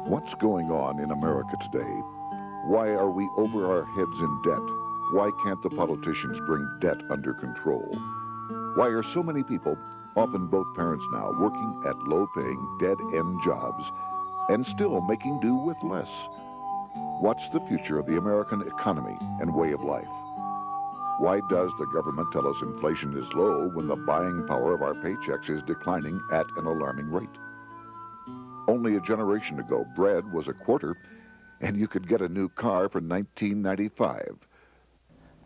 What's going on in America today? Why are we over our heads in debt? Why can't the politicians bring debt under control? Why are so many people, often both parents now, working at low-paying, dead-end jobs and still making do with less? What's the future of the American economy and way of life? Why does the government tell us inflation is low when the buying power of our paychecks is declining at an alarming rate? Only a generation ago, bread was a quarter, and you could get a new car for $19.95.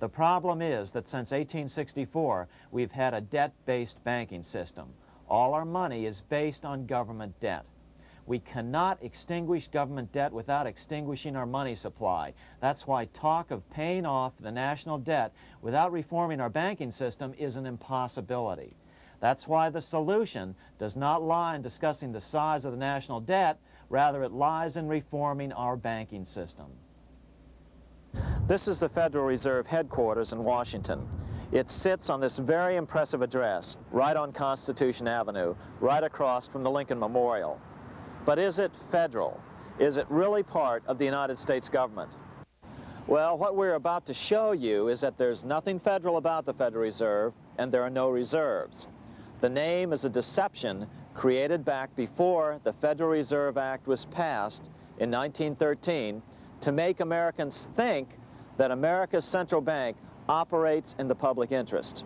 The problem is that since 1864, we've had a debt-based banking system. All our money is based on government debt. We cannot extinguish government debt without extinguishing our money supply. That's why talk of paying off the national debt without reforming our banking system is an impossibility. That's why the solution does not lie in discussing the size of the national debt, rather it lies in reforming our banking system. This is the Federal Reserve headquarters in Washington. It sits on this very impressive address, right on Constitution Avenue, right across from the Lincoln Memorial. But is it federal? Is it really part of the United States government? Well, what we're about to show you is that there's nothing federal about the Federal Reserve, and there are no reserves. The name is a deception created back before the Federal Reserve Act was passed in 1913 to make Americans think that America's central bank operates in the public interest.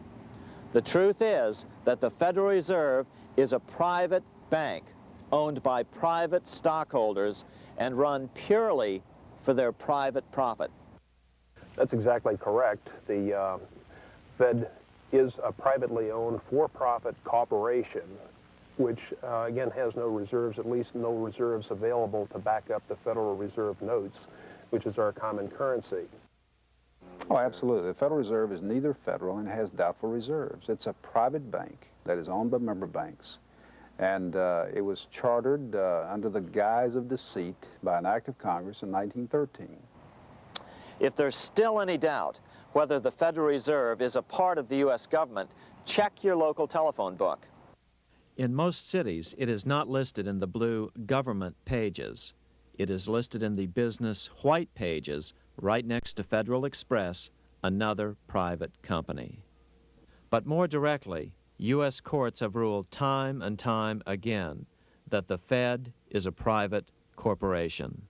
The truth is that the Federal Reserve is a private bank owned by private stockholders and run purely for their private profit. That's exactly correct. The Fed is a privately owned for-profit corporation, which again has no reserves, at least no reserves available to back up the Federal Reserve notes, which is our common currency. Oh, absolutely. The Federal Reserve is neither federal and has doubtful reserves. It's a private bank that is owned by member banks. And it was chartered under the guise of deceit by an act of Congress in 1913. If there's still any doubt whether the Federal Reserve is a part of the U.S. government, check your local telephone book. In most cities, it is not listed in the blue government pages. It is listed in the business white pages right next to Federal Express, another private company. But more directly, U.S. courts have ruled time and time again that the Fed is a private corporation.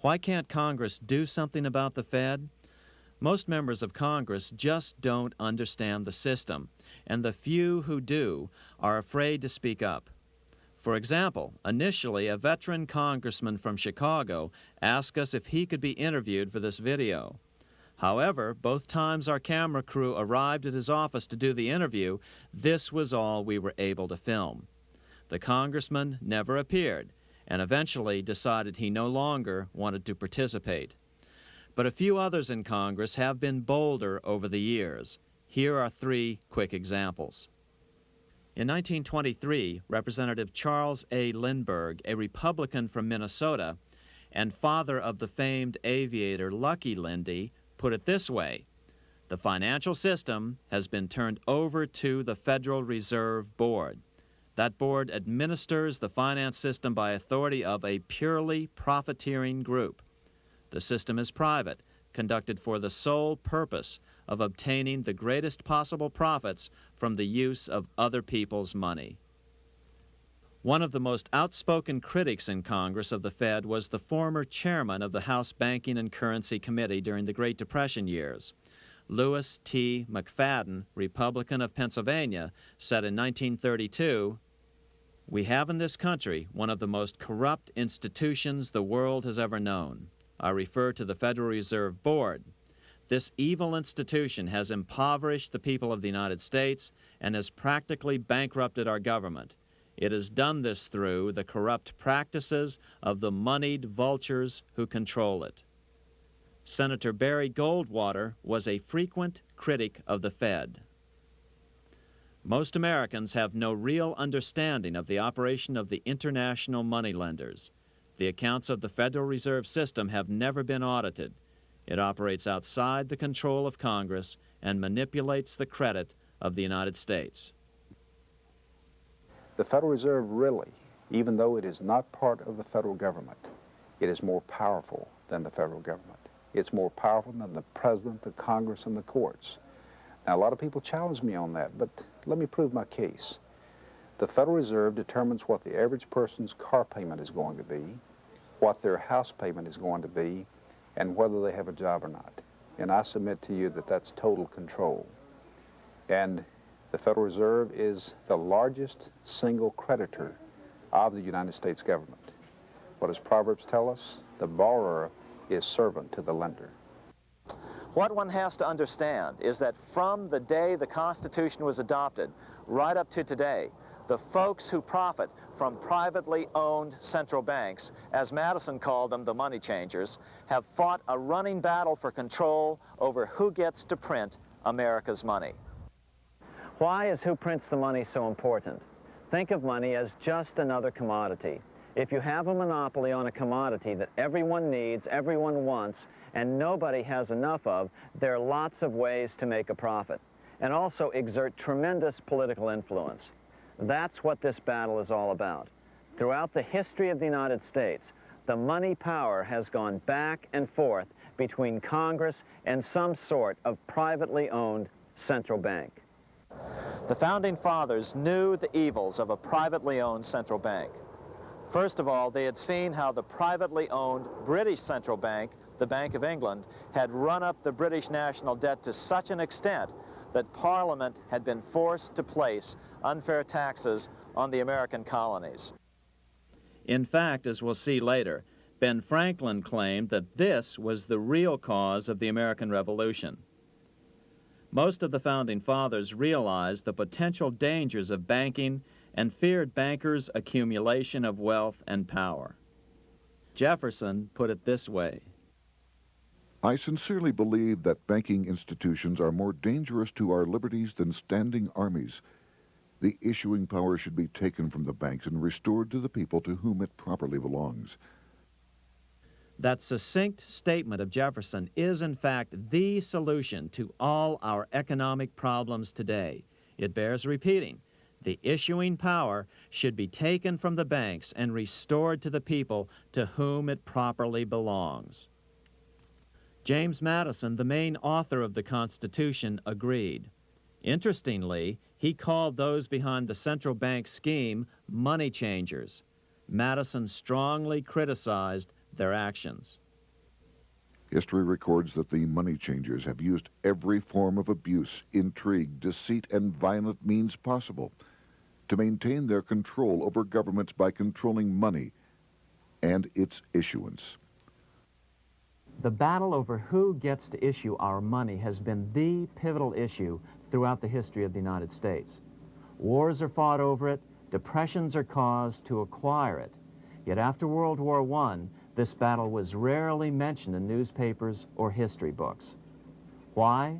Why can't Congress do something about the Fed? Most members of Congress just don't understand the system, and the few who do are afraid to speak up. For example, initially a veteran congressman from Chicago asked us if he could be interviewed for this video. However, both times our camera crew arrived at his office to do the interview, this was all we were able to film. The congressman never appeared, and eventually decided he no longer wanted to participate. But a few others in Congress have been bolder over the years. Here are 3 quick examples. In 1923, Representative Charles A. Lindbergh, a Republican from Minnesota, and father of the famed aviator Lucky Lindy, put it this way: the financial system has been turned over to the Federal Reserve Board. That board administers the finance system by authority of a purely profiteering group. The system is private, conducted for the sole purpose of obtaining the greatest possible profits from the use of other people's money. One of the most outspoken critics in Congress of the Fed was the former chairman of the House Banking and Currency Committee during the Great Depression years. Lewis T. McFadden, Republican of Pennsylvania, said in 1932, "We have in this country one of the most corrupt institutions the world has ever known. I refer to the Federal Reserve Board. This evil institution has impoverished the people of the United States and has practically bankrupted our government. It has done this through the corrupt practices of the moneyed vultures who control it." Senator Barry Goldwater was a frequent critic of the Fed. Most Americans have no real understanding of the operation of the international moneylenders. The accounts of the Federal Reserve System have never been audited. It operates outside the control of Congress and manipulates the credit of the United States. The Federal Reserve really even though it is not part of the federal government, it is more powerful than the federal government. It's more powerful than the president, the Congress, and the courts. Now, a lot of people challenge me on that, but let me prove my case. The Federal Reserve determines what the average person's car payment is going to be, what their house payment is going to be, and whether they have a job or not. And I submit to you that that's total control. And the Federal Reserve is the largest single creditor of the United States government. What does Proverbs tell us? The borrower is servant to the lender. What one has to understand is that from the day the Constitution was adopted right up to today, the folks who profit from privately owned central banks, as Madison called them, the money changers, have fought a running battle for control over who gets to print America's money. Why is who prints the money so important? Think of money as just another commodity. If you have a monopoly on a commodity that everyone needs, everyone wants, and nobody has enough of, there are lots of ways to make a profit, and also exert tremendous political influence. That's what this battle is all about. Throughout the history of the United States, the money power has gone back and forth between Congress and some sort of privately owned central bank. The Founding Fathers knew the evils of a privately owned central bank. First of all, they had seen how the privately owned British central bank, the Bank of England, had run up the British national debt to such an extent that Parliament had been forced to place unfair taxes on the American colonies. In fact, as we'll see later, Ben Franklin claimed that this was the real cause of the American Revolution. Most of the Founding Fathers realized the potential dangers of banking and feared bankers' accumulation of wealth and power. Jefferson put it this way: I sincerely believe that banking institutions are more dangerous to our liberties than standing armies. The issuing power should be taken from the banks and restored to the people to whom it properly belongs. That succinct statement of Jefferson is, in fact, the solution to all our economic problems today. It bears repeating. The issuing power should be taken from the banks and restored to the people to whom it properly belongs. James Madison, the main author of the Constitution, agreed. Interestingly, he called those behind the central bank scheme money changers. Madison strongly criticized their actions. History records that the money changers have used every form of abuse, intrigue, deceit, and violent means possible to maintain their control over governments by controlling money and its issuance. The battle over who gets to issue our money has been the pivotal issue throughout the history of the United States. Wars are fought over it, depressions are caused to acquire it. Yet after World War I, this battle was rarely mentioned in newspapers or history books. Why?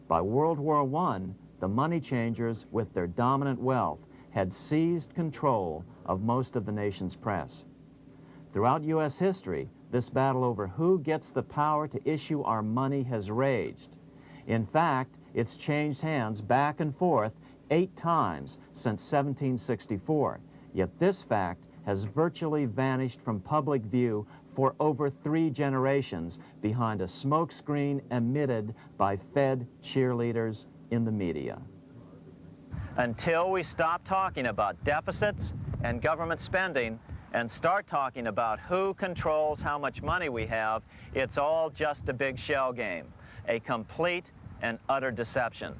By World War I, the money changers, with their dominant wealth, had seized control of most of the nation's press. Throughout U.S. history, this battle over who gets the power to issue our money has raged. In fact, it's changed hands back and forth 8 times since 1764, yet this fact has virtually vanished from public view for over 3 generations behind a smokescreen emitted by Fed cheerleaders in the media. Until we stop talking about deficits and government spending and start talking about who controls how much money we have, it's all just a big shell game, a complete and utter deception.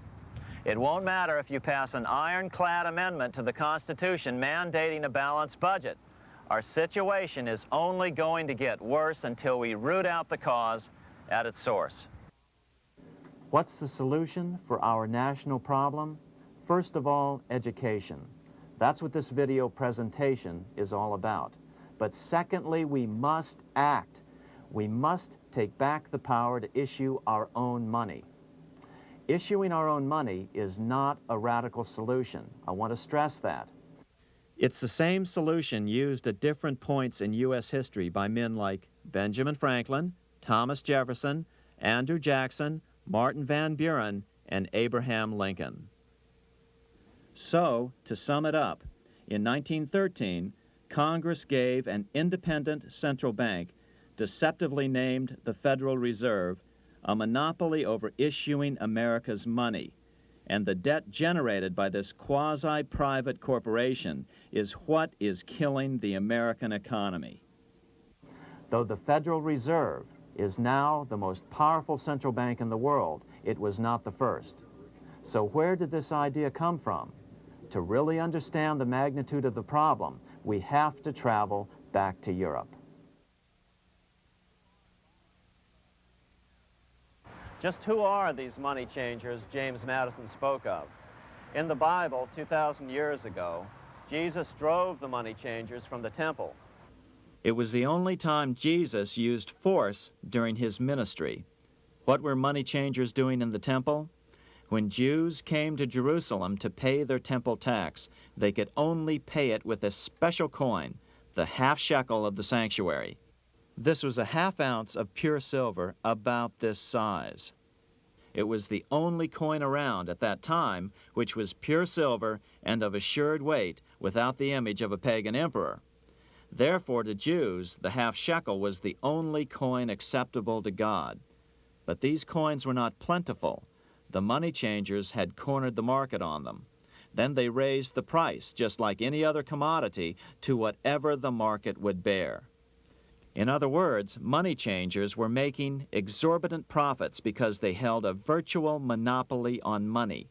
It won't matter if you pass an ironclad amendment to the Constitution mandating a balanced budget. Our situation is only going to get worse until we root out the cause at its source. What's the solution for our national problem? First of all, education. That's what this video presentation is all about. But secondly, we must act. We must take back the power to issue our own money. Issuing our own money is not a radical solution. I want to stress that. It's the same solution used at different points in U.S. history by men like Benjamin Franklin, Thomas Jefferson, Andrew Jackson, Martin Van Buren, and Abraham Lincoln. So, to sum it up, in 1913, Congress gave an independent central bank, deceptively named the Federal Reserve, a monopoly over issuing America's money. And the debt generated by this quasi-private corporation is what is killing the American economy. Though the Federal Reserve is now the most powerful central bank in the world, it was not the first. So where did this idea come from? To really understand the magnitude of the problem, we have to travel back to Europe. Just who are these money changers James Madison spoke of? In the Bible, 2,000 years ago, Jesus drove the money changers from the temple. It was the only time Jesus used force during his ministry. What were money changers doing in the temple? When Jews came to Jerusalem to pay their temple tax, they could only pay it with a special coin, the half shekel of the sanctuary. This was a half ounce of pure silver about this size. It was the only coin around at that time which was pure silver and of assured weight without the image of a pagan emperor. Therefore, to Jews, the half shekel was the only coin acceptable to God. But these coins were not plentiful. The money changers had cornered the market on them. Then they raised the price, just like any other commodity, to whatever the market would bear. In other words, money changers were making exorbitant profits because they held a virtual monopoly on money.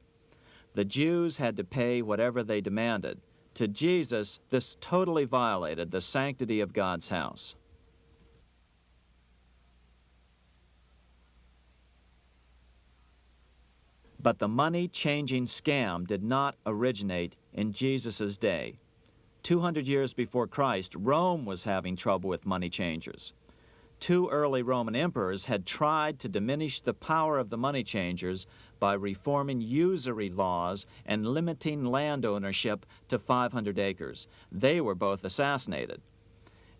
The Jews had to pay whatever they demanded. To Jesus, this totally violated the sanctity of God's house. But the money-changing scam did not originate in Jesus' day. 200 years before Christ, Rome was having trouble with money changers. 2 early Roman emperors had tried to diminish the power of the money changers by reforming usury laws and limiting land ownership to 500 acres. They were both assassinated.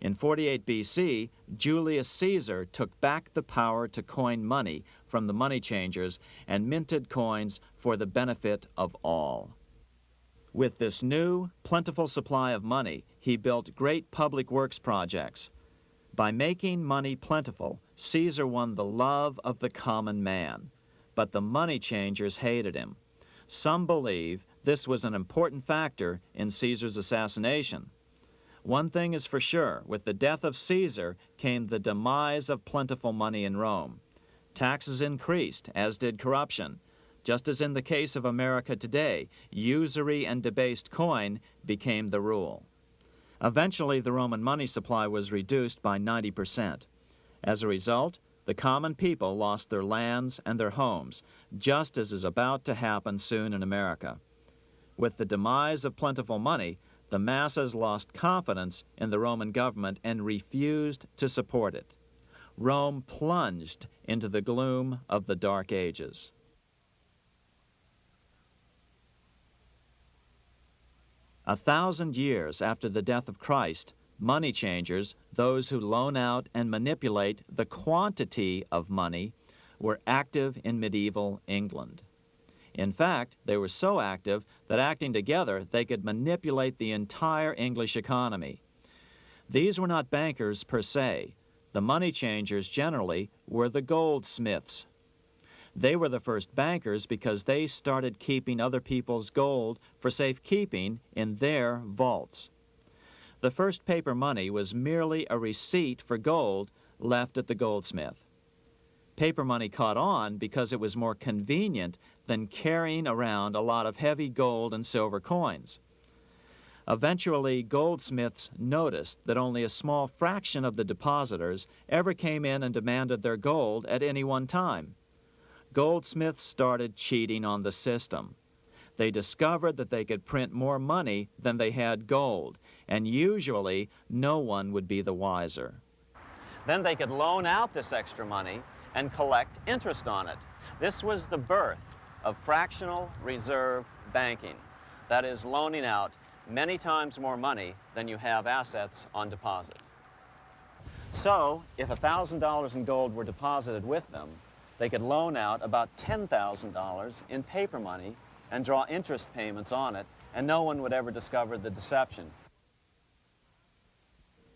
In 48 BC, Julius Caesar took back the power to coin money from the money changers and minted coins for the benefit of all. With this new, plentiful supply of money, he built great public works projects. By making money plentiful, Caesar won the love of the common man. But the money changers hated him. Some believe this was an important factor in Caesar's assassination. One thing is for sure, with the death of Caesar came the demise of plentiful money in Rome. Taxes increased, as did corruption. Just as in the case of America today, usury and debased coin became the rule. Eventually, the Roman money supply was reduced by 90%. As a result, the common people lost their lands and their homes, just as is about to happen soon in America. With the demise of plentiful money, the masses lost confidence in the Roman government and refused to support it. Rome plunged into the gloom of the Dark Ages. A 1,000 years after the death of Christ, money changers, those who loan out and manipulate the quantity of money, were active in medieval England. In fact, they were so active that acting together, they could manipulate the entire English economy. These were not bankers per se. The money changers generally were the goldsmiths. They were the first bankers because they started keeping other people's gold for safekeeping in their vaults. The first paper money was merely a receipt for gold left at the goldsmith. Paper money caught on because it was more convenient than carrying around a lot of heavy gold and silver coins. Eventually, goldsmiths noticed that only a small fraction of the depositors ever came in and demanded their gold at any one time. Goldsmiths started cheating on the system. They discovered that they could print more money than they had gold, and usually no one would be the wiser. Then they could loan out this extra money and collect interest on it. This was the birth of fractional reserve banking. That is, loaning out many times more money than you have assets on deposit. So, if $1,000 in gold were deposited with them, they could loan out about $10,000 in paper money and draw interest payments on it, and no one would ever discover the deception.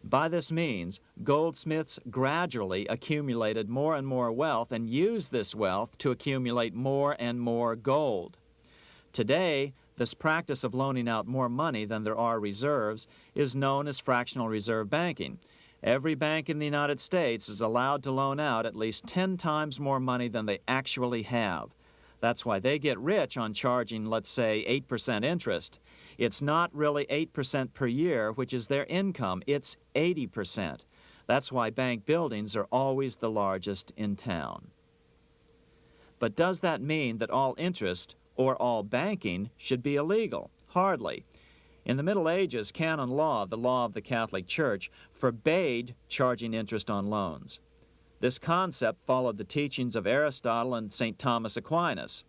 By this means, goldsmiths gradually accumulated more and more wealth and used this wealth to accumulate more and more gold. Today, this practice of loaning out more money than there are reserves is known as fractional reserve banking. Every bank in the United States is allowed to loan out at least 10 times more money than they actually have. That's why they get rich on charging, let's say, 8% interest. It's not really 8% per year, which is their income. It's 80%. That's why bank buildings are always the largest in town. But does that mean that all interest or all banking should be illegal? Hardly. In the Middle Ages, canon law, the law of the Catholic Church, forbade charging interest on loans. This concept followed the teachings of Aristotle and St. Thomas Aquinas.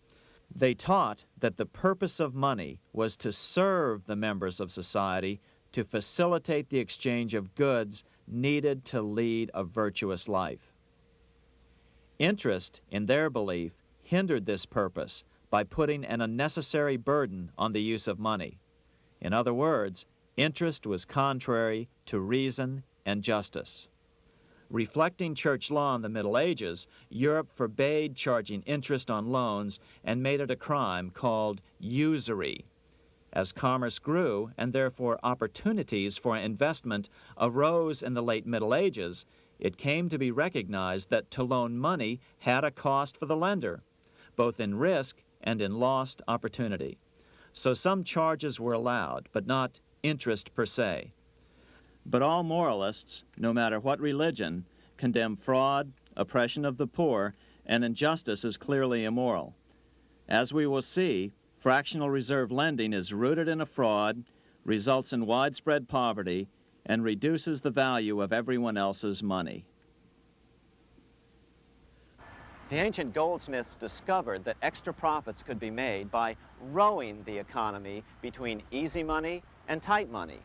They taught that the purpose of money was to serve the members of society, to facilitate the exchange of goods needed to lead a virtuous life. Interest, in their belief, hindered this purpose by putting an unnecessary burden on the use of money. In other words, interest was contrary to reason and justice. Reflecting church law in the Middle Ages, Europe forbade charging interest on loans and made it a crime called usury. As commerce grew, and therefore opportunities for investment arose in the late Middle Ages, it came to be recognized that to loan money had a cost for the lender, both in risk and in lost opportunity. So some charges were allowed, but not interest per se. But all moralists, no matter what religion, condemn fraud, oppression of the poor, and injustice as clearly immoral. As we will see, fractional reserve lending is rooted in a fraud, results in widespread poverty, and reduces the value of everyone else's money. The ancient goldsmiths discovered that extra profits could be made by rowing the economy between easy money and tight money.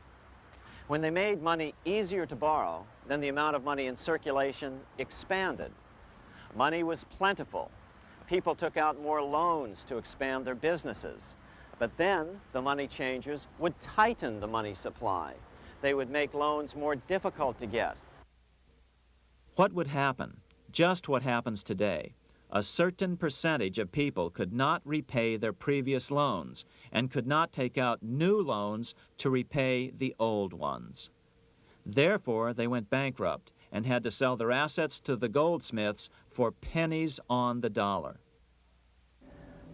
When they made money easier to borrow, then the amount of money in circulation expanded. Money was plentiful. People took out more loans to expand their businesses. But then the money changers would tighten the money supply. They would make loans more difficult to get. What would happen? Just what happens today. A certain percentage of people could not repay their previous loans and could not take out new loans to repay the old ones. Therefore, they went bankrupt and had to sell their assets to the goldsmiths for pennies on the dollar.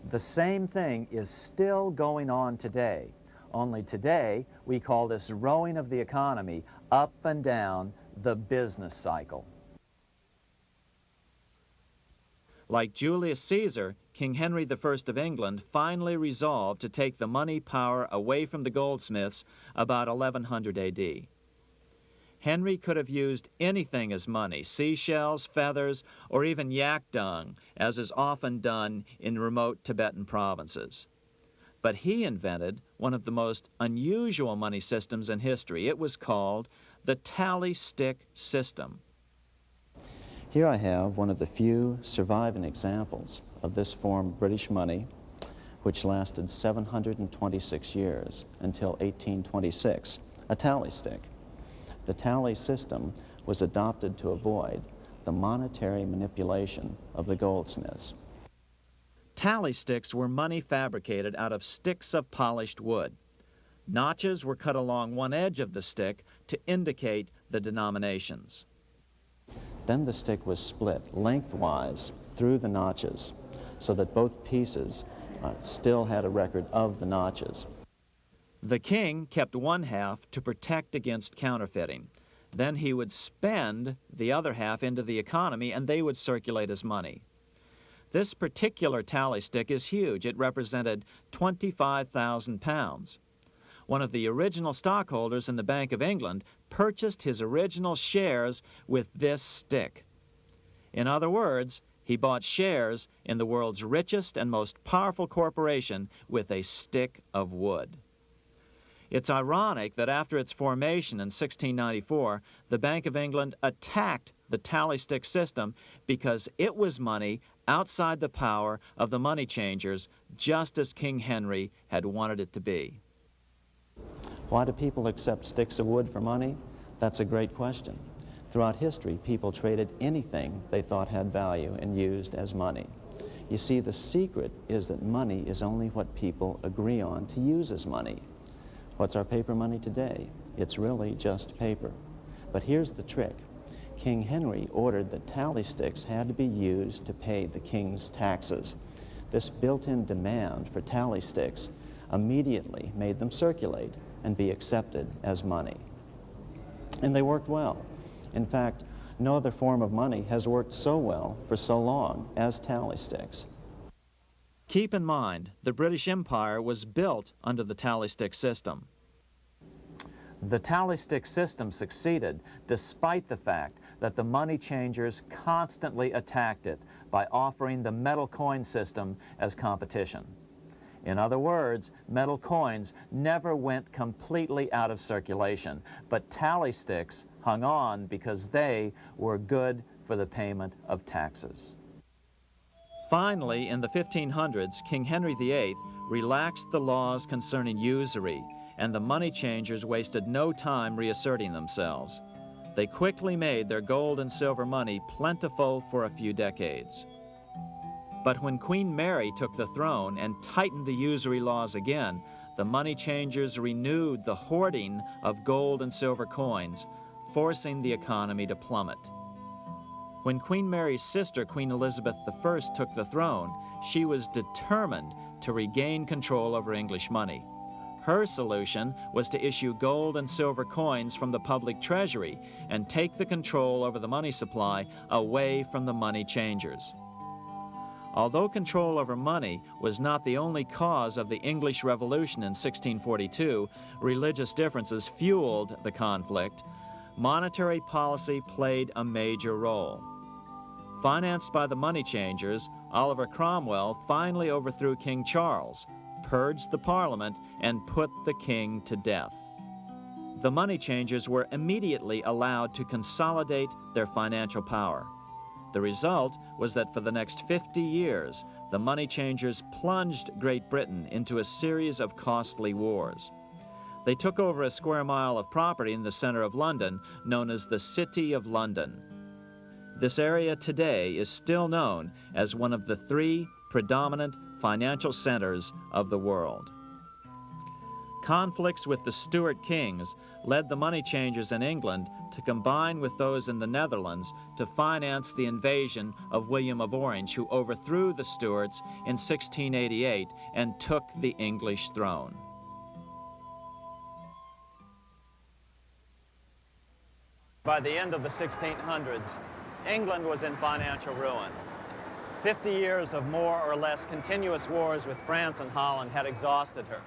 The same thing is still going on today. Only today, we call this rowing of the economy up and down the business cycle. Like Julius Caesar, King Henry I of England finally resolved to take the money power away from the goldsmiths about 1100 A.D. Henry could have used anything as money, seashells, feathers, or even yak dung, as is often done in remote Tibetan provinces. But he invented one of the most unusual money systems in history. It was called the tally stick system. Here I have one of the few surviving examples of this form of British money, which lasted 726 years until 1826, a tally stick. The tally system was adopted to avoid the monetary manipulation of the goldsmiths. Tally sticks were money fabricated out of sticks of polished wood. Notches were cut along one edge of the stick to indicate the denominations. Then the stick was split lengthwise through the notches so that both pieces still had a record of the notches. The king kept one half to protect against counterfeiting. Then he would spend the other half into the economy and they would circulate as money. This particular tally stick is huge. It represented 25,000 pounds. One of the original stockholders in the Bank of England purchased his original shares with this stick. In other words, he bought shares in the world's richest and most powerful corporation with a stick of wood. It's ironic that after its formation in 1694, the Bank of England attacked the tally stick system because it was money outside the power of the money changers, just as King Henry had wanted it to be. Why do people accept sticks of wood for money? That's a great question. Throughout history, people traded anything they thought had value and used as money. You see, the secret is that money is only what people agree on to use as money. What's our paper money today? It's really just paper. But here's the trick. King Henry ordered that tally sticks had to be used to pay the king's taxes. This built-in demand for tally sticks immediately made them circulate and be accepted as money. And they worked well. In fact, no other form of money has worked so well for so long as tally sticks. Keep in mind, the British Empire was built under the tally stick system. The tally stick system succeeded despite the fact that the money changers constantly attacked it by offering the metal coin system as competition. In other words, metal coins never went completely out of circulation, but tally sticks hung on because they were good for the payment of taxes. Finally, in the 1500s, King Henry VIII relaxed the laws concerning usury, and the money changers wasted no time reasserting themselves. They quickly made their gold and silver money plentiful for a few decades. But when Queen Mary took the throne and tightened the usury laws again, the money changers renewed the hoarding of gold and silver coins, forcing the economy to plummet. When Queen Mary's sister, Queen Elizabeth I, took the throne, she was determined to regain control over English money. Her solution was to issue gold and silver coins from the public treasury and take the control over the money supply away from the money changers. Although control over money was not the only cause of the English Revolution in 1642, religious differences fueled the conflict. Monetary policy played a major role. Financed by the money changers, Oliver Cromwell finally overthrew King Charles, purged the Parliament, and put the king to death. The money changers were immediately allowed to consolidate their financial power. The result was that for the next 50 years, the money changers plunged Great Britain into a series of costly wars. They took over a square mile of property in the center of London, known as the City of London. This area today is still known as one of the 3 predominant financial centers of the world. Conflicts with the Stuart kings led the money changers in England to combine with those in the Netherlands to finance the invasion of William of Orange, who overthrew the Stuarts in 1688 and took the English throne. By the end of the 1600s, England was in financial ruin. 50 years of more or less continuous wars with France and Holland had exhausted her.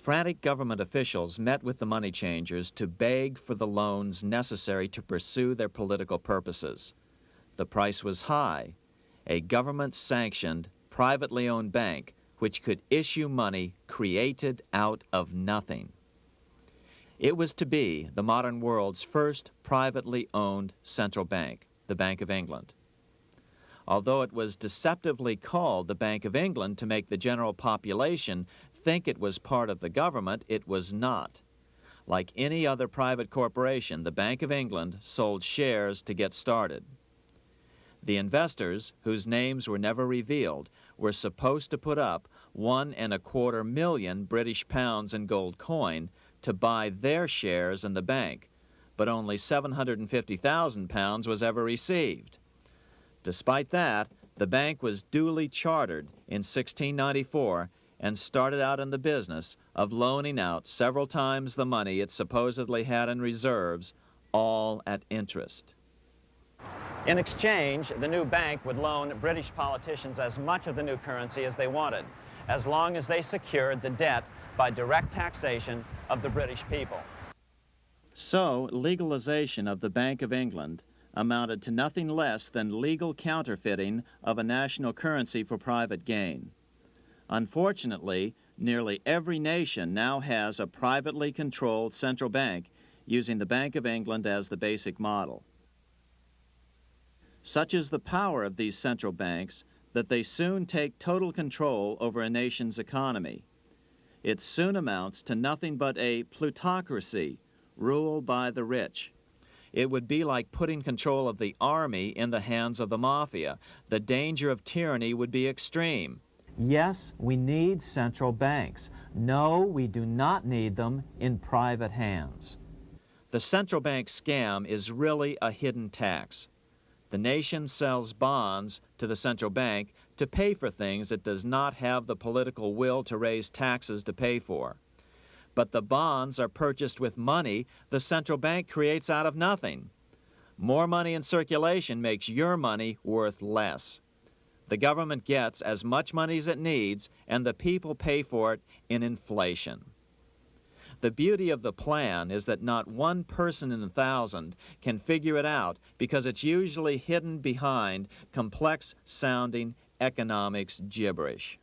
Frantic government officials met with the money changers to beg for the loans necessary to pursue their political purposes. The price was high: a government-sanctioned, privately owned bank which could issue money created out of nothing. It was to be the modern world's first privately owned central bank, the Bank of England. Although it was deceptively called the Bank of England to make the general population think it was part of the government, it was not. Like any other private corporation, the Bank of England sold shares to get started. The investors, whose names were never revealed, were supposed to put up £1.25 million British pounds in gold coin to buy their shares in the bank, but only £750,000 was ever received. Despite that, the bank was duly chartered in 1694 and started out in the business of loaning out several times the money it supposedly had in reserves, all at interest. In exchange, the new bank would loan British politicians as much of the new currency as they wanted, as long as they secured the debt by direct taxation of the British people. So, legalization of the Bank of England amounted to nothing less than legal counterfeiting of a national currency for private gain. Unfortunately, nearly every nation now has a privately controlled central bank using the Bank of England as the basic model. Such is the power of these central banks that they soon take total control over a nation's economy. It soon amounts to nothing but a plutocracy, rule by the rich. It would be like putting control of the army in the hands of the mafia. The danger of tyranny would be extreme. Yes, we need central banks. No, we do not need them in private hands. The central bank scam is really a hidden tax. The nation sells bonds to the central bank to pay for things it does not have the political will to raise taxes to pay for. But the bonds are purchased with money the central bank creates out of nothing. More money in circulation makes your money worth less. The government gets as much money as it needs, and the people pay for it in inflation. The beauty of the plan is that not one person in 1,000 can figure it out because it's usually hidden behind complex-sounding economics gibberish.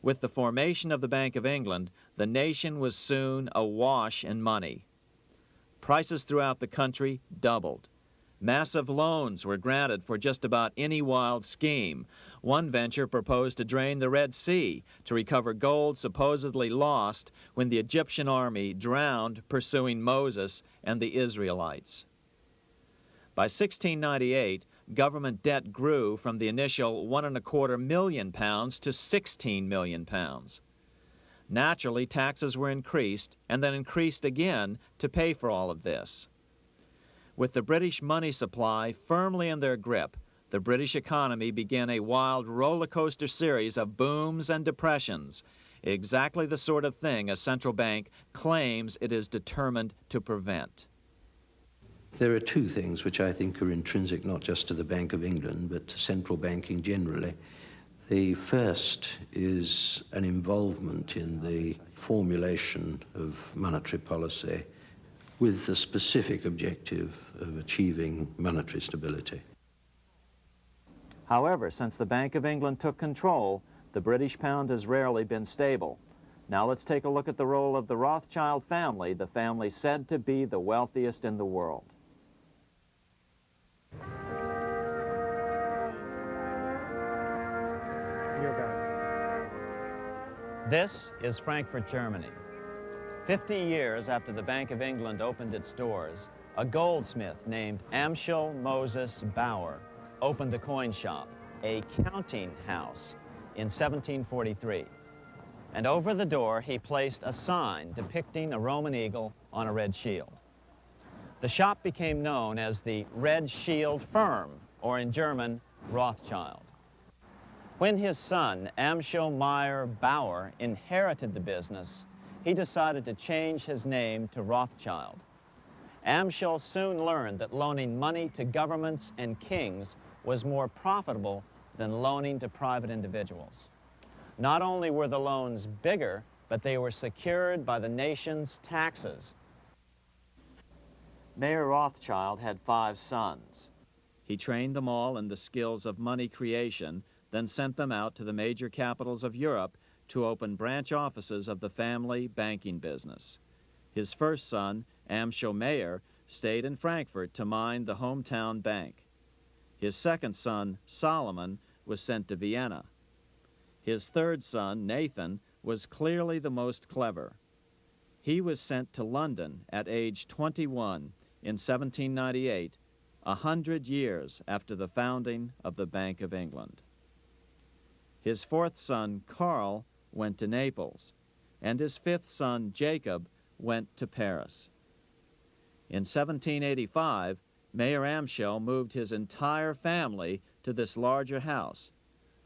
With the formation of the Bank of England, the nation was soon awash in money. Prices throughout the country doubled. Massive loans were granted for just about any wild scheme. One venture proposed to drain the Red Sea to recover gold supposedly lost when the Egyptian army drowned pursuing Moses and the Israelites. By 1698, government debt grew from the initial £1.25 million to £16 million. Naturally, taxes were increased and then increased again to pay for all of this. With the British money supply firmly in their grip, the British economy began a wild roller coaster series of booms and depressions, exactly the sort of thing a central bank claims it is determined to prevent. There are two things which I think are intrinsic not just to the Bank of England, but to central banking generally. The first is an involvement in the formulation of monetary policy with the specific objective of achieving monetary stability. However, since the Bank of England took control, the British pound has rarely been stable. Now let's take a look at the role of the Rothschild family, the family said to be the wealthiest in the world. This is Frankfurt, Germany. 50 years after the Bank of England opened its doors, a goldsmith named Amschel Moses Bauer opened a coin shop, a counting house, in 1743. And over the door, he placed a sign depicting a Roman eagle on a red shield. The shop became known as the Red Shield Firm, or in German, Rothschild. When his son, Amschel Meyer Bauer, inherited the business, he decided to change his name to Rothschild. Amschel soon learned that loaning money to governments and kings was more profitable than loaning to private individuals. Not only were the loans bigger, but they were secured by the nation's taxes. Mayer Rothschild had 5 sons. He trained them all in the skills of money creation, then sent them out to the major capitals of Europe to open branch offices of the family banking business. His first son, Amschel Meyer, stayed in Frankfurt to mind the hometown bank. His second son, Solomon, was sent to Vienna. His third son, Nathan, was clearly the most clever. He was sent to London at age 21 in 1798, 100 years after the founding of the Bank of England. His fourth son, Karl, went to Naples, and his fifth son, Jacob, went to Paris. In 1785, Mayer Amschel moved his entire family to this larger house,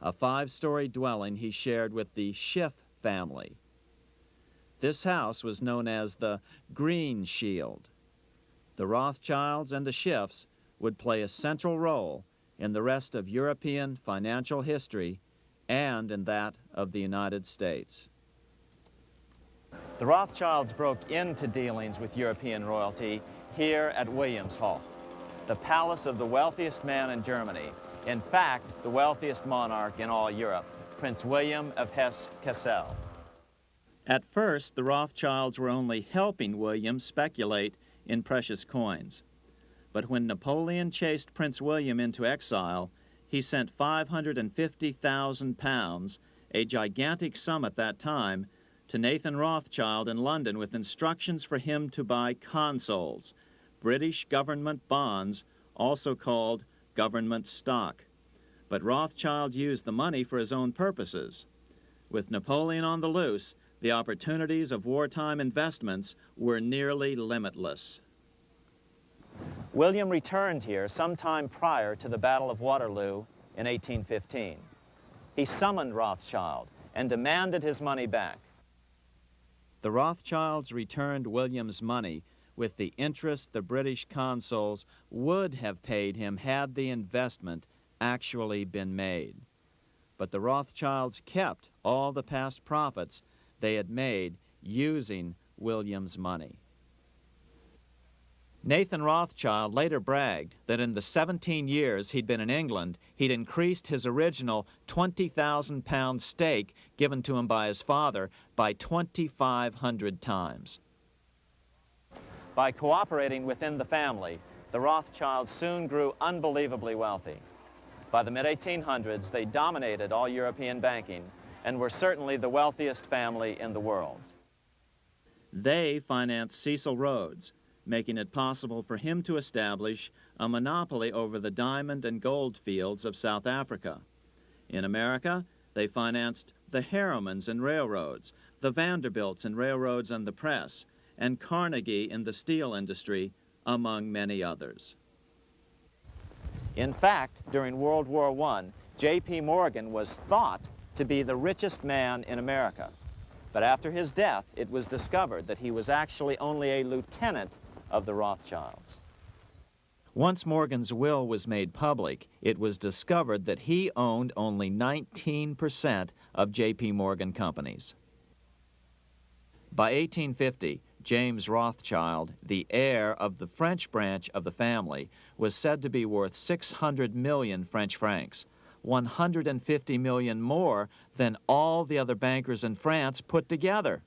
a 5-story dwelling he shared with the Schiff family. This house was known as the Green Shield. The Rothschilds and the Schiffs would play a central role in the rest of European financial history and in that of the United States. The Rothschilds broke into dealings with European royalty here at Wilhelmshof, the palace of the wealthiest man in Germany. In fact, the wealthiest monarch in all Europe, Prince William of Hesse-Kassel. At first, the Rothschilds were only helping William speculate in precious coins. But when Napoleon chased Prince William into exile, he sent £550,000, a gigantic sum at that time, to Nathan Rothschild in London with instructions for him to buy consols, British government bonds, also called government stock. But Rothschild used the money for his own purposes. With Napoleon on the loose, the opportunities of wartime investments were nearly limitless. William returned here sometime prior to the Battle of Waterloo in 1815. He summoned Rothschild and demanded his money back. The Rothschilds returned William's money with the interest the British consuls would have paid him had the investment actually been made. But the Rothschilds kept all the past profits they had made using William's money. Nathan Rothschild later bragged that in the 17 years he'd been in England, he'd increased his original 20,000 pound stake given to him by his father by 2,500 times. By cooperating within the family, the Rothschilds soon grew unbelievably wealthy. By the mid-1800s, they dominated all European banking and were certainly the wealthiest family in the world. They financed Cecil Rhodes, making it possible for him to establish a monopoly over the diamond and gold fields of South Africa. In America, they financed the Harrimans and railroads, the Vanderbilts in railroads and the press, and Carnegie in the steel industry, among many others. In fact, during World War I, J.P. Morgan was thought to be the richest man in America. But after his death, it was discovered that he was actually only a lieutenant of the Rothschilds. Once Morgan's will was made public, it was discovered that he owned only 19% of J.P. Morgan companies. By 1850, James Rothschild, the heir of the French branch of the family, was said to be worth 600 million French francs, 150 million more than all the other bankers in France put together.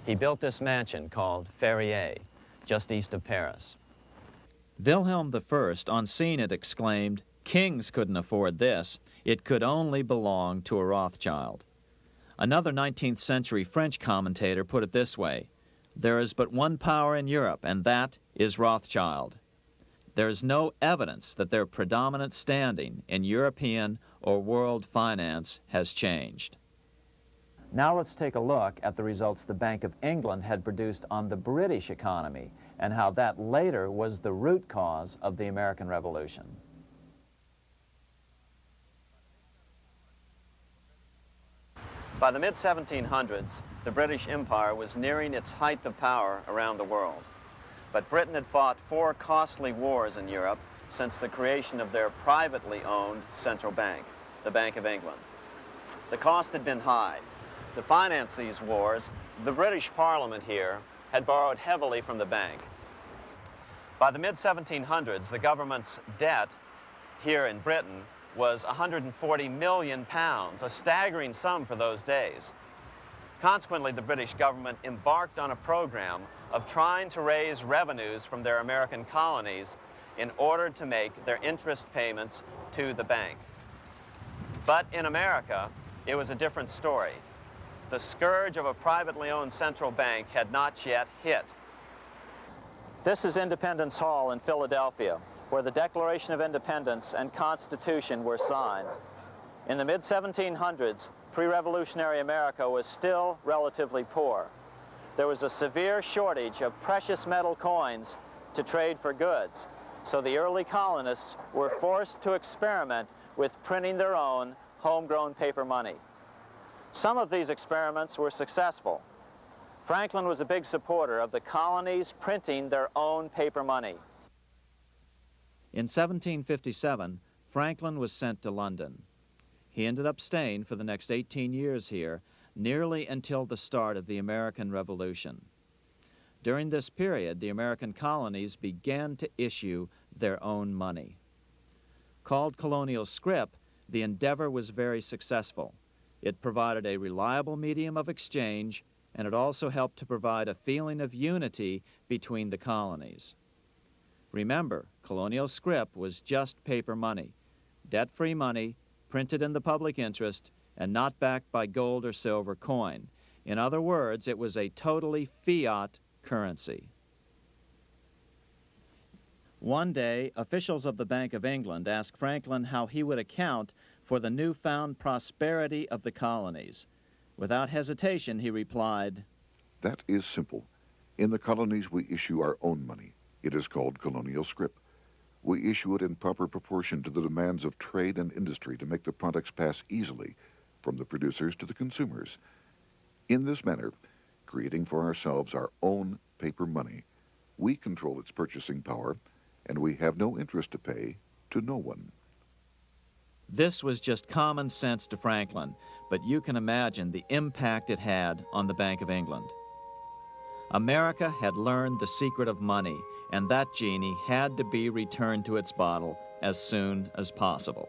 He built this mansion called Ferrier, just east of Paris. Wilhelm I, on seeing it, exclaimed, "Kings couldn't afford this. It could only belong to a Rothschild." Another 19th century French commentator put it this way: "There is but one power in Europe, and that is Rothschild." There is no evidence that their predominant standing in European or world finance has changed. Now let's take a look at the results the Bank of England had produced on the British economy and how that later was the root cause of the American Revolution. By the mid-1700s, the British Empire was nearing its height of power around the world. But Britain had fought 4 costly wars in Europe since the creation of their privately owned central bank, the Bank of England. The cost had been high. To finance these wars, the British Parliament here had borrowed heavily from the bank. By the mid-1700s, the government's debt here in Britain was 140 million pounds, a staggering sum for those days. Consequently, the British government embarked on a program of trying to raise revenues from their American colonies in order to make their interest payments to the bank. But in America, it was a different story. The scourge of a privately owned central bank had not yet hit. This is Independence Hall in Philadelphia, where the Declaration of Independence and Constitution were signed. In the mid-1700s, pre-revolutionary America was still relatively poor. There was a severe shortage of precious metal coins to trade for goods, so the early colonists were forced to experiment with printing their own homegrown paper money. Some of these experiments were successful. Franklin was a big supporter of the colonies printing their own paper money. In 1757, Franklin was sent to London. He ended up staying for the next 18 years here, nearly until the start of the American Revolution. During this period, the American colonies began to issue their own money. Called colonial scrip, the endeavor was very successful. It provided a reliable medium of exchange, and it also helped to provide a feeling of unity between the colonies. Remember, colonial scrip was just paper money, debt-free money, printed in the public interest, and not backed by gold or silver coin. In other words, it was a totally fiat currency. One day, officials of the Bank of England asked Franklin how he would account for the newfound prosperity of the colonies. Without hesitation, he replied, That is simple. In the colonies, we issue our own money. It is called colonial scrip. We issue it in proper proportion to the demands of trade and industry to make the products pass easily from the producers to the consumers. In this manner, creating for ourselves our own paper money, we control its purchasing power, and we have no interest to pay to no one. This was just common sense to Franklin, but you can imagine the impact it had on the Bank of England. America had learned the secret of money, and that genie had to be returned to its bottle as soon as possible.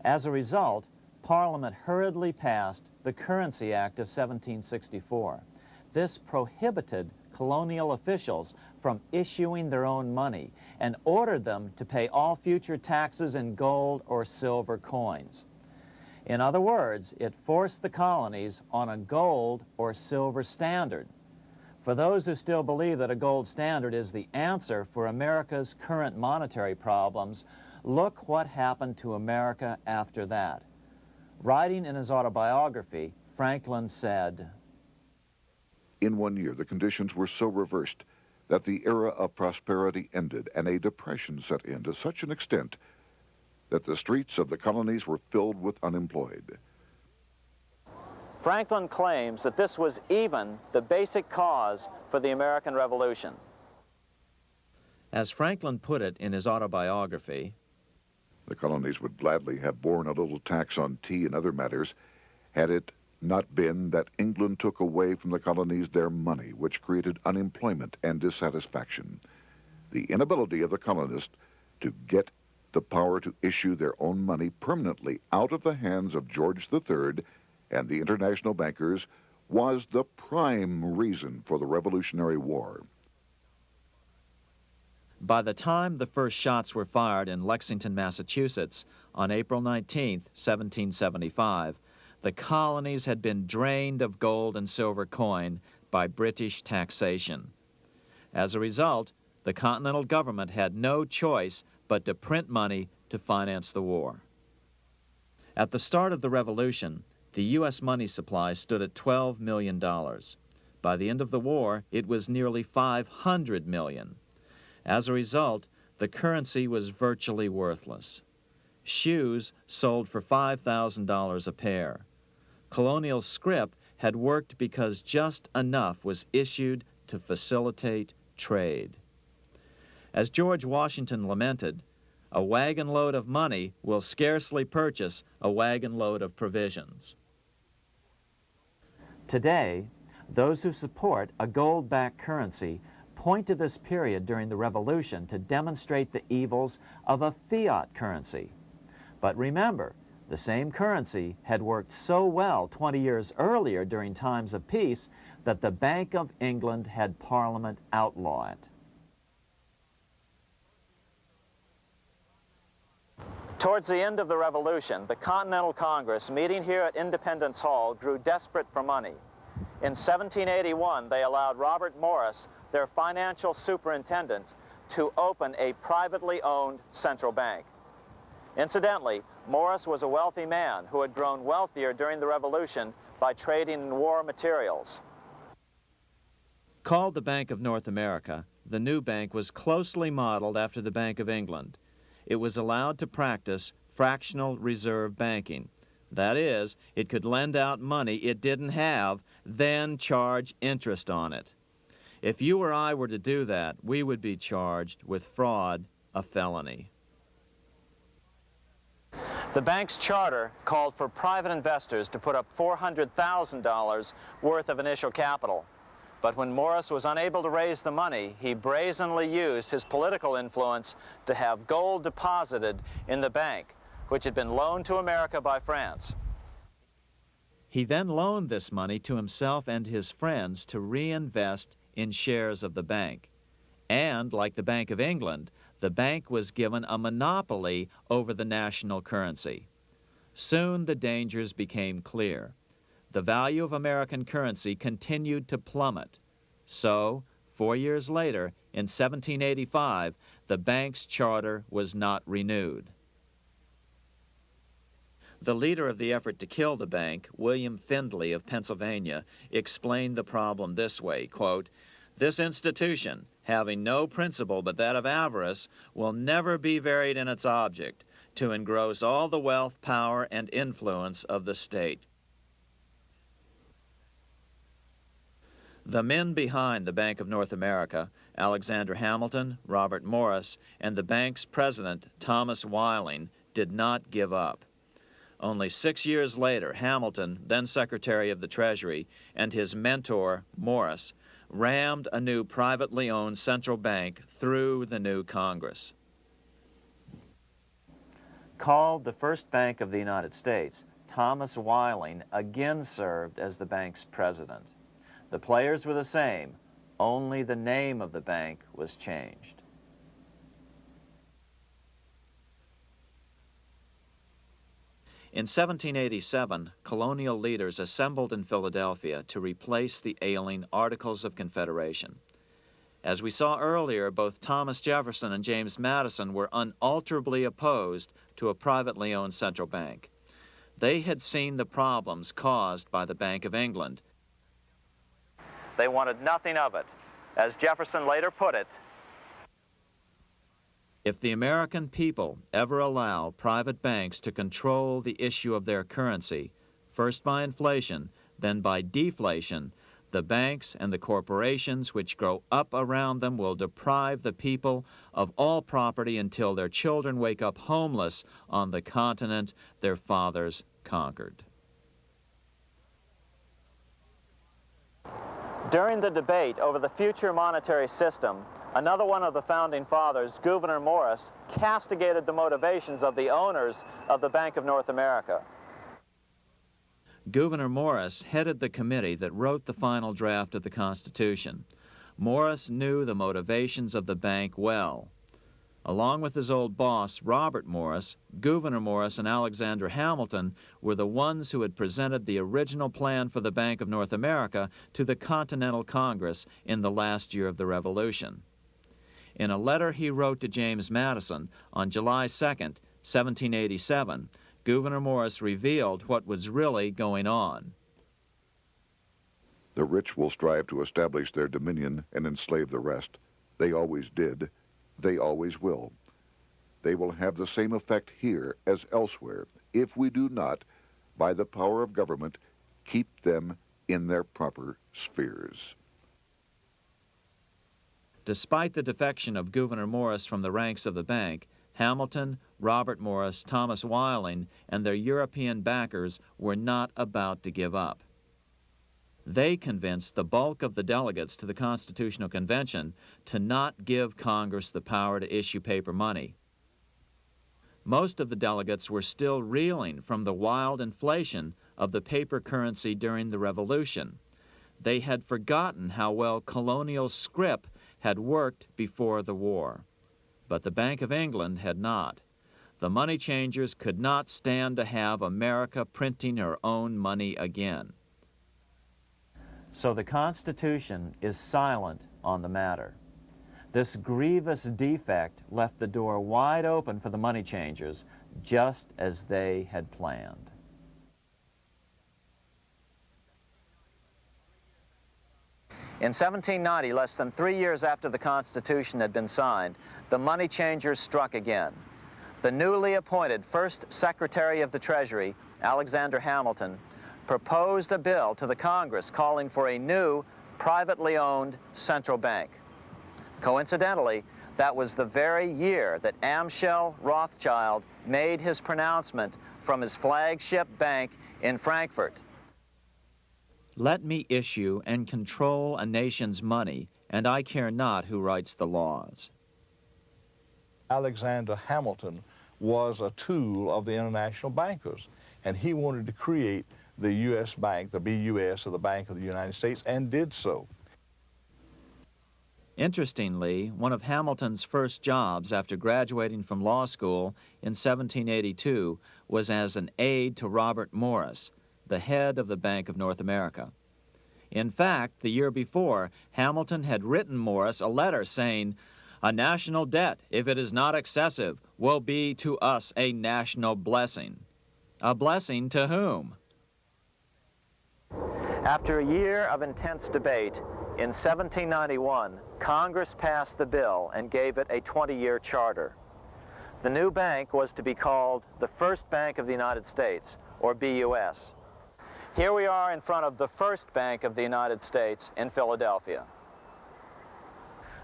As a result, Parliament hurriedly passed the Currency Act of 1764. This prohibited colonial officials from issuing their own money and ordered them to pay all future taxes in gold or silver coins. In other words, it forced the colonies on a gold or silver standard. For those who still believe that a gold standard is the answer for America's current monetary problems, look what happened to America after that. Writing in his autobiography, Franklin said, In 1 year, the conditions were so reversed that the era of prosperity ended and a depression set in to such an extent that the streets of the colonies were filled with unemployed. Franklin claims that this was even the basic cause for the American Revolution. As Franklin put it in his autobiography, The colonies would gladly have borne a little tax on tea and other matters had it not been that England took away from the colonies their money, which created unemployment and dissatisfaction. The inability of the colonists to get the power to issue their own money permanently out of the hands of George III and the international bankers was the prime reason for the Revolutionary War. by the time the first shots were fired in Lexington, Massachusetts, on April 19, 1775, the colonies had been drained of gold and silver coin by British taxation. As a result, the Continental government had no choice but to print money to finance the war. At the start of the Revolution, the U.S. money supply stood at $12 million. By the end of the war, it was nearly $500 million. As a result, the currency was virtually worthless. Shoes sold for $5,000 a pair. Colonial scrip had worked because just enough was issued to facilitate trade. As George Washington lamented, a wagon load of money will scarcely purchase a wagon load of provisions. Today, those who support a gold-backed currency point to this period during the Revolution to demonstrate the evils of a fiat currency. But remember, the same currency had worked so well 20 years earlier during times of peace that the Bank of England had Parliament outlaw it. Towards the end of the Revolution, the Continental Congress, meeting here at Independence Hall, grew desperate for money. In 1781, they allowed Robert Morris, their financial superintendent, to open a privately owned central bank. Incidentally, Morris was a wealthy man who had grown wealthier during the Revolution by trading in war materials. Called the Bank of North America, the new bank was closely modeled after the Bank of England. It was allowed to practice fractional reserve banking. That is, it could lend out money it didn't have, then charge interest on it. If you or I were to do that, we would be charged with fraud, a felony. The bank's charter called for private investors to put up $400,000 worth of initial capital. But when Morris was unable to raise the money, he brazenly used his political influence to have gold deposited in the bank, which had been loaned to America by France. He then loaned this money to himself and his friends to reinvest in shares of the bank. And, like the Bank of England, the bank was given a monopoly over the national currency. Soon the dangers became clear. The value of American currency continued to plummet. So, 4 years later, in 1785, the bank's charter was not renewed. The leader of the effort to kill the bank, William Findley of Pennsylvania, explained the problem this way, quote, "This institution, having no principle but that of avarice, will never be varied in its object, to engross all the wealth, power, and influence of the state." The men behind the Bank of North America, Alexander Hamilton, Robert Morris, and the bank's president, Thomas Whiling, did not give up. Only 6 years later, Hamilton, then Secretary of the Treasury, and his mentor, Morris, rammed a new privately owned central bank through the new Congress. Called the first bank of the United States, Thomas Whiling again served as the bank's president. The players were the same, only the name of the bank was changed. In 1787, colonial leaders assembled in Philadelphia to replace the ailing Articles of Confederation. As we saw earlier, both Thomas Jefferson and James Madison were unalterably opposed to a privately owned central bank. They had seen the problems caused by the Bank of England. They wanted nothing of it. As Jefferson later put it, "If the American people ever allow private banks to control the issue of their currency, first by inflation, then by deflation, the banks and the corporations which grow up around them will deprive the people of all property until their children wake up homeless on the continent their fathers conquered." During the debate over the future monetary system, another one of the founding fathers, Gouverneur Morris, castigated the motivations of the owners of the Bank of North America. Gouverneur Morris headed the committee that wrote the final draft of the Constitution. Morris knew the motivations of the bank well. Along with his old boss, Robert Morris, Gouverneur Morris and Alexander Hamilton were the ones who had presented the original plan for the Bank of North America to the Continental Congress in the last year of the Revolution. In a letter he wrote to James Madison on July 2nd, 1787, Gouverneur Morris revealed what was really going on. The rich will strive to establish their dominion and enslave the rest. They always did. They always will. They will have the same effect here as elsewhere if we do not, by the power of government, keep them in their proper spheres. Despite the defection of Gouverneur Morris from the ranks of the bank, Hamilton, Robert Morris, Thomas Whiling, and their European backers were not about to give up. They convinced the bulk of the delegates to the Constitutional Convention to not give Congress the power to issue paper money. Most of the delegates were still reeling from the wild inflation of the paper currency during the Revolution. They had forgotten how well colonial scrip had worked before the war. But the Bank of England had not. The money changers could not stand to have America printing her own money again. So the Constitution is silent on the matter. This grievous defect left the door wide open for the money changers, just as they had planned. In 1790, less than 3 years after the Constitution had been signed, the money changers struck again. The newly appointed first Secretary of the Treasury, Alexander Hamilton, proposed a bill to the Congress calling for a new, privately owned central bank. Coincidentally, that was the very year that Amschel Rothschild made his pronouncement from his flagship bank in Frankfurt. Let me issue and control a nation's money, and I care not who writes the laws. Alexander Hamilton was a tool of the international bankers, and he wanted to create the U.S. Bank, the BUS, or the Bank of the United States, and did so. Interestingly, one of Hamilton's first jobs after graduating from law school in 1782 was as an aide to Robert Morris, the head of the Bank of North America. In fact, the year before, Hamilton had written Morris a letter saying, "A national debt, if it is not excessive, will be to us a national blessing." A blessing to whom? After a year of intense debate, in 1791, Congress passed the bill and gave it a 20-year charter. The new bank was to be called the First Bank of the United States, or BUS. Here we are in front of the First Bank of the United States in Philadelphia.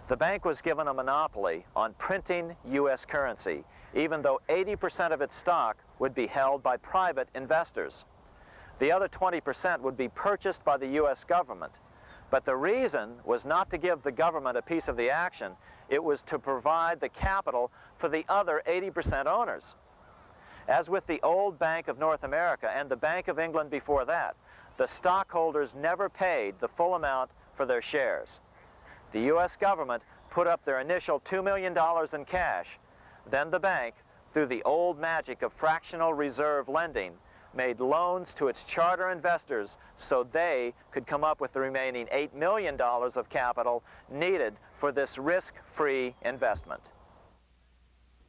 The bank was given a monopoly on printing U.S. currency, even though 80% of its stock would be held by private investors. The other 20% would be purchased by the U.S. government. But the reason was not to give the government a piece of the action. It was to provide the capital for the other 80% owners. As with the old Bank of North America and the Bank of England before that, the stockholders never paid the full amount for their shares. The U.S. government put up their initial $2 million in cash. Then the bank, through the old magic of fractional reserve lending, made loans to its charter investors so they could come up with the remaining $8 million of capital needed for this risk-free investment.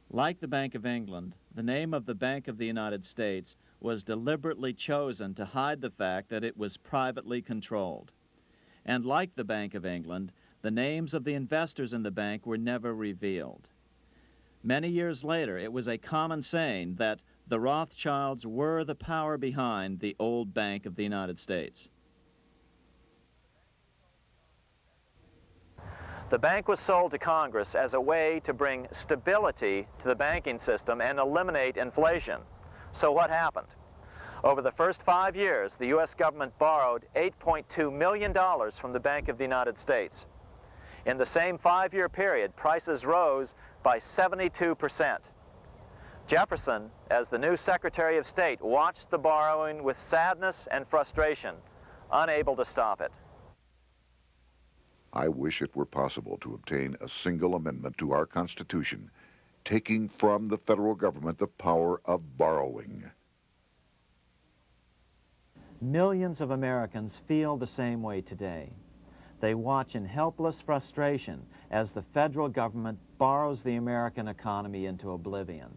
Like the Bank of England, the name of the Bank of the United States was deliberately chosen to hide the fact that it was privately controlled. And like the Bank of England, the names of the investors in the bank were never revealed. Many years later, it was a common saying that the Rothschilds were the power behind the old Bank of the United States. The bank was sold to Congress as a way to bring stability to the banking system and eliminate inflation. So what happened? Over the first 5 years, the U.S. government borrowed $8.2 million from the Bank of the United States. In the same 5-year period, prices rose by 72%. Jefferson, as the new Secretary of State, watched the borrowing with sadness and frustration, unable to stop it. I wish it were possible to obtain a single amendment to our Constitution, taking from the federal government the power of borrowing. Millions of Americans feel the same way today. They watch in helpless frustration as the federal government borrows the American economy into oblivion.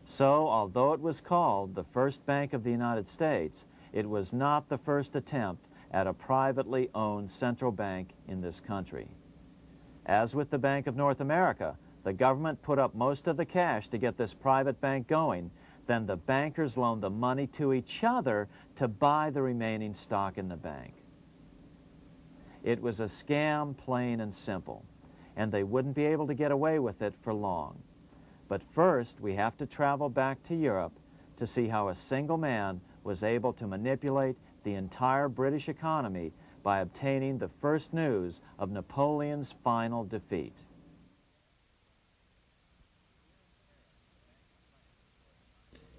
So, although it was called the First Bank of the United States, it was not the first attempt at a privately owned central bank in this country. As with the Bank of North America, the government put up most of the cash to get this private bank going, then the bankers loaned the money to each other to buy the remaining stock in the bank. It was a scam, plain and simple, and they wouldn't be able to get away with it for long. But first, we have to travel back to Europe to see how a single man was able to manipulate the entire British economy by obtaining the first news of Napoleon's final defeat.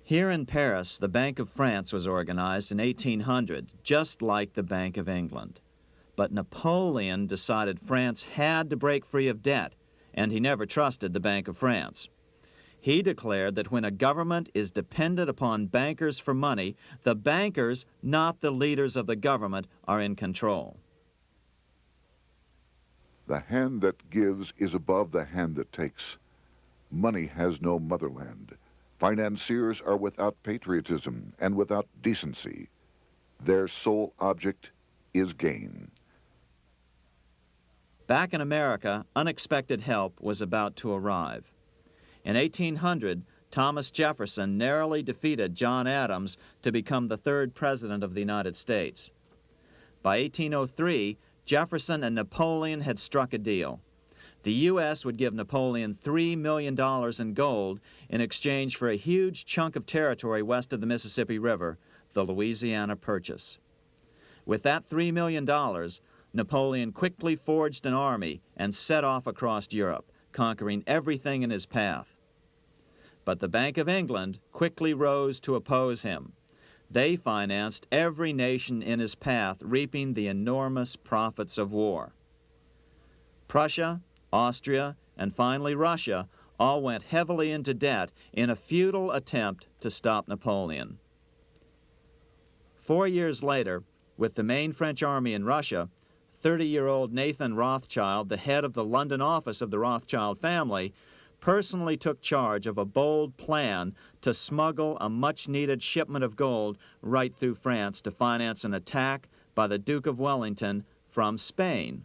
Here in Paris, the Bank of France was organized in 1800, just like the Bank of England. But Napoleon decided France had to break free of debt, and he never trusted the Bank of France. He declared that when a government is dependent upon bankers for money, the bankers, not the leaders of the government, are in control. The hand that gives is above the hand that takes. Money has no motherland. Financiers are without patriotism and without decency. Their sole object is gain. Back in America, unexpected help was about to arrive. In 1800, Thomas Jefferson narrowly defeated John Adams to become the third president of the United States. By 1803, Jefferson and Napoleon had struck a deal. The U.S. would give Napoleon $3 million in gold in exchange for a huge chunk of territory west of the Mississippi River, the Louisiana Purchase. With that $3 million, Napoleon quickly forged an army and set off across Europe, conquering everything in his path. But the Bank of England quickly rose to oppose him. They financed every nation in his path, reaping the enormous profits of war. Prussia, Austria, and finally Russia all went heavily into debt in a futile attempt to stop Napoleon. 4 years later, with the main French army in Russia, 30-year-old Nathan Rothschild, the head of the London office of the Rothschild family, personally took charge of a bold plan to smuggle a much-needed shipment of gold right through France to finance an attack by the Duke of Wellington from Spain.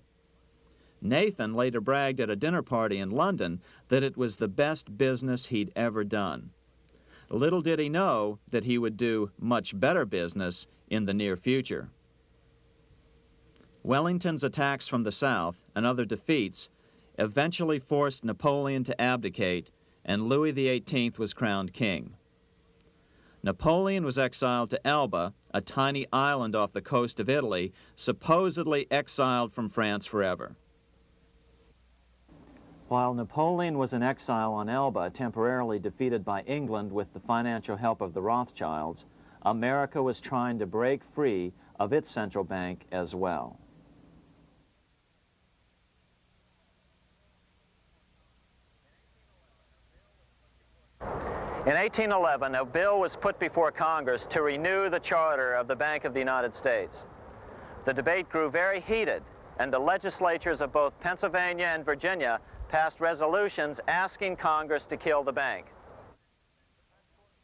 Nathan later bragged at a dinner party in London that it was the best business he'd ever done. Little did he know that he would do much better business in the near future. Wellington's attacks from the south and other defeats eventually forced Napoleon to abdicate, and Louis XVIII was crowned king. Napoleon was exiled to Elba, a tiny island off the coast of Italy, supposedly exiled from France forever. While Napoleon was in exile on Elba, temporarily defeated by England with the financial help of the Rothschilds, America was trying to break free of its central bank as well. In 1811, a bill was put before Congress to renew the charter of the Bank of the United States. The debate grew very heated, and the legislatures of both Pennsylvania and Virginia passed resolutions asking Congress to kill the bank.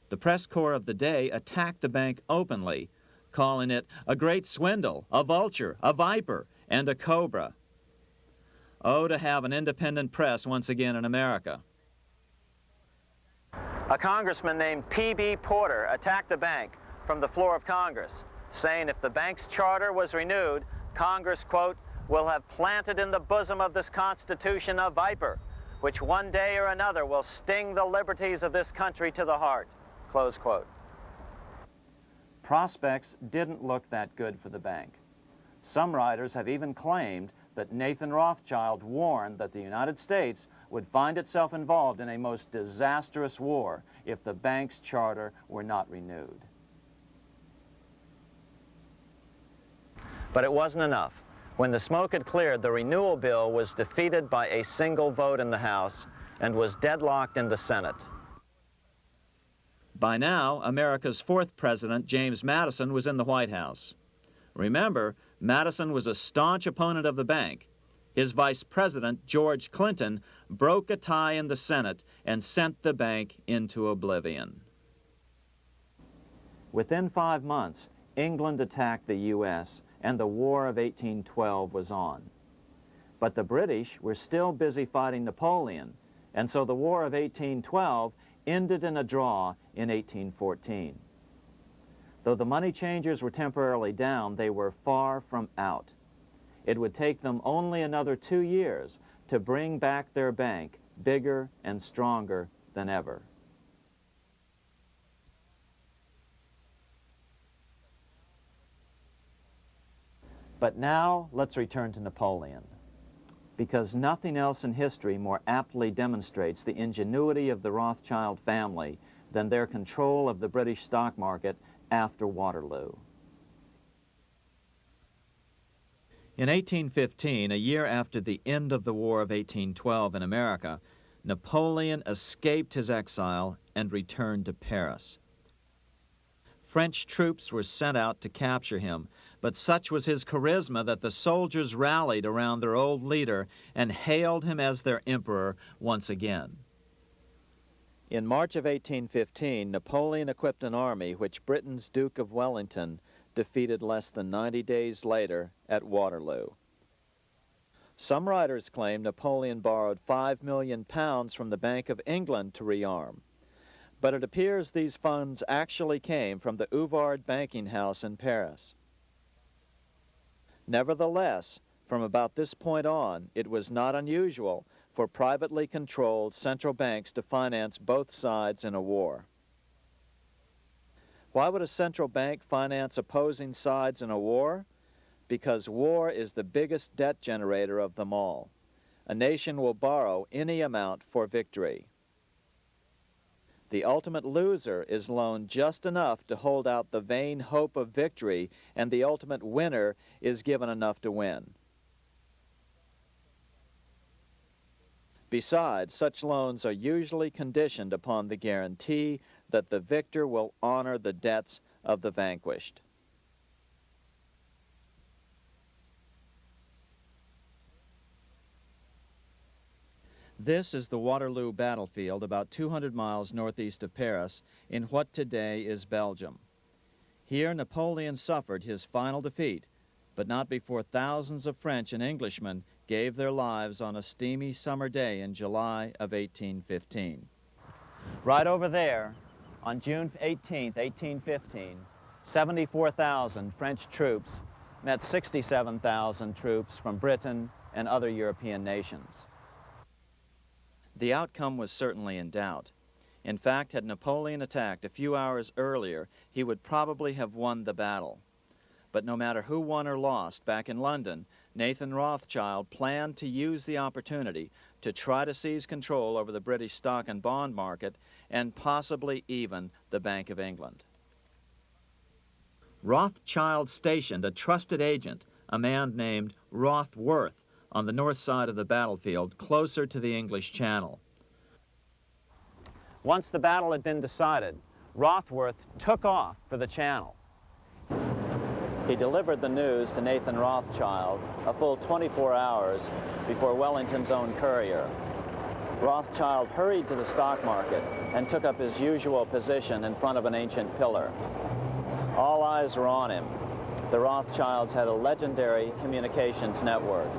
The press corps of the day attacked the bank openly, calling it a great swindle, a vulture, a viper, and a cobra. Oh, to have an independent press once again in America. A congressman named P.B. Porter attacked the bank from the floor of Congress, saying if the bank's charter was renewed, Congress, quote, will have planted in the bosom of this Constitution a viper, which one day or another will sting the liberties of this country to the heart, close quote. Prospects didn't look that good for the bank. Some writers have even claimed that Nathan Rothschild warned that the United States would find itself involved in a most disastrous war if the bank's charter were not renewed. But it wasn't enough. When the smoke had cleared, the renewal bill was defeated by a single vote in the House and was deadlocked in the Senate. By now, America's fourth president, James Madison, was in the White House. Remember, Madison was a staunch opponent of the bank. His vice president, George Clinton, broke a tie in the Senate and sent the bank into oblivion. Within 5 months, England attacked the U.S., and the War of 1812 was on. But the British were still busy fighting Napoleon, and so the War of 1812 ended in a draw in 1814. Though the money changers were temporarily down, they were far from out. It would take them only another 2 years to bring back their bank bigger and stronger than ever. But now let's return to Napoleon, because nothing else in history more aptly demonstrates the ingenuity of the Rothschild family than their control of the British stock market after Waterloo. In 1815, a year after the end of the War of 1812 in America, Napoleon escaped his exile and returned to Paris. French troops were sent out to capture him, but such was his charisma that the soldiers rallied around their old leader and hailed him as their emperor once again. In March of 1815, Napoleon equipped an army which Britain's Duke of Wellington defeated less than 90 days later at Waterloo. Some writers claim Napoleon borrowed £5 million from the Bank of England to rearm, but it appears these funds actually came from the Ouvard banking house in Paris. Nevertheless, from about this point on, it was not unusual for privately controlled central banks to finance both sides in a war. Why would a central bank finance opposing sides in a war? Because war is the biggest debt generator of them all. A nation will borrow any amount for victory. The ultimate loser is loaned just enough to hold out the vain hope of victory, and the ultimate winner is given enough to win. Besides, such loans are usually conditioned upon the guarantee that the victor will honor the debts of the vanquished. This is the Waterloo battlefield about 200 miles northeast of Paris in what today is Belgium. Here Napoleon suffered his final defeat, but not before thousands of French and Englishmen gave their lives on a steamy summer day in July of 1815. Right over there, on June 18, 1815, 74,000 French troops met 67,000 troops from Britain and other European nations. The outcome was certainly in doubt. In fact, had Napoleon attacked a few hours earlier, he would probably have won the battle. But no matter who won or lost, back in London, Nathan Rothschild planned to use the opportunity to try to seize control over the British stock and bond market and possibly even the Bank of England. Rothschild stationed a trusted agent, a man named Rothworth, on the north side of the battlefield, closer to the English Channel. Once the battle had been decided, Rothworth took off for the Channel. He delivered the news to Nathan Rothschild a full 24 hours before Wellington's own courier. Rothschild hurried to the stock market and took up his usual position in front of an ancient pillar. All eyes were on him. The Rothschilds had a legendary communications network.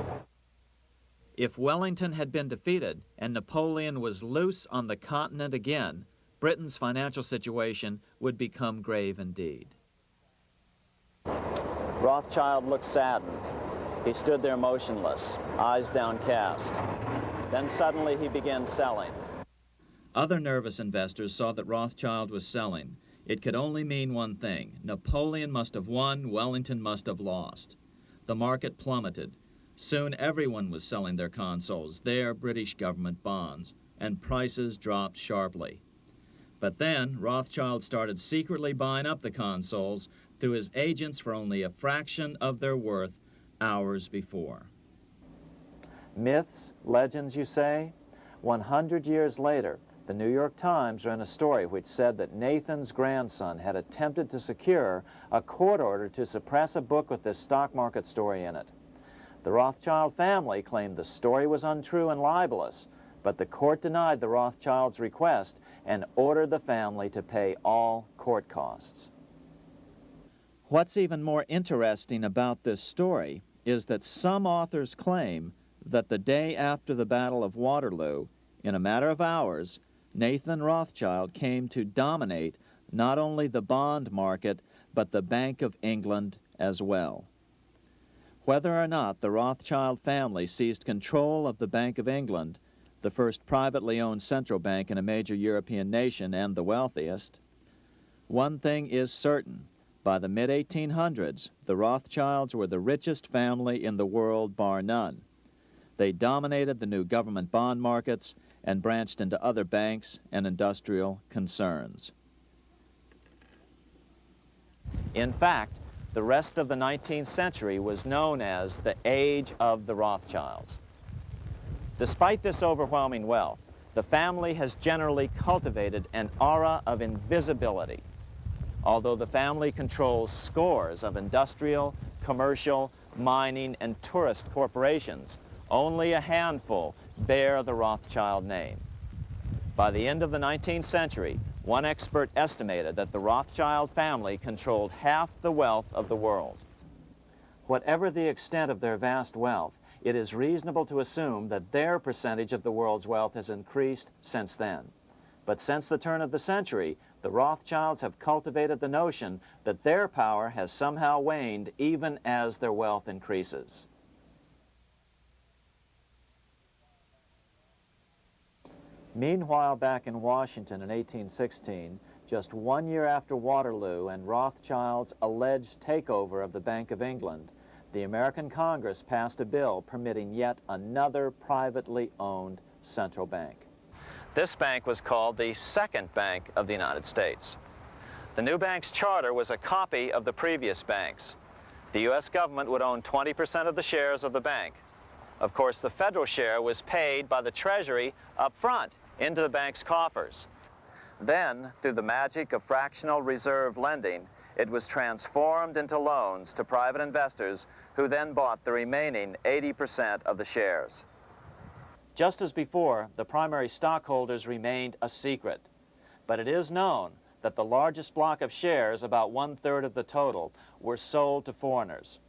If Wellington had been defeated and Napoleon was loose on the continent again, Britain's financial situation would become grave indeed. Rothschild looked saddened. He stood there motionless, eyes downcast. Then suddenly he began selling. Other nervous investors saw that Rothschild was selling. It could only mean one thing: Napoleon must have won, Wellington must have lost. The market plummeted. Soon everyone was selling their consols, their British government bonds, and prices dropped sharply. But then Rothschild started secretly buying up the consols through his agents for only a fraction of their worth hours before. Myths, legends, you say? 100 years later, the New York Times ran a story which said that Nathan's grandson had attempted to secure a court order to suppress a book with this stock market story in it. The Rothschild family claimed the story was untrue and libelous, but the court denied the Rothschilds' request and ordered the family to pay all court costs. What's even more interesting about this story is that some authors claim that the day after the Battle of Waterloo, in a matter of hours, Nathan Rothschild came to dominate not only the bond market, but the Bank of England as well. Whether or not the Rothschild family seized control of the Bank of England, the first privately owned central bank in a major European nation and the wealthiest, one thing is certain: by the mid-1800s, the Rothschilds were the richest family in the world, bar none. They dominated the new government bond markets and branched into other banks and industrial concerns. In fact, the rest of the 19th century was known as the Age of the Rothschilds. Despite this overwhelming wealth, the family has generally cultivated an aura of invisibility. Although the family controls scores of industrial, commercial, mining, and tourist corporations, only a handful bear the Rothschild name. By the end of the 19th century, one expert estimated that the Rothschild family controlled half the wealth of the world. Whatever the extent of their vast wealth, it is reasonable to assume that their percentage of the world's wealth has increased since then. But since the turn of the century, the Rothschilds have cultivated the notion that their power has somehow waned even as their wealth increases. Meanwhile, back in Washington in 1816, just 1 year after Waterloo and Rothschild's alleged takeover of the Bank of England, the American Congress passed a bill permitting yet another privately owned central bank. This bank was called the Second Bank of the United States. The new bank's charter was a copy of the previous banks. The U.S. government would own 20% of the shares of the bank. Of course, the federal share was paid by the Treasury up front into the bank's coffers. Then, through the magic of fractional reserve lending, it was transformed into loans to private investors who then bought the remaining 80% of the shares. Just as before, the primary stockholders remained a secret. But it is known that the largest block of shares, about 1/3 of the total, were sold to foreigners.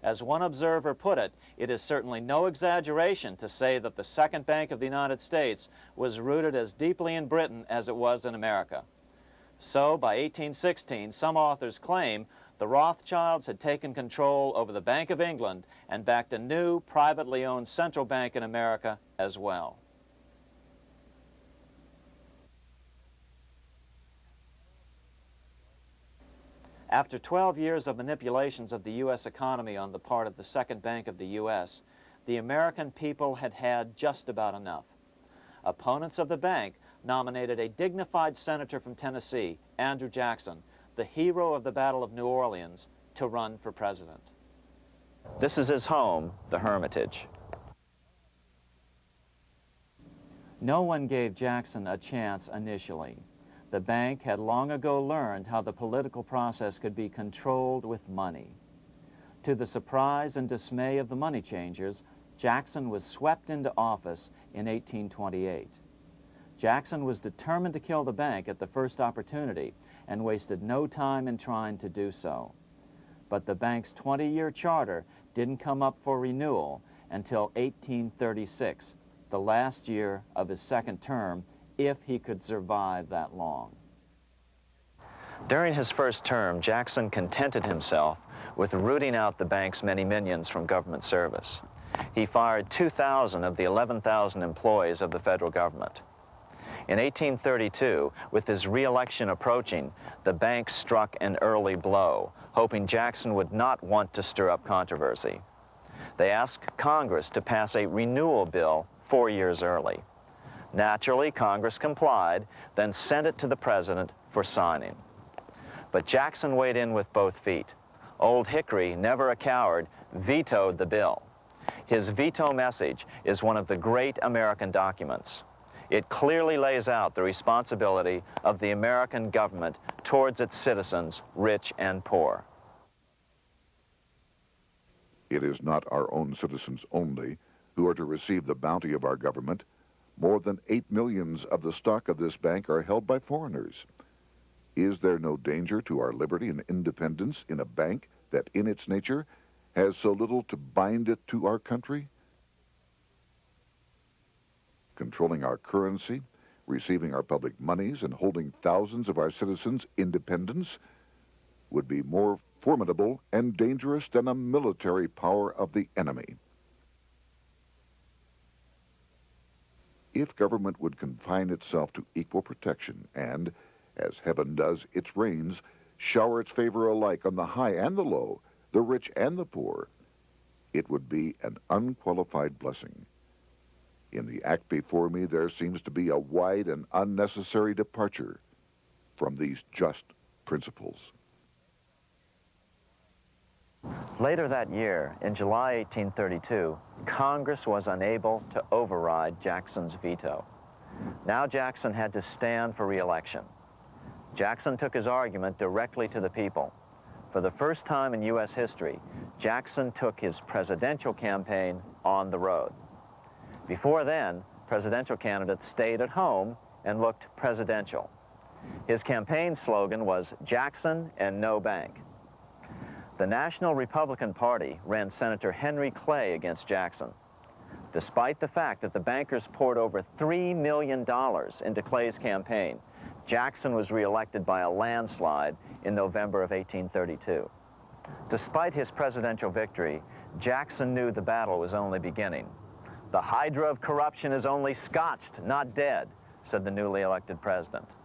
As one observer put it, it is certainly no exaggeration to say that the Second Bank of the United States was rooted as deeply in Britain as it was in America. So, by 1816, some authors claim the Rothschilds had taken control over the Bank of England and backed a new, privately owned central bank in America as well. After 12 years of manipulations of the U.S. economy on the part of the Second Bank of the U.S., the American people had had just about enough. Opponents of the bank nominated a dignified senator from Tennessee, Andrew Jackson, the hero of the Battle of New Orleans, to run for president. This is his home, the Hermitage. No one gave Jackson a chance initially. The bank had long ago learned how the political process could be controlled with money. To the surprise and dismay of the money changers, Jackson was swept into office in 1828. Jackson was determined to kill the bank at the first opportunity and wasted no time in trying to do so. But the bank's 20-year charter didn't come up for renewal until 1836, the last year of his second term, if he could survive that long. During his first term, Jackson contented himself with rooting out the bank's many minions from government service. He fired 2,000 of the 11,000 employees of the federal government. In 1832, with his re-election approaching, the bank struck an early blow, hoping Jackson would not want to stir up controversy. They asked Congress to pass a renewal bill 4 years early. Naturally, Congress complied, then sent it to the president for signing. But Jackson weighed in with both feet. Old Hickory, never a coward, vetoed the bill. His veto message is one of the great American documents. It clearly lays out the responsibility of the American government towards its citizens, rich and poor. It is not our own citizens only who are to receive the bounty of our government. More than 8 million of the stock of this bank are held by foreigners. Is there no danger to our liberty and independence in a bank that in its nature has so little to bind it to our country? Controlling our currency, receiving our public monies, and holding thousands of our citizens' independence would be more formidable and dangerous than a military power of the enemy. If government would confine itself to equal protection and, as heaven does its rains, shower its favor alike on the high and the low, the rich and the poor, it would be an unqualified blessing. In the act before me, there seems to be a wide and unnecessary departure from these just principles. Later that year, in July 1832, Congress was unable to override Jackson's veto. Now Jackson had to stand for re-election. Jackson took his argument directly to the people. For the first time in U.S. history, Jackson took his presidential campaign on the road. Before then, presidential candidates stayed at home and looked presidential. His campaign slogan was "Jackson and no bank." The National Republican Party ran Senator Henry Clay against Jackson. Despite the fact that the bankers poured over $3 million into Clay's campaign, Jackson was reelected by a landslide in November of 1832. Despite his presidential victory, Jackson knew the battle was only beginning. "The hydra of corruption is only scotched, not dead," said the newly elected president.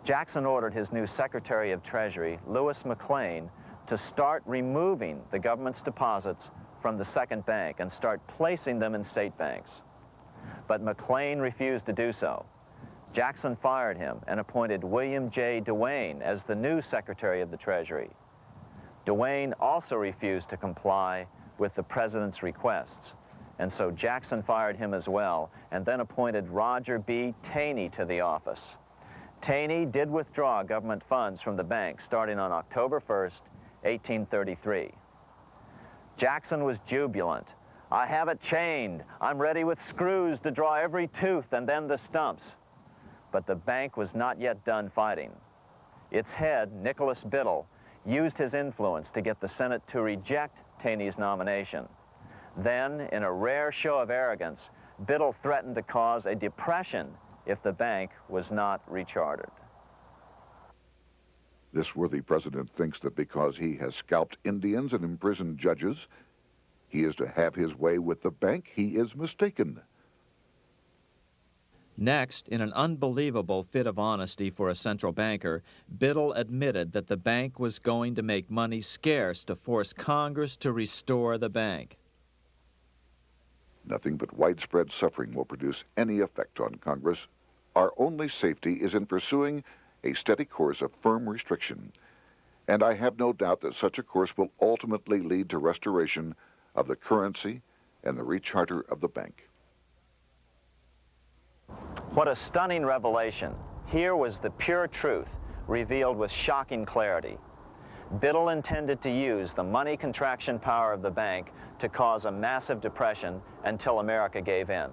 Jackson ordered his new Secretary of Treasury, Lewis McLean, to start removing the government's deposits from the second bank and start placing them in state banks. But McLean refused to do so. Jackson fired him and appointed William J. Duane as the new Secretary of the Treasury. Duane also refused to comply with the president's requests, and so Jackson fired him as well, and then appointed Roger B. Taney to the office. Taney did withdraw government funds from the bank starting on October 1st, 1833. Jackson was jubilant. "I have it chained. I'm ready with screws to draw every tooth and then the stumps." But the bank was not yet done fighting. Its head, Nicholas Biddle, used his influence to get the Senate to reject Taney's nomination. Then, in a rare show of arrogance, Biddle threatened to cause a depression if the bank was not rechartered. This worthy president thinks that because he has scalped Indians and imprisoned judges, he is to have his way with the bank. He is mistaken. Next, in an unbelievable fit of honesty for a central banker, Biddle admitted that the bank was going to make money scarce to force Congress to restore the bank. Nothing but widespread suffering will produce any effect on Congress. Our only safety is in pursuing a steady course of firm restriction, and I have no doubt that such a course will ultimately lead to restoration of the currency and the recharter of the bank. What a stunning revelation. Here was the pure truth, revealed with shocking clarity. Biddle intended to use the money contraction power of the bank to cause a massive depression until America gave in.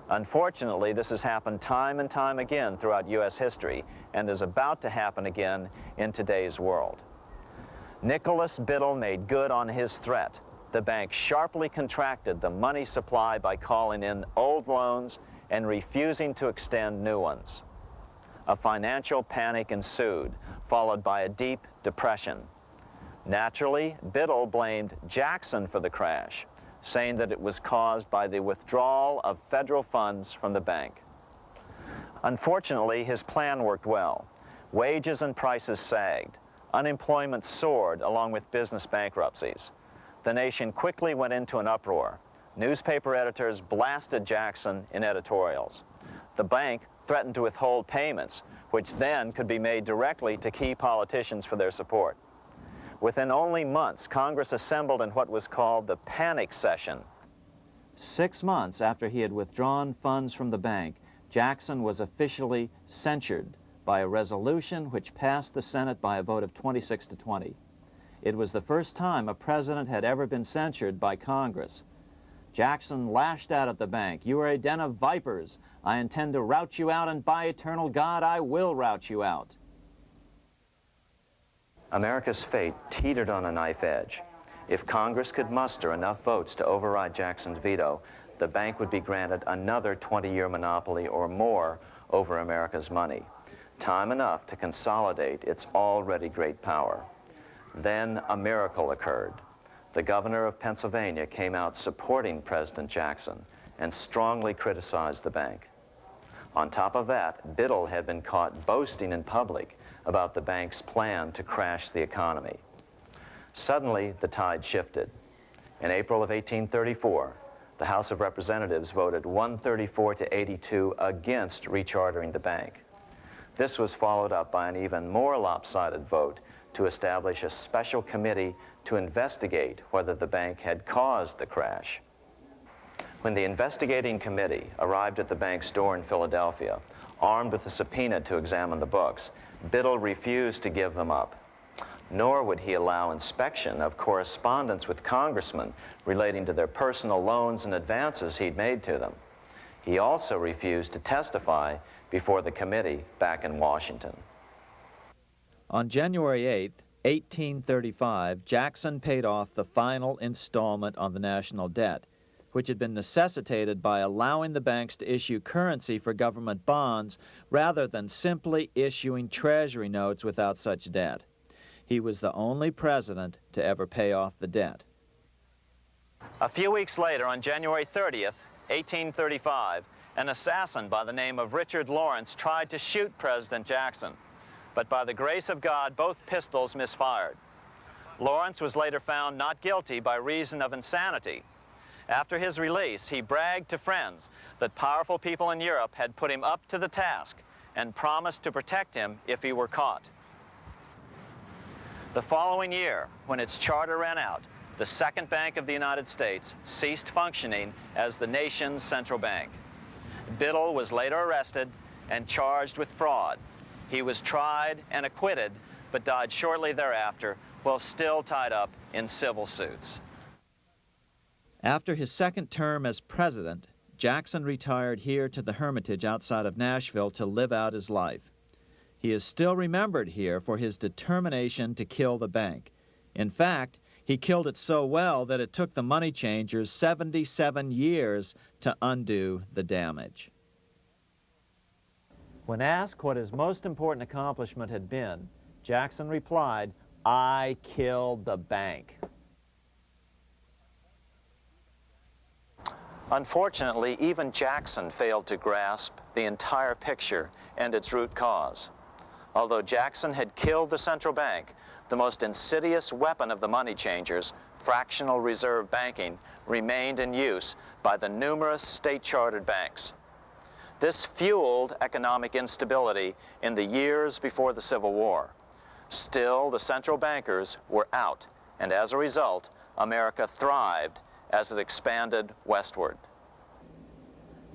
Unfortunately, this has happened time and time again throughout U.S. history and is about to happen again in today's world. Nicholas Biddle made good on his threat. The bank sharply contracted the money supply by calling in old loans and refusing to extend new ones. A financial panic ensued, followed by a deep depression. Naturally, Biddle blamed Jackson for the crash, saying that it was caused by the withdrawal of federal funds from the bank. Unfortunately, his plan worked well. Wages and prices sagged. Unemployment soared along with business bankruptcies. The nation quickly went into an uproar. Newspaper editors blasted Jackson in editorials. The bank threatened to withhold payments, which then could be made directly to key politicians for their support. Within only months, Congress assembled in what was called the panic session. 6 months after he had withdrawn funds from the bank, Jackson was officially censured by a resolution which passed the Senate by a vote of 26 to 20. It was the first time a president had ever been censured by Congress. Jackson lashed out at the bank. "You are a den of vipers. I intend to rout you out, and by eternal God, I will rout you out." America's fate teetered on a knife edge. If Congress could muster enough votes to override Jackson's veto, the bank would be granted another 20-year monopoly or more over America's money, time enough to consolidate its already great power. Then a miracle occurred. The governor of Pennsylvania came out supporting President Jackson and strongly criticized the bank. On top of that, Biddle had been caught boasting in public about the bank's plan to crash the economy. Suddenly, the tide shifted. In April of 1834, the House of Representatives voted 134 to 82 against rechartering the bank. This was followed up by an even more lopsided vote to establish a special committee to investigate whether the bank had caused the crash. When the investigating committee arrived at the bank's door in Philadelphia, armed with a subpoena to examine the books, Biddle refused to give them up. Nor would he allow inspection of correspondence with congressmen relating to their personal loans and advances he'd made to them. He also refused to testify before the committee back in Washington. On January 8th, 1835, Jackson paid off the final installment on the national debt, which had been necessitated by allowing the banks to issue currency for government bonds rather than simply issuing treasury notes without such debt. He was the only president to ever pay off the debt. A few weeks later, on January 30th, 1835, an assassin by the name of Richard Lawrence tried to shoot President Jackson, but by the grace of God, both pistols misfired. Lawrence was later found not guilty by reason of insanity. After his release, he bragged to friends that powerful people in Europe had put him up to the task and promised to protect him if he were caught. The following year, when its charter ran out, the Second Bank of the United States ceased functioning as the nation's central bank. Biddle was later arrested and charged with fraud. He was tried and acquitted, but died shortly thereafter while still tied up in civil suits. After his second term as president, Jackson retired here to the Hermitage outside of Nashville to live out his life. He is still remembered here for his determination to kill the bank. In fact, he killed it so well that it took the money changers 77 years to undo the damage. When asked what his most important accomplishment had been, Jackson replied, "I killed the bank." Unfortunately, even Jackson failed to grasp the entire picture and its root cause. Although Jackson had killed the central bank, the most insidious weapon of the money changers, fractional reserve banking, remained in use by the numerous state-chartered banks. This fueled economic instability in the years before the Civil War. Still, the central bankers were out, and as a result, America thrived as it expanded westward.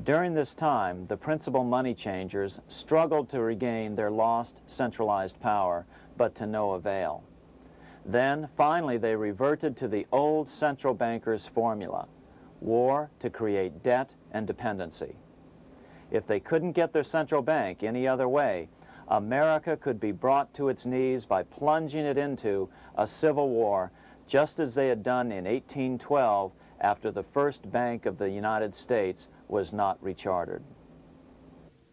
During this time, the principal money changers struggled to regain their lost centralized power, but to no avail. Then, finally, they reverted to the old central bankers' formula: war to create debt and dependency. If they couldn't get their central bank any other way, America could be brought to its knees by plunging it into a civil war, just as they had done in 1812 after the first Bank of the United States was not rechartered.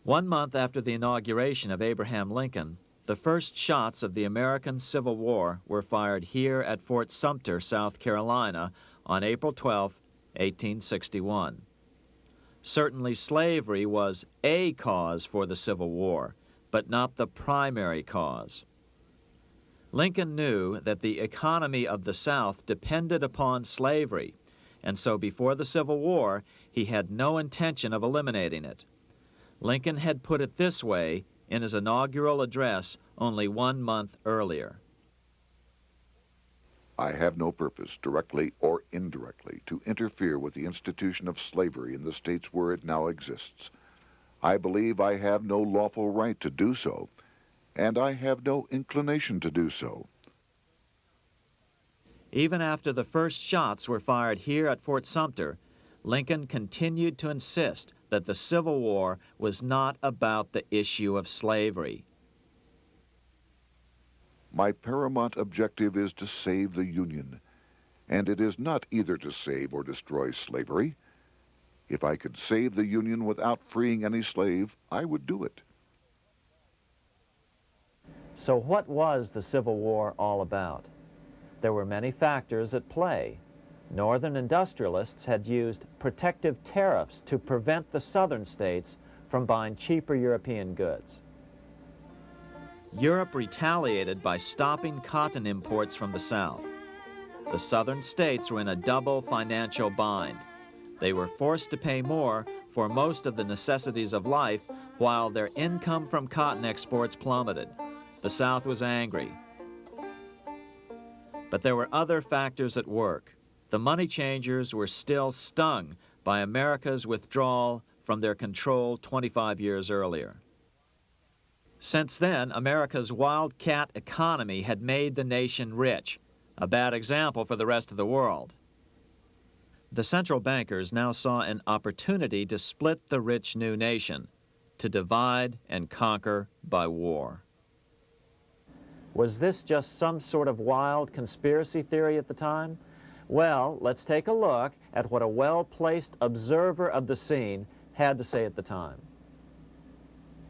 1 month after the inauguration of Abraham Lincoln, the first shots of the American Civil War were fired here at Fort Sumter, South Carolina, on April 12, 1861. Certainly slavery was a cause for the Civil War, but not the primary cause. Lincoln knew that the economy of the South depended upon slavery, and so before the Civil War, he had no intention of eliminating it. Lincoln had put it this way in his inaugural address only 1 month earlier. I have no purpose, directly or indirectly, to interfere with the institution of slavery in the states where it now exists. I believe I have no lawful right to do so, and I have no inclination to do so. Even after the first shots were fired here at Fort Sumter, Lincoln continued to insist that the Civil War was not about the issue of slavery. My paramount objective is to save the Union, and it is not either to save or destroy slavery. If I could save the Union without freeing any slave, I would do it. So what was the Civil War all about? There were many factors at play. Northern industrialists had used protective tariffs to prevent the southern states from buying cheaper European goods. Europe retaliated by stopping cotton imports from the South. The southern states were in a double financial bind. They were forced to pay more for most of the necessities of life, while their income from cotton exports plummeted. The South was angry. But there were other factors at work. The money changers were still stung by America's withdrawal from their control 25 years earlier. Since then, America's wildcat economy had made the nation rich, a bad example for the rest of the world. The central bankers now saw an opportunity to split the rich new nation, to divide and conquer by war. Was this just some sort of wild conspiracy theory at the time? Well, let's take a look at what a well-placed observer of the scene had to say at the time.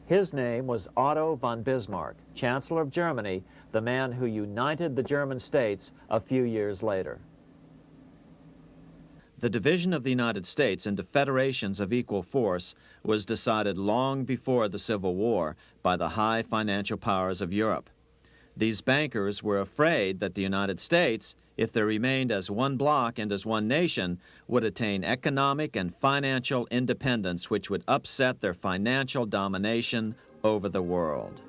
His name was Otto von Bismarck, Chancellor of Germany, the man who united the German states a few years later. The division of the United States into federations of equal force was decided long before the Civil War by the high financial powers of Europe. These bankers were afraid that the United States, if they remained as one bloc and as one nation, would attain economic and financial independence which would upset their financial domination over the world.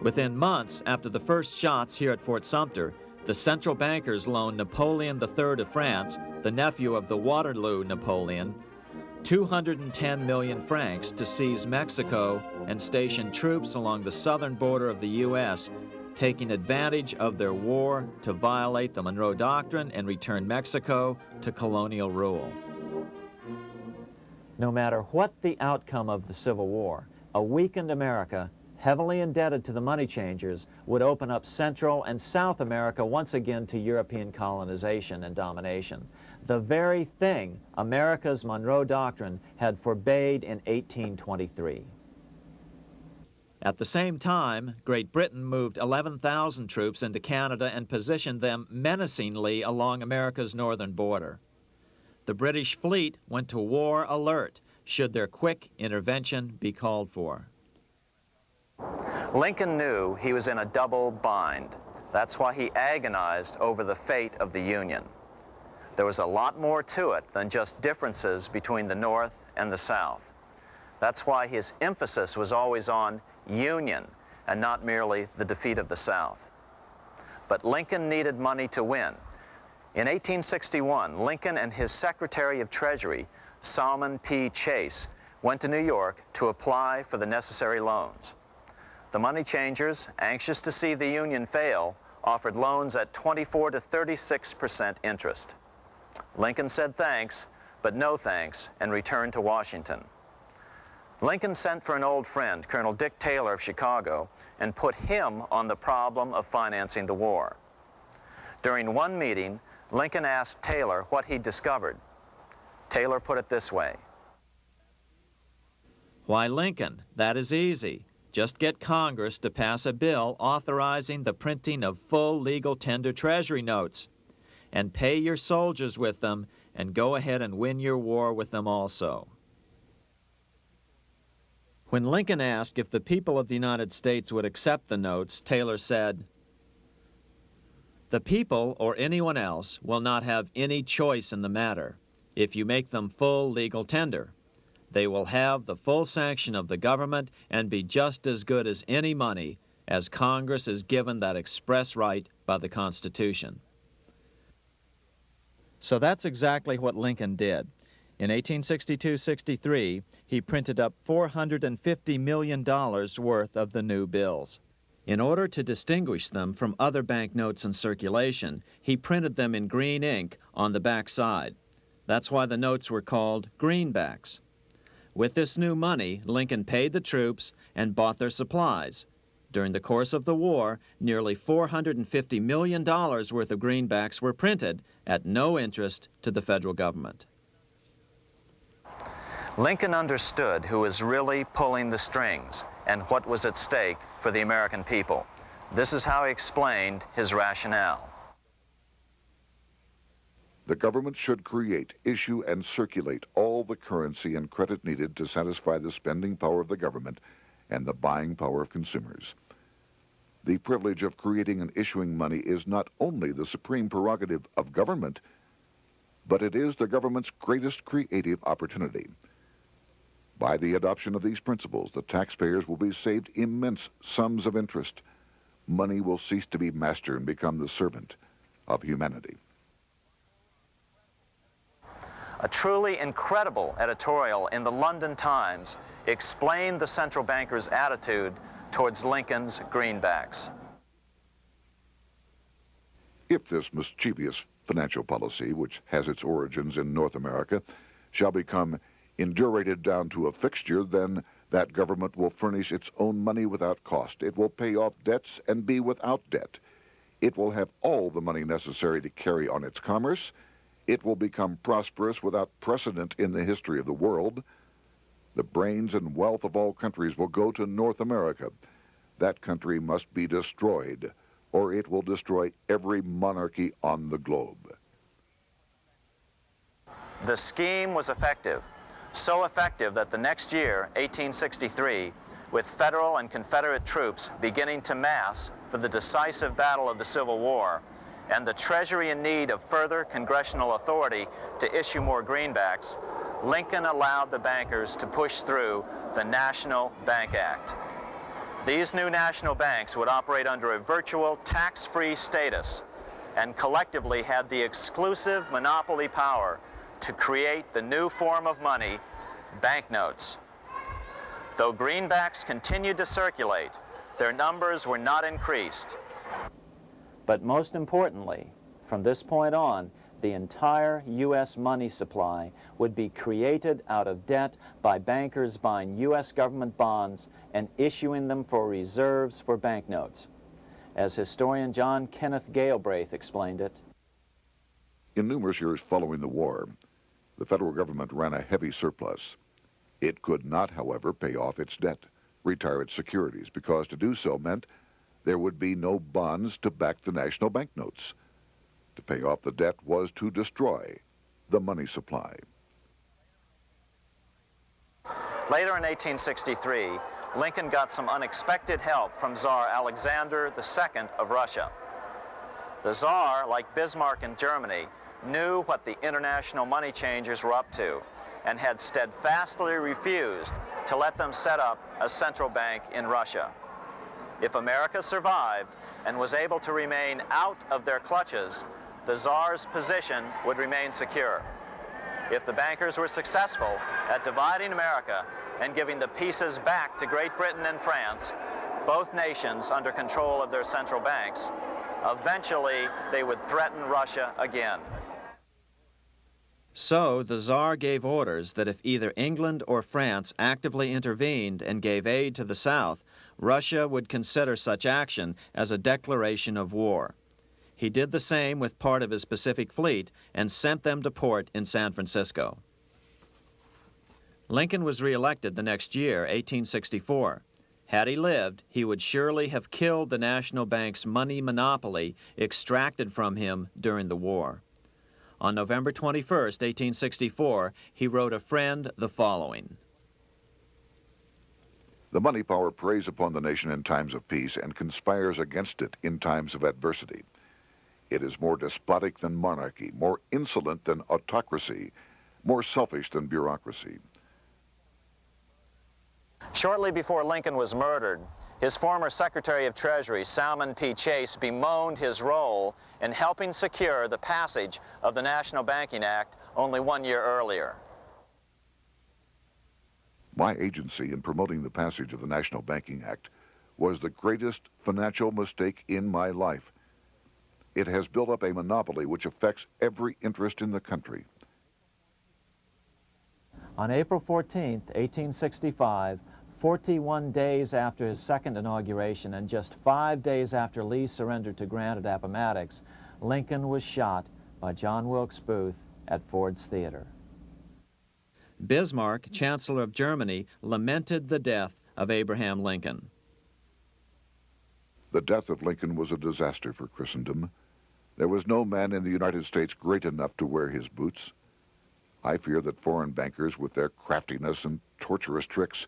Within months after the first shots here at Fort Sumter, the central bankers loaned Napoleon III of France, the nephew of the Waterloo Napoleon, 210 million francs to seize Mexico and station troops along the southern border of the U.S., taking advantage of their war to violate the Monroe Doctrine and return Mexico to colonial rule. No matter what the outcome of the Civil War, a weakened America, heavily indebted to the money changers, would open up Central and South America once again to European colonization and domination. The very thing America's Monroe Doctrine had forbade in 1823. At the same time, Great Britain moved 11,000 troops into Canada and positioned them menacingly along America's northern border. The British fleet went to war alert should their quick intervention be called for. Lincoln knew he was in a double bind. That's why he agonized over the fate of the Union. There was a lot more to it than just differences between the North and the South. That's why his emphasis was always on union and not merely the defeat of the South. But Lincoln needed money to win. In 1861, Lincoln and his Secretary of Treasury, Salmon P. Chase, went to New York to apply for the necessary loans. The money changers, anxious to see the Union fail, offered loans at 24 to 36% interest. Lincoln said thanks, but no thanks, and returned to Washington. Lincoln sent for an old friend, Colonel Dick Taylor of Chicago, and put him on the problem of financing the war. During one meeting, Lincoln asked Taylor what he'd discovered. Taylor put it this way: "Why, Lincoln, that is easy. Just get Congress to pass a bill authorizing the printing of full legal tender Treasury notes, and pay your soldiers with them, and go ahead and win your war with them also." When Lincoln asked if the people of the United States would accept the notes, Taylor said, "The people, or anyone else, will not have any choice in the matter if you make them full legal tender. They will have the full sanction of the government and be just as good as any money, as Congress is given that express right by the Constitution." So that's exactly what Lincoln did. In 1862-63, he printed up $450 million worth of the new bills. In order to distinguish them from other banknotes in circulation, he printed them in green ink on the back side. That's why the notes were called greenbacks. With this new money, Lincoln paid the troops and bought their supplies. During the course of the war, nearly $450 million worth of greenbacks were printed at no interest to the federal government. Lincoln understood who was really pulling the strings and what was at stake for the American people. This is how he explained his rationale. The government should create, issue, and circulate all the currency and credit needed to satisfy the spending power of the government and the buying power of consumers. The privilege of creating and issuing money is not only the supreme prerogative of government, but it is the government's greatest creative opportunity. By the adoption of these principles, the taxpayers will be saved immense sums of interest. Money will cease to be master and become the servant of humanity. A truly incredible editorial in the London Times explained the central bankers' attitude towards Lincoln's greenbacks. If this mischievous financial policy, which has its origins in North America, shall become indurated down to a fixture, then That government will furnish its own money without cost. It will pay off debts and be without debt. It will have all the money necessary to carry on its commerce. It will become prosperous without precedent in the history of the world. The brains and wealth of all countries will go to North America. That country must be destroyed, or it will destroy every monarchy on the globe. The scheme was effective, so effective that the next year, 1863, with Federal and Confederate troops beginning to mass for the decisive battle of the Civil War, and the Treasury in need of further congressional authority to issue more greenbacks, Lincoln allowed the bankers to push through the National Bank Act. These new national banks would operate under a virtual tax-free status and collectively had the exclusive monopoly power to create the new form of money, banknotes. Though greenbacks continued to circulate, their numbers were not increased. But most importantly, from this point on, the entire U.S. money supply would be created out of debt by bankers buying U.S. government bonds and issuing them for reserves for banknotes. As historian John Kenneth Galbraith explained it, in numerous years following the war, the federal government ran a heavy surplus. It could not, however, pay off its debt, retire its securities, because to do so meant there would be no bonds to back the national banknotes. To pay off the debt was to destroy the money supply. later in 1863, Lincoln got some unexpected help from Tsar Alexander II of Russia. The Tsar, like Bismarck in Germany, knew what the international money changers were up to and had steadfastly refused to let them set up a central bank in Russia. If America survived and was able to remain out of their clutches, the Tsar's position would remain secure. If the bankers were successful at dividing America and giving the pieces back to Great Britain and France, both nations under control of their central banks, eventually they would threaten Russia again. So the Tsar gave orders that if either England or France actively intervened and gave aid to the South, Russia would consider such action as a declaration of war. He did the same with part of his Pacific Fleet and sent them to port in San Francisco. Lincoln was reelected the next year, 1864. Had he lived, he would surely have killed the national bank's money monopoly extracted from him during the war. On November 21, 1864, he wrote a friend the following. The money power preys upon the nation in times of peace and conspires against it in times of adversity. It is more despotic than monarchy, more insolent than autocracy, more selfish than bureaucracy. Shortly before Lincoln was murdered, his former Secretary of Treasury, Salmon P. Chase, bemoaned his role in helping secure the passage of the National Banking Act only 1 year earlier. My agency in promoting the passage of the National Banking Act was the greatest financial mistake in my life. It has built up a monopoly which affects every interest in the country. On April 14, 1865, 41 days after his second inauguration and just 5 days after Lee surrendered to Grant at Appomattox, Lincoln was shot by John Wilkes Booth at Ford's Theater. Bismarck, Chancellor of Germany, lamented the death of Abraham Lincoln. The death of Lincoln was a disaster for Christendom. There was no man in the United States great enough to wear his boots. I fear that foreign bankers, with their craftiness and torturous tricks,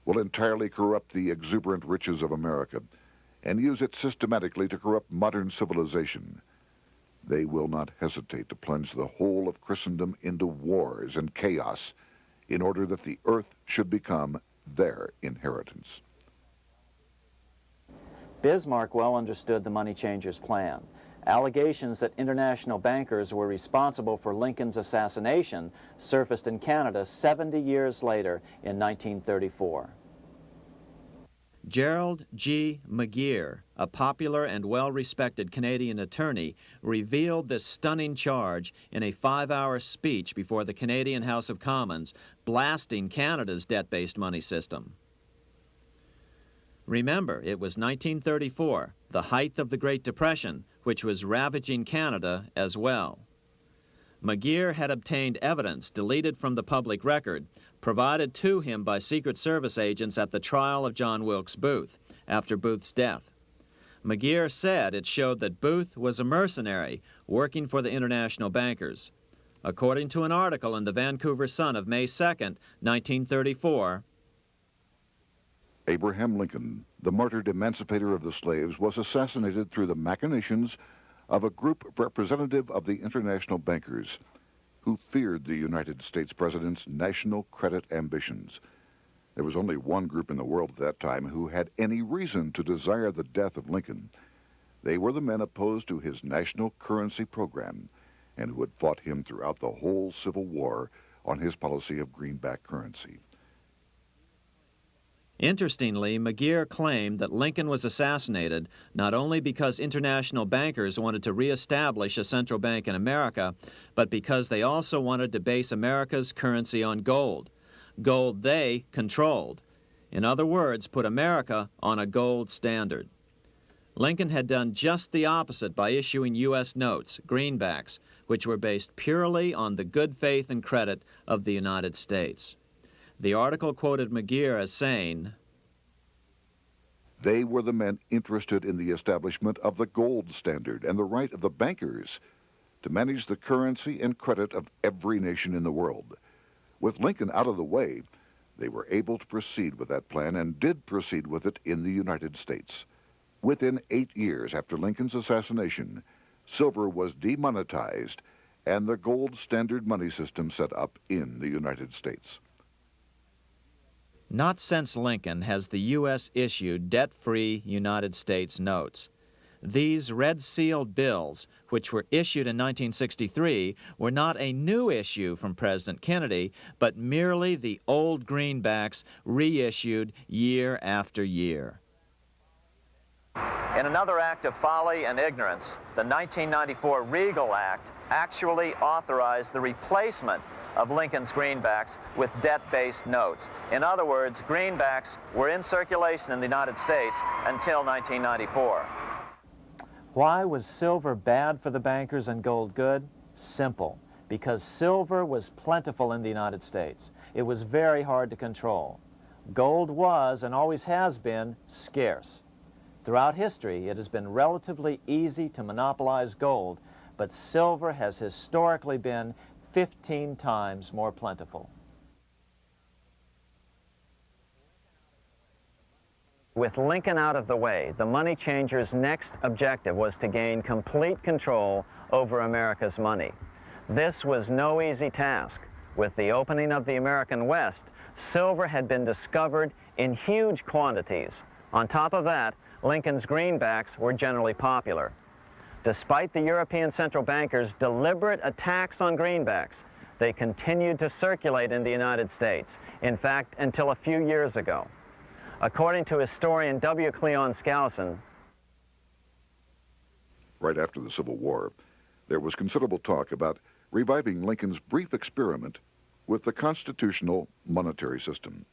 will entirely corrupt the exuberant riches of America and use it systematically to corrupt modern civilization. They will not hesitate to plunge the whole of Christendom into wars and chaos in order that the earth should become their inheritance. Bismarck well understood the money changers' plan. Allegations that international bankers were responsible for Lincoln's assassination surfaced in Canada 70 years later in 1934. Gerald G. McGeer, a popular and well-respected Canadian attorney, revealed this stunning charge in a 5-hour speech before the Canadian House of Commons, blasting Canada's debt-based money system. Remember, it was 1934, the height of the Great Depression, which was ravaging Canada as well. McGeer had obtained evidence deleted from the public record, provided to him by Secret Service agents at the trial of John Wilkes Booth after Booth's death. McGeer said it showed that Booth was a mercenary working for the international bankers. According to an article in the Vancouver Sun of May 2nd, 1934, Abraham Lincoln, the martyred emancipator of the slaves, was assassinated through the machinations of a group representative of the international bankers who feared the United States president's national credit ambitions. There was only one group in the world at that time who had any reason to desire the death of Lincoln. They were the men opposed to his national currency program and who had fought him throughout the whole Civil War on his policy of greenback currency. Interestingly, McGeer claimed that Lincoln was assassinated not only because international bankers wanted to reestablish a central bank in America, but because they also wanted to base America's currency on gold. Gold they controlled. In other words, put America on a gold standard. Lincoln had done just the opposite by issuing U.S. notes, greenbacks, which were based purely on the good faith and credit of the United States. The article quoted McGeer as saying, "They were the men interested in the establishment of the gold standard and the right of the bankers to manage the currency and credit of every nation in the world. With Lincoln out of the way, they were able to proceed with that plan and did proceed with it in the United States. Within 8 years after Lincoln's assassination, silver was demonetized and the gold standard money system set up in the United States." Not since Lincoln has the U.S. issued debt-free United States notes. These red-sealed bills, which were issued in 1963, were not a new issue from President Kennedy, but merely the old greenbacks reissued year after year. In another act of folly and ignorance, the 1994 Regal Act actually authorized the replacement of Lincoln's greenbacks with debt-based notes. In other words, greenbacks were in circulation in the United States until 1994. Why was silver bad for the bankers and gold good? Simple. Because silver was plentiful in the United States. It was very hard to control. Gold was, and always has been, scarce. Throughout history, it has been relatively easy to monopolize gold, but silver has historically been 15 times more plentiful. With Lincoln out of the way, the money changers' next objective was to gain complete control over America's money. This was no easy task. With the opening of the American West, silver had been discovered in huge quantities. On top of that, Lincoln's greenbacks were generally popular. Despite the European central bankers' deliberate attacks on greenbacks, they continued to circulate in the United States, in fact, until a few years ago. According to historian W. Cleon Skousen, right after the Civil War, there was considerable talk about reviving Lincoln's brief experiment with the constitutional monetary system.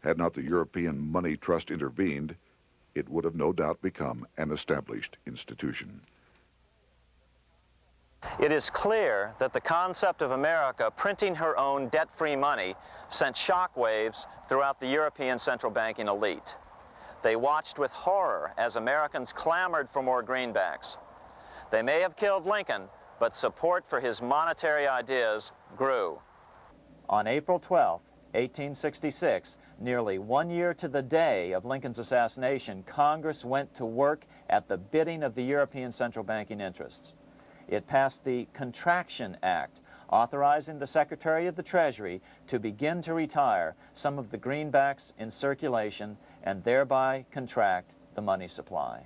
Had not the European Money Trust intervened, it would have no doubt become an established institution. It is clear that the concept of America printing her own debt-free money sent shockwaves throughout the European central banking elite. They watched with horror as Americans clamored for more greenbacks. They may have killed Lincoln, but support for his monetary ideas grew. On April 12, 1866, nearly 1 year to the day of Lincoln's assassination, Congress went to work at the bidding of the European central banking interests. It passed the Contraction Act, authorizing the Secretary of the Treasury to begin to retire some of the greenbacks in circulation and thereby contract the money supply.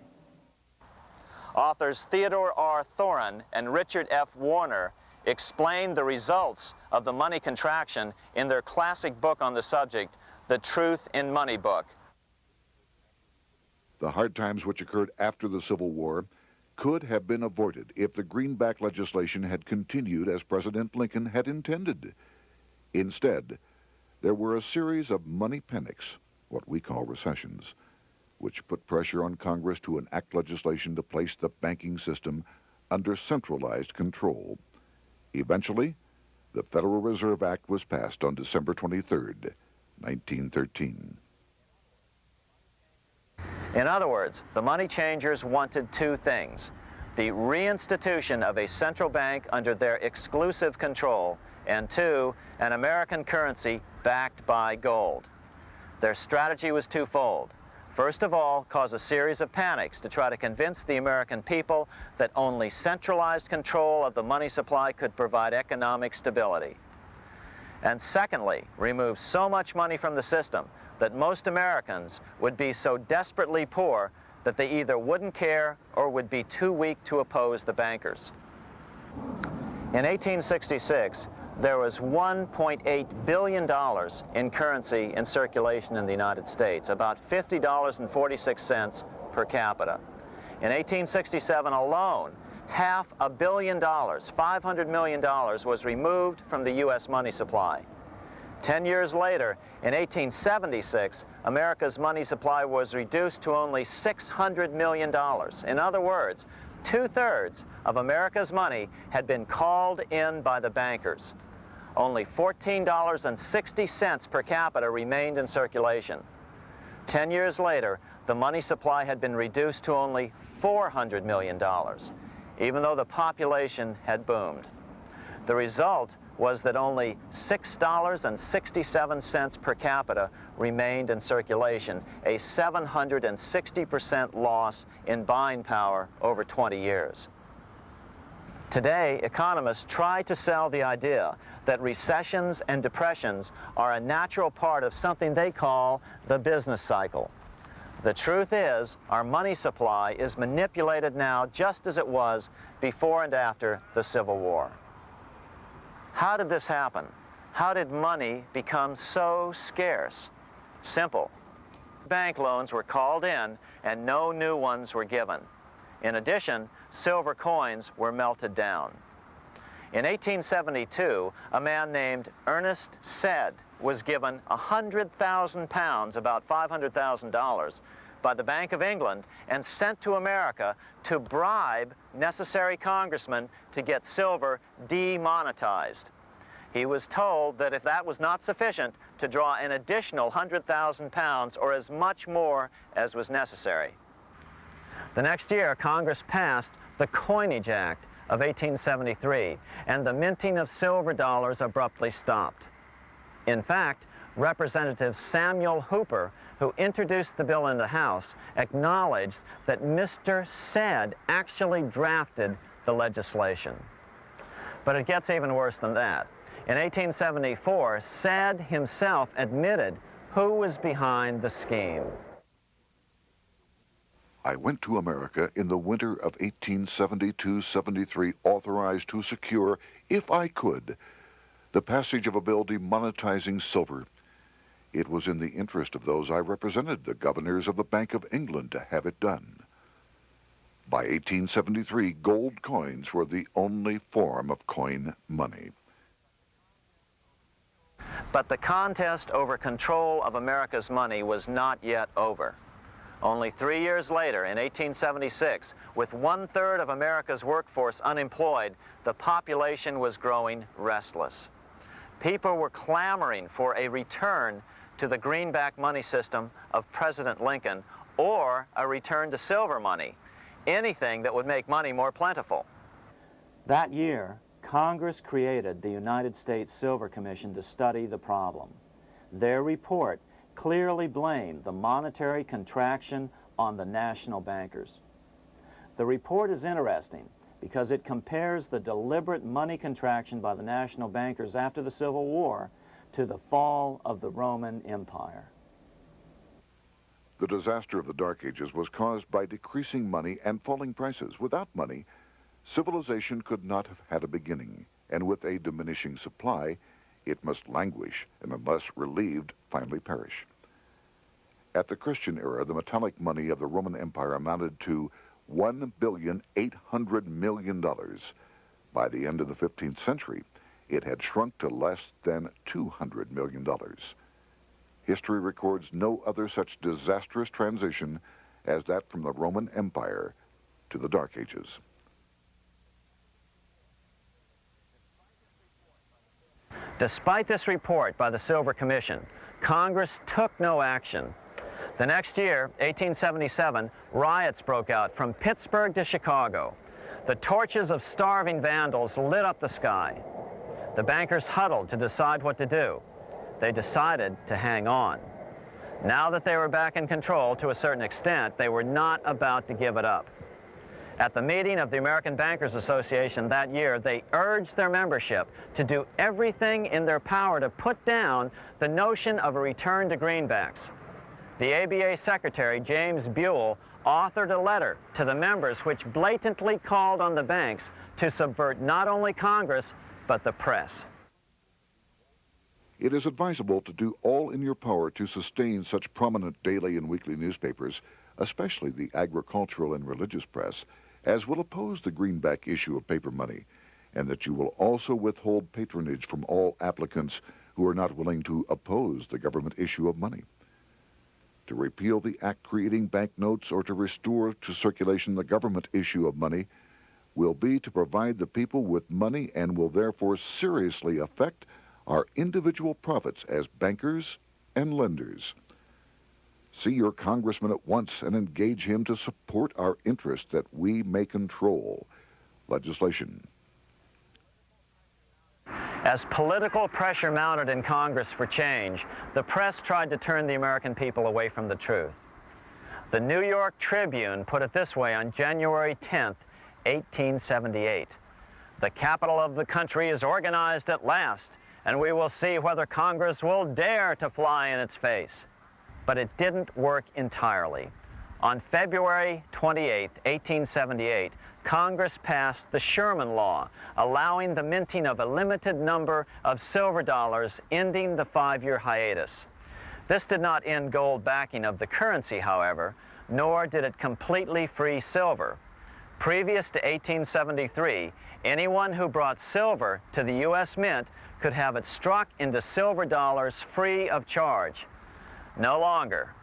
Authors Theodore R. Thorin and Richard F. Warner explained the results of the money contraction in their classic book on the subject, The Truth in Money Book. The hard times which occurred after the Civil War could have been avoided if the greenback legislation had continued as President Lincoln had intended. Instead, there were a series of money panics, what we call recessions, which put pressure on Congress to enact legislation to place the banking system under centralized control. Eventually, the Federal Reserve Act was passed on December 23, 1913. In other words, the money changers wanted two things: the reinstitution of a central bank under their exclusive control, and two, an American currency backed by gold. Their strategy was twofold. First of all, cause a series of panics to try to convince the American people that only centralized control of the money supply could provide economic stability. And secondly, remove so much money from the system that most Americans would be so desperately poor that they either wouldn't care or would be too weak to oppose the bankers. In 1866, there was $1.8 billion in currency in circulation in the United States, about $50.46 per capita. In 1867 alone, $500 million, $500 million, was removed from the U.S. money supply. 10 years later, in 1876, America's money supply was reduced to only $600 million. In other words, 2/3 of America's money had been called in by the bankers. Only $14.60 per capita remained in circulation. 10 years later, the money supply had been reduced to only $400 million, even though the population had boomed. The result was that only $6.67 per capita remained in circulation, a 760% loss in buying power over 20 years. Today, economists try to sell the idea that recessions and depressions are a natural part of something they call the business cycle. The truth is, our money supply is manipulated now just as it was before and after the Civil War. How did this happen? How did money become so scarce? Simple. Bank loans were called in and no new ones were given. In addition, silver coins were melted down. In 1872, a man named Ernest Sed was given 100,000 pounds, about $500,000, by the Bank of England and sent to America to bribe necessary congressmen to get silver demonetized. He was told that if that was not sufficient, to draw an additional 100,000 pounds or as much more as was necessary. The next year, Congress passed the Coinage Act of 1873, and the minting of silver dollars abruptly stopped. In fact, Representative Samuel Hooper, who introduced the bill in the House, acknowledged that Mr. Sed actually drafted the legislation. But it gets even worse than that. In 1874, Sed himself admitted who was behind the scheme. I went to America in the winter of 1872-73, authorized to secure, if I could, the passage of a bill demonetizing silver. It was in the interest of those I represented, the governors of the Bank of England, to have it done. By 1873, gold coins were the only form of coin money. But the contest over control of America's money was not yet over. Only 3 years later, in 1876, with 1/3 of America's workforce unemployed, the population was growing restless. People were clamoring for a return to the greenback money system of President Lincoln, or a return to silver money, anything that would make money more plentiful. That year, Congress created the United States Silver Commission to study the problem. Their report clearly blamed the monetary contraction on the national bankers. The report is interesting because it compares the deliberate money contraction by the national bankers after the Civil War to the fall of the Roman Empire. The disaster of the Dark Ages was caused by decreasing money and falling prices. Without money, civilization could not have had a beginning, and with a diminishing supply, it must languish and, unless relieved, finally perish. At the Christian era, the metallic money of the Roman Empire amounted to $1,800,000,000. By the end of the 15th century, it had shrunk to less than $200 million. History records no other such disastrous transition as that from the Roman Empire to the Dark Ages. Despite this report by the Silver Commission, Congress took no action. The next year, 1877, riots broke out from Pittsburgh to Chicago. The torches of starving vandals lit up the sky. The bankers huddled to decide what to do. They decided to hang on. Now that they were back in control to a certain extent, they were not about to give it up. At the meeting of the American Bankers Association that year, they urged their membership to do everything in their power to put down the notion of a return to greenbacks. The ABA Secretary, James Buell, authored a letter to the members which blatantly called on the banks to subvert not only Congress, but the press. It is advisable to do all in your power to sustain such prominent daily and weekly newspapers, especially the agricultural and religious press, as will oppose the greenback issue of paper money, and that you will also withhold patronage from all applicants who are not willing to oppose the government issue of money. To repeal the act creating banknotes or to restore to circulation the government issue of money will be to provide the people with money and will therefore seriously affect our individual profits as bankers and lenders. See your congressman at once and engage him to support our interest that we may control legislation. As political pressure mounted in Congress for change, the press tried to turn the American people away from the truth. The New York Tribune put it this way on January 10th, 1878. "The capital of the country is organized at last, and we will see whether Congress will dare to fly in its face." But it didn't work entirely. On February 28, 1878, Congress passed the Sherman Law, allowing the minting of a limited number of silver dollars, ending the 5-year hiatus. This did not end gold backing of the currency, however, nor did it completely free silver. Previous to 1873, anyone who brought silver to the U.S. Mint could have it struck into silver dollars free of charge. No longer.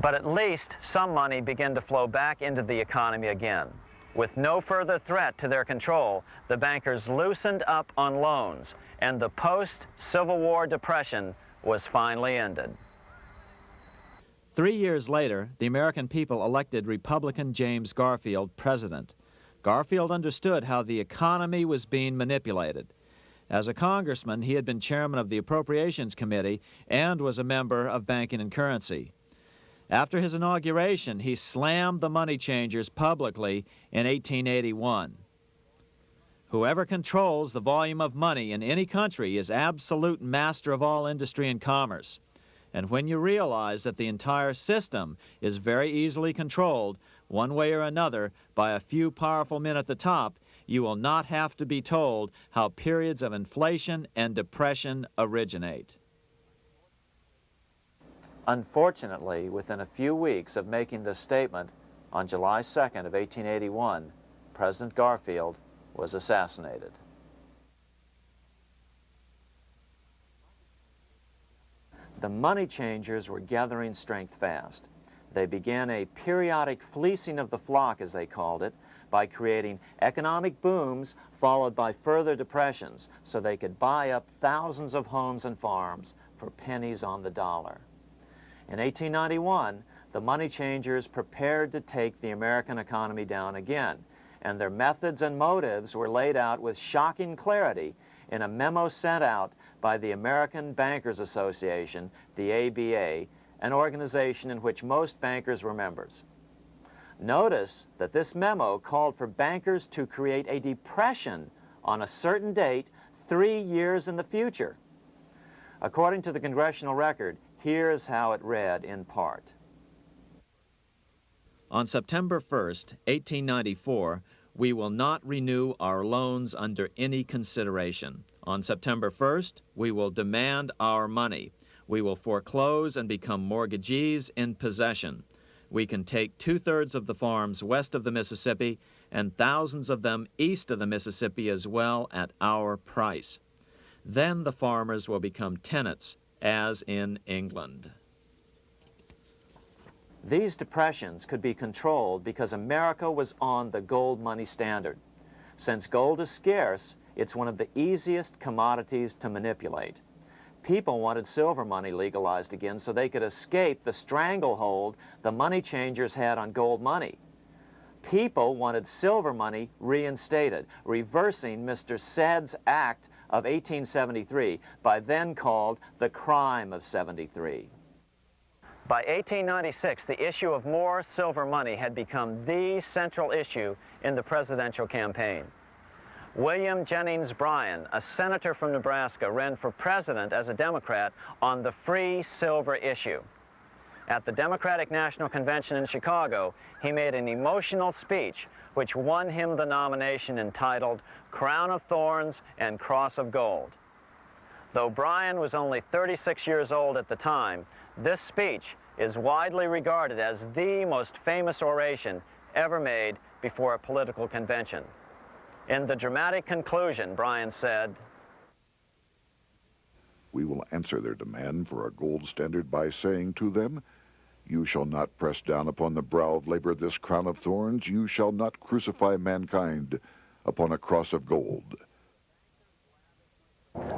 But at least some money began to flow back into the economy again. With no further threat to their control, the bankers loosened up on loans, and the post-Civil War depression was finally ended. 3 years later, the American people elected Republican James Garfield president. Garfield understood how the economy was being manipulated. As a congressman, he had been chairman of the Appropriations Committee and was a member of Banking and Currency. After his inauguration, he slammed the money changers publicly in 1881. Whoever controls the volume of money in any country is absolute master of all industry and commerce. And when you realize that the entire system is very easily controlled, one way or another, by a few powerful men at the top, you will not have to be told how periods of inflation and depression originate. Unfortunately, within a few weeks of making this statement, on July 2nd of 1881, President Garfield was assassinated. The money changers were gathering strength fast. They began a periodic fleecing of the flock, as they called it, by creating economic booms followed by further depressions so they could buy up thousands of homes and farms for pennies on the dollar. In 1891, the money changers prepared to take the American economy down again, and their methods and motives were laid out with shocking clarity in a memo sent out by the American Bankers Association, the ABA, an organization in which most bankers were members. Notice that this memo called for bankers to create a depression on a certain date 3 years in the future. According to the congressional record, here's how it read in part. On September 1st, 1894, we will not renew our loans under any consideration. On September 1st, we will demand our money. We will foreclose and become mortgagees in possession. We can take 2/3 of the farms west of the Mississippi and thousands of them east of the Mississippi as well at our price. Then the farmers will become tenants, as in England. These depressions could be controlled because America was on the gold money standard. Since gold is scarce, it's one of the easiest commodities to manipulate. People wanted silver money legalized again so they could escape the stranglehold the money changers had on gold money. People wanted silver money reinstated, reversing Mr. Said's Act of 1873, by then called the Crime of '73. By 1896, the issue of more silver money had become the central issue in the presidential campaign. William Jennings Bryan, a senator from Nebraska, ran for president as a Democrat on the free silver issue. At the Democratic National Convention in Chicago, he made an emotional speech which won him the nomination entitled Crown of Thorns and Cross of Gold. Though Bryan was only 36 years old at the time, this speech is widely regarded as the most famous oration ever made before a political convention. In the dramatic conclusion, Bryan said, We will answer their demand for a gold standard by saying to them, You shall not press down upon the brow of labor this crown of thorns. You shall not crucify mankind upon a cross of gold.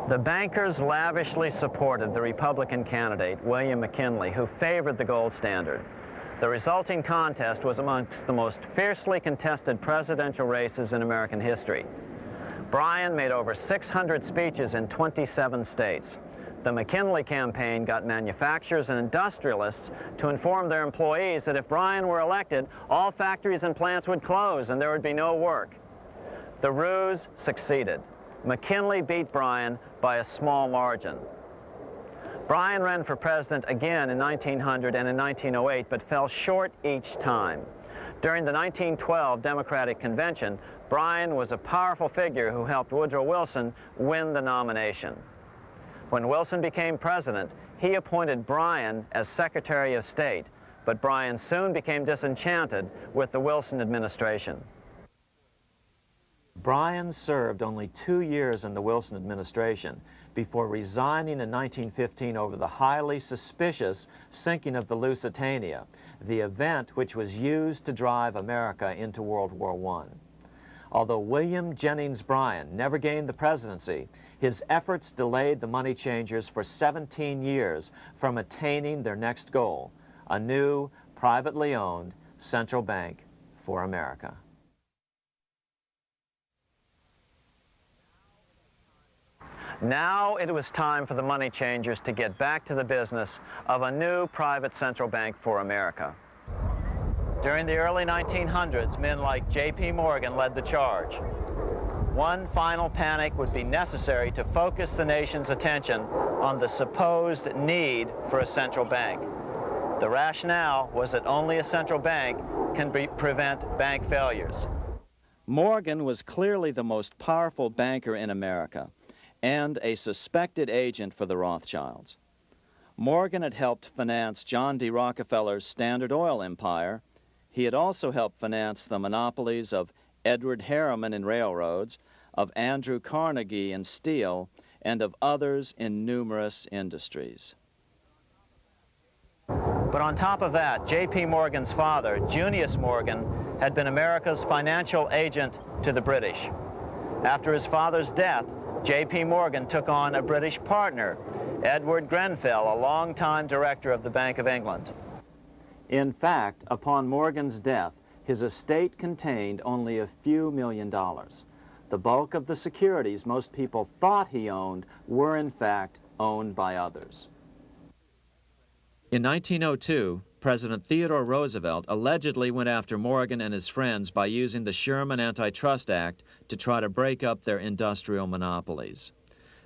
The bankers lavishly supported the Republican candidate, William McKinley, who favored the gold standard. The resulting contest was amongst the most fiercely contested presidential races in American history. Bryan made over 600 speeches in 27 states. The McKinley campaign got manufacturers and industrialists to inform their employees that if Bryan were elected, all factories and plants would close and there would be no work. The ruse succeeded. McKinley beat Bryan by a small margin. Bryan ran for president again in 1900 and in 1908, but fell short each time. During the 1912 Democratic Convention, Bryan was a powerful figure who helped Woodrow Wilson win the nomination. When Wilson became president, he appointed Bryan as Secretary of State, but Bryan soon became disenchanted with the Wilson administration. Bryan served only 2 years in the Wilson administration before resigning in 1915 over the highly suspicious sinking of the Lusitania, the event which was used to drive America into World War I. Although William Jennings Bryan never gained the presidency, his efforts delayed the money changers for 17 years from attaining their next goal, a new, privately owned central bank for America. Now it was time for the money changers to get back to the business of a new private central bank for America. During the early 1900s, men like J.P. Morgan led the charge. One final panic would be necessary to focus the nation's attention on the supposed need for a central bank. The rationale was that only a central bank can prevent bank failures. Morgan was clearly the most powerful banker in America and a suspected agent for the Rothschilds. Morgan had helped finance John D. Rockefeller's Standard Oil empire. He had also helped finance the monopolies of Edward Harriman in railroads, of Andrew Carnegie in steel, and of others in numerous industries. But on top of that, J.P. Morgan's father, Junius Morgan, had been America's financial agent to the British. After his father's death, J.P. Morgan took on a British partner, Edward Grenfell, a longtime director of the Bank of England. In fact, upon Morgan's death, his estate contained only a few $1 million. The bulk of the securities most people thought he owned were in fact owned by others. In 1902, President Theodore Roosevelt allegedly went after Morgan and his friends by using the Sherman Antitrust Act to try to break up their industrial monopolies.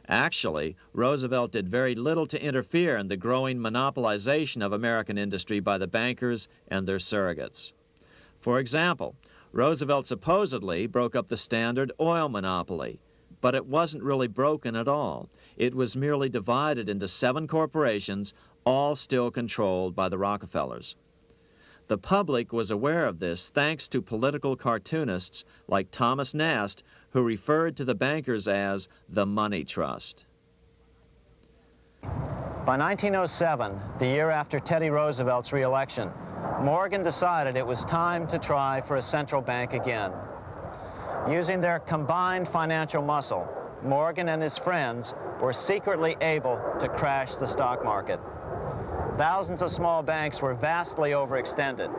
Actually, Roosevelt did very little to interfere in the growing monopolization of American industry by the bankers and their surrogates. For example, Roosevelt supposedly broke up the Standard Oil monopoly, But it wasn't really broken at all. It was merely divided into 7 corporations, all still controlled by the Rockefellers. The public was aware of this thanks to political cartoonists like Thomas Nast, who referred to the bankers as the money trust. By 1907, the year after Teddy Roosevelt's re-election, Morgan decided it was time to try for a central bank again. Using their combined financial muscle, Morgan and his friends were secretly able to crash the stock market. Thousands of small banks were vastly overextended.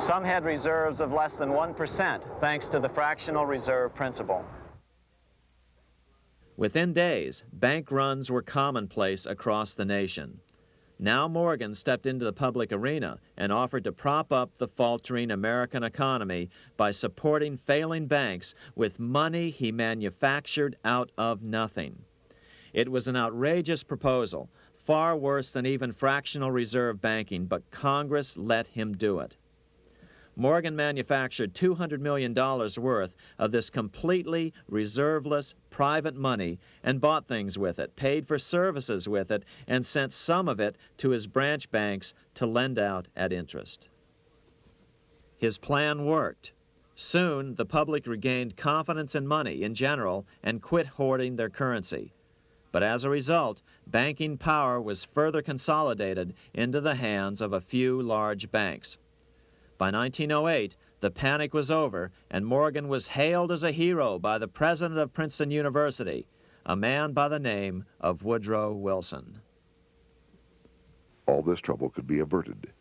Some had reserves of less than 1% thanks to the fractional reserve principle. Within days, bank runs were commonplace across the nation. Now Morgan stepped into the public arena and offered to prop up the faltering American economy by supporting failing banks with money he manufactured out of nothing. It was an outrageous proposal, far worse than even fractional reserve banking, but Congress let him do it. Morgan manufactured $200 million worth of this completely reserveless private money and bought things with it, paid for services with it, and sent some of it to his branch banks to lend out at interest. His plan worked. Soon, the public regained confidence in money in general and quit hoarding their currency. But as a result, banking power was further consolidated into the hands of a few large banks. By 1908, the panic was over, and Morgan was hailed as a hero by the president of Princeton University, a man by the name of Woodrow Wilson. All this trouble could be averted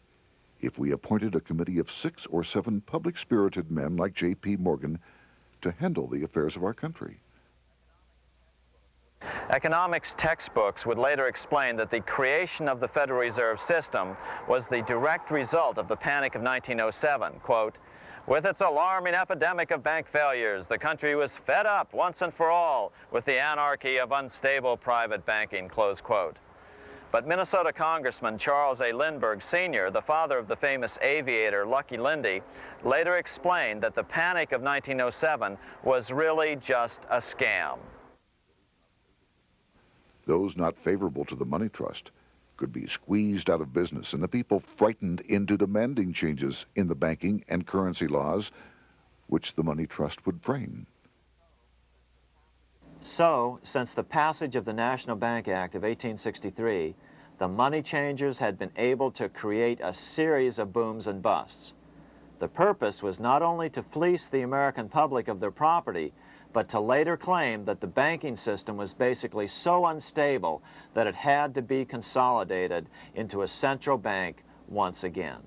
if we appointed a committee of 6 or 7 public-spirited men like J.P. Morgan to handle the affairs of our country. Economics textbooks would later explain that the creation of the Federal Reserve System was the direct result of the Panic of 1907. Quote, "With its alarming epidemic of bank failures, the country was fed up once and for all with the anarchy of unstable private banking," close quote. But Minnesota Congressman Charles A. Lindbergh Sr., the father of the famous aviator Lucky Lindy, later explained that the Panic of 1907 was really just a scam. Those not favorable to the money trust could be squeezed out of business, and the people frightened into demanding changes in the banking and currency laws which the money trust would frame. So, since the passage of the National Bank Act of 1863, the money changers had been able to create a series of booms and busts. The purpose was not only to fleece the American public of their property, but to later claim that the banking system was basically so unstable that it had to be consolidated into a central bank once again.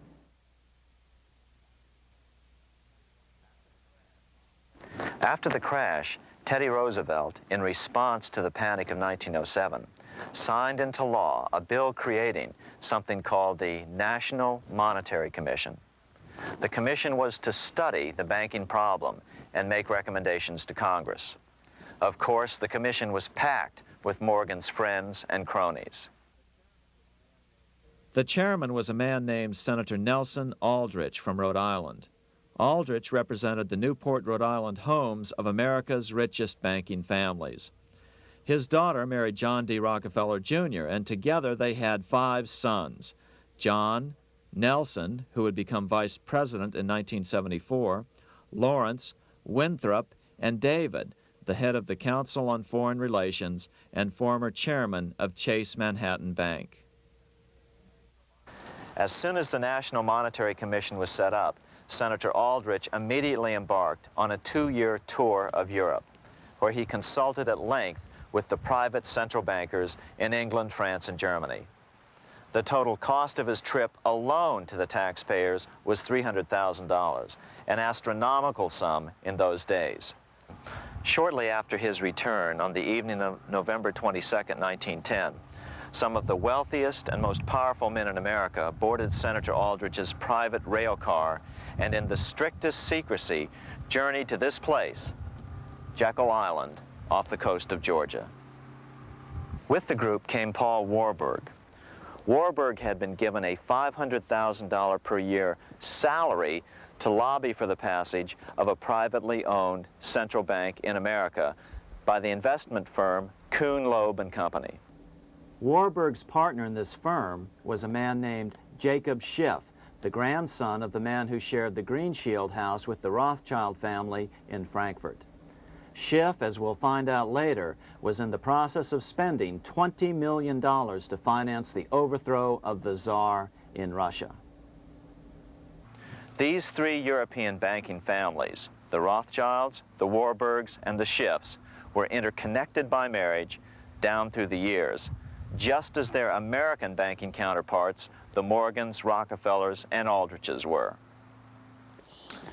After the crash, Teddy Roosevelt, in response to the Panic of 1907, signed into law a bill creating something called the National Monetary Commission. The commission was to study the banking problem and make recommendations to Congress. Of course, the commission was packed with Morgan's friends and cronies. The chairman was a man named Senator Nelson Aldrich from Rhode Island. Aldrich represented the Newport, Rhode Island homes of America's richest banking families. His daughter married John D. Rockefeller Jr., and together they had 5 sons: John, Nelson, who would become vice president in 1974, Lawrence, Winthrop, and David, the head of the Council on Foreign Relations and former chairman of Chase Manhattan Bank. As soon as the National Monetary Commission was set up, Senator Aldrich immediately embarked on a 2-year tour of Europe, where he consulted at length with the private central bankers in England, France, and Germany. The total cost of his trip alone to the taxpayers was $300,000, an astronomical sum in those days. Shortly after his return, on the evening of November 22, 1910, some of the wealthiest and most powerful men in America boarded Senator Aldrich's private rail car and in the strictest secrecy journeyed to this place, Jekyll Island, off the coast of Georgia. With the group came Paul Warburg. Warburg had been given a $500,000 per year salary to lobby for the passage of a privately owned central bank in America by the investment firm Kuhn, Loeb and Company. Warburg's partner in this firm was a man named Jacob Schiff, the grandson of the man who shared the Greenshield house with the Rothschild family in Frankfurt. Schiff, as we'll find out later, was in the process of spending $20 million to finance the overthrow of the Tsar in Russia. These three European banking families, the Rothschilds, the Warburgs, and the Schiffs, were interconnected by marriage down through the years, just as their American banking counterparts, the Morgans, Rockefellers, and Aldriches were.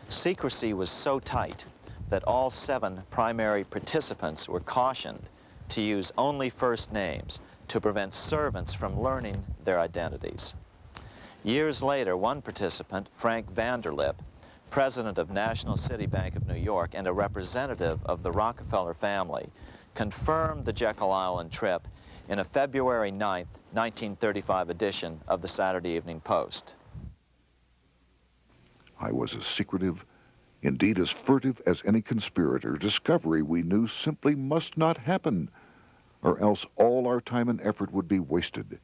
Secrecy was so tight that all 7 primary participants were cautioned to use only first names to prevent servants from learning their identities. Years later, one participant, Frank Vanderlip, president of National City Bank of New York and a representative of the Rockefeller family, confirmed the Jekyll Island trip in a February 9, 1935 edition of the Saturday Evening Post. I was as secretive, indeed as furtive as any conspirator. Discovery, we knew, simply must not happen, or else all our time and effort would be wasted.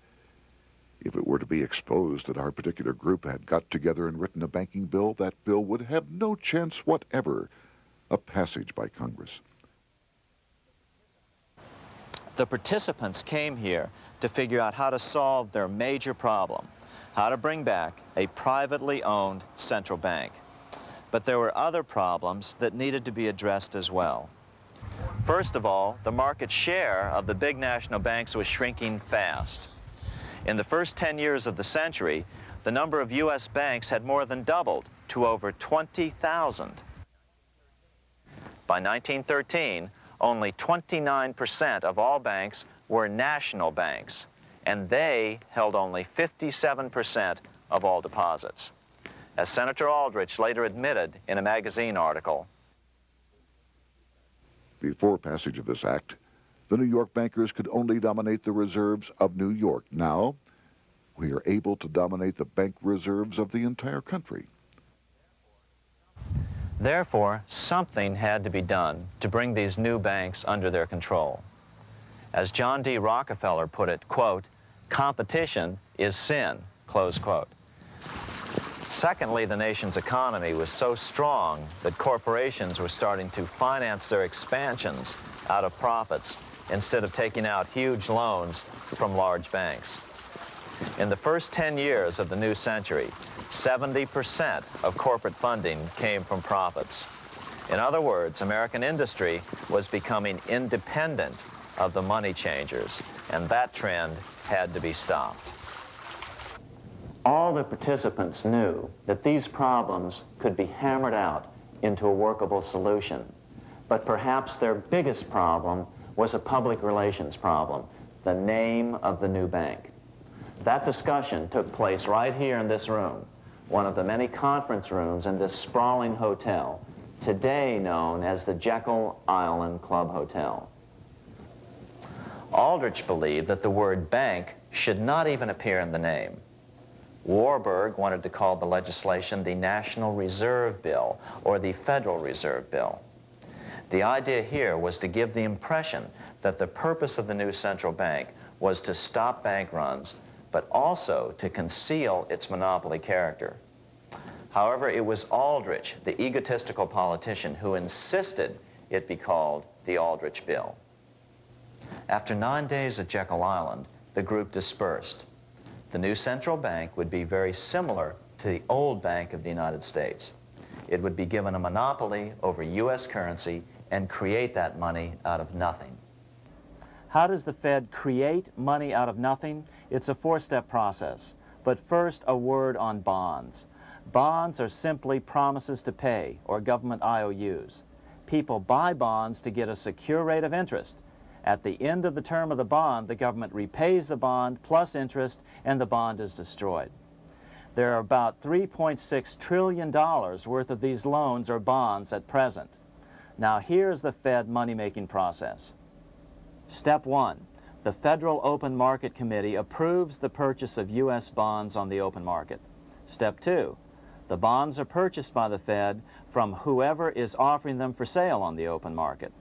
If it were to be exposed that our particular group had got together and written a banking bill, that bill would have no chance whatever of passage by Congress. The participants came here to figure out how to solve their major problem, how to bring back a privately owned central bank. But there were other problems that needed to be addressed as well. First of all, the market share of the big national banks was shrinking fast. In the first 10 years of the century, the number of U.S. banks had more than doubled to over 20,000. By 1913, only 29% of all banks were national banks, and they held only 57% of all deposits. As Senator Aldrich later admitted in a magazine article, before passage of this act, the New York bankers could only dominate the reserves of New York. Now, we are able to dominate the bank reserves of the entire country. Therefore, something had to be done to bring these new banks under their control. As John D. Rockefeller put it, quote, "Competition is sin," close quote. Secondly, the nation's economy was so strong that corporations were starting to finance their expansions out of profits instead of taking out huge loans from large banks. In the first 10 years of the new century, 70% of corporate funding came from profits. In other words, American industry was becoming independent of the money changers, and that trend had to be stopped. All the participants knew that these problems could be hammered out into a workable solution, but perhaps their biggest problem was a public relations problem, the name of the new bank. That discussion took place right here in this room, one of the many conference rooms in this sprawling hotel, today known as the Jekyll Island Club Hotel. Aldrich believed that the word bank should not even appear in the name. Warburg wanted to call the legislation the National Reserve Bill or the Federal Reserve Bill. The idea here was to give the impression that the purpose of the new central bank was to stop bank runs, but also to conceal its monopoly character. However, it was Aldrich, the egotistical politician, who insisted it be called the Aldrich Bill. After 9 days at Jekyll Island, the group dispersed. The new central bank would be very similar to the old Bank of the United States. It would be given a monopoly over U.S. currency and create that money out of nothing. How does the Fed create money out of nothing? It's a four-step process. But first, a word on bonds. Bonds are simply promises to pay, or government IOUs. People buy bonds to get a secure rate of interest. At the end of the term of the bond, the government repays the bond plus interest, and the bond is destroyed. There are about $3.6 trillion worth of these loans or bonds at present. Now here's the Fed money-making process. Step 1. The Federal Open Market Committee approves the purchase of U.S. bonds on the open market. Step 2. The bonds are purchased by the Fed from whoever is offering them for sale on the open market.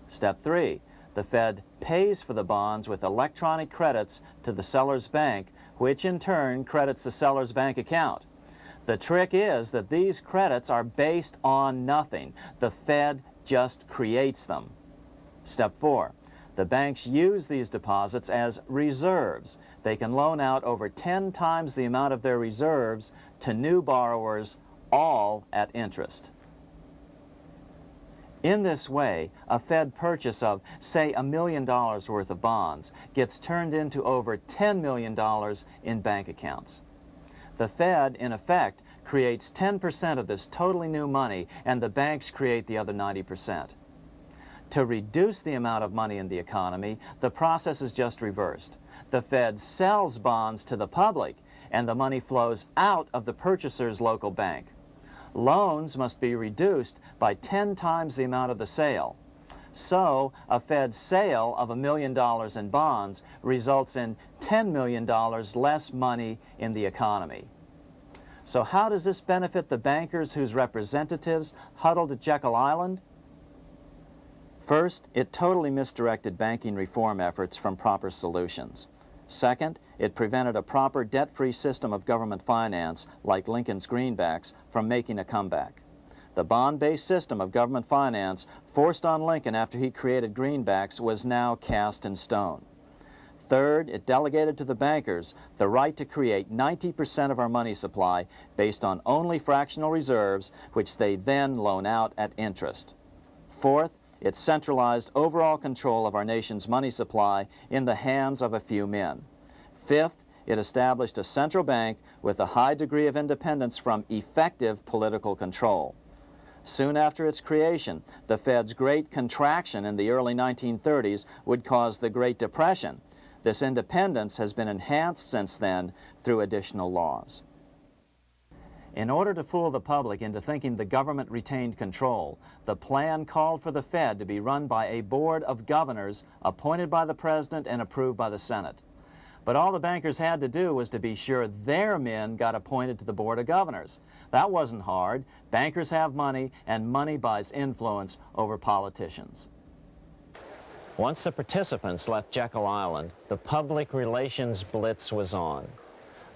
Step 3, the Fed pays for the bonds with electronic credits to the seller's bank, which in turn credits the seller's bank account. The trick is that these credits are based on nothing. The Fed just creates them. Step 4, the banks use these deposits as reserves. They can loan out over 10 times the amount of their reserves to new borrowers, all at interest. In this way, a Fed purchase of, say, $1 million worth of bonds gets turned into over $10 million in bank accounts. The Fed, in effect, creates 10% of this totally new money, and the banks create the other 90%. To reduce the amount of money in the economy, the process is just reversed. The Fed sells bonds to the public, and the money flows out of the purchaser's local bank. Loans must be reduced by 10 times the amount of the sale. So, a Fed sale of $1 million in bonds results in $10 million less money in the economy. So how does this benefit the bankers whose representatives huddled at Jekyll Island? First, it totally misdirected banking reform efforts from proper solutions. Second, it prevented a proper debt-free system of government finance, like Lincoln's greenbacks, from making a comeback. The bond-based system of government finance forced on Lincoln after he created greenbacks was now cast in stone. Third, it delegated to the bankers the right to create 90% of our money supply based on only fractional reserves, which they then loan out at interest. Fourth, it centralized overall control of our nation's money supply in the hands of a few men. Fifth, it established a central bank with a high degree of independence from effective political control. Soon after its creation, the Fed's great contraction in the early 1930s would cause the Great Depression. This independence has been enhanced since then through additional laws. In order to fool the public into thinking the government retained control, the plan called for the Fed to be run by a board of governors appointed by the President and approved by the Senate. But all the bankers had to do was to be sure their men got appointed to the board of governors. That wasn't hard. Bankers have money, and money buys influence over politicians. Once the participants left Jekyll Island, the public relations blitz was on.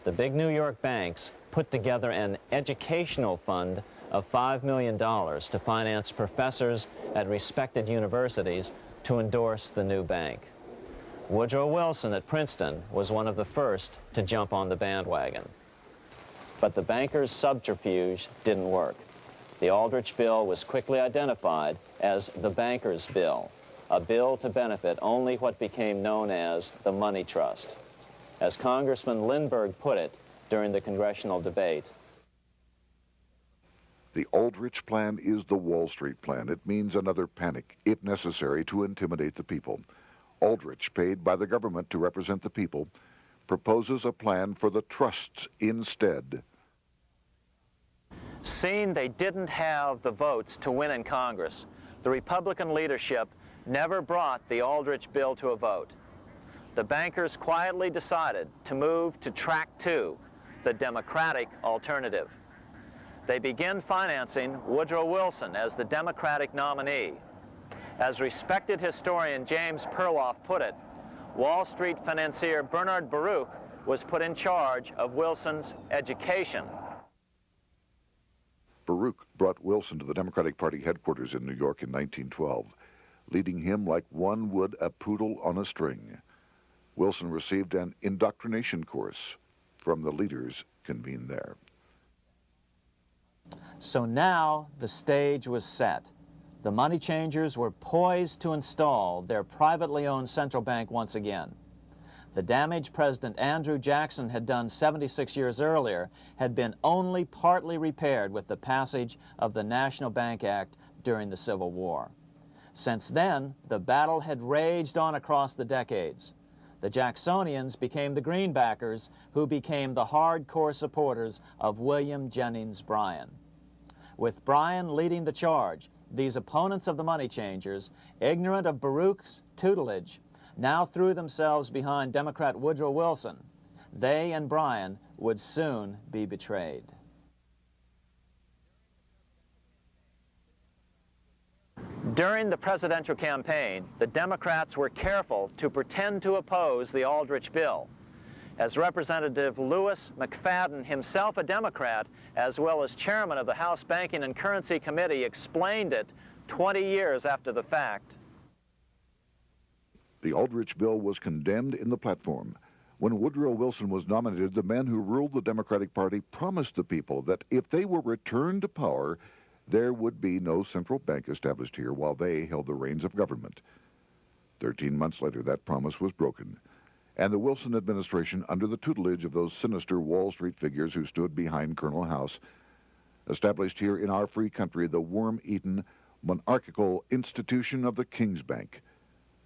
The big New York banks put together an educational fund of $5 million to finance professors at respected universities to endorse the new bank. Woodrow Wilson at Princeton was one of the first to jump on the bandwagon. But the bankers' subterfuge didn't work. The Aldrich Bill was quickly identified as the bankers' bill, a bill to benefit only what became known as the money trust. As Congressman Lindbergh put it during the congressional debate, the Aldrich Plan is the Wall Street plan. It means another panic, if necessary, to intimidate the people. Aldrich, paid by the government to represent the people, proposes a plan for the trusts instead. seeing they didn't have the votes to win in Congress, the Republican leadership never brought the Aldrich bill to a vote. The bankers quietly decided to move to track 2, the Democratic alternative. They began financing Woodrow Wilson as the Democratic nominee. As respected historian James Perloff put it, Wall Street financier Bernard Baruch was put in charge of Wilson's education. Baruch brought Wilson to the Democratic Party headquarters in New York in 1912, leading him like one would a poodle on a string. Wilson received an indoctrination course from the leaders convened there. So now the stage was set. The money changers were poised to install their privately owned central bank once again. The damage President Andrew Jackson had done 76 years earlier had been only partly repaired with the passage of the National Bank Act during the Civil War. Since then, the battle had raged on across the decades. The Jacksonians became the greenbackers, who became the hardcore supporters of William Jennings Bryan. With Bryan leading the charge, these opponents of the money changers, ignorant of Baruch's tutelage, now threw themselves behind Democrat Woodrow Wilson. They and Bryan would soon be betrayed. During the presidential campaign, the Democrats were careful to pretend to oppose the Aldrich bill. As Representative Lewis McFadden, himself a Democrat, as well as chairman of the House Banking and Currency Committee, explained it 20 years after the fact. The Aldrich bill was condemned in the platform. When Woodrow Wilson was nominated, the men who ruled the Democratic Party promised the people that if they were returned to power, there would be no central bank established here while they held the reins of government. 13 months later, that promise was broken, and the Wilson administration, under the tutelage of those sinister Wall Street figures who stood behind Colonel House, established here in our free country the worm-eaten, monarchical institution of the King's Bank,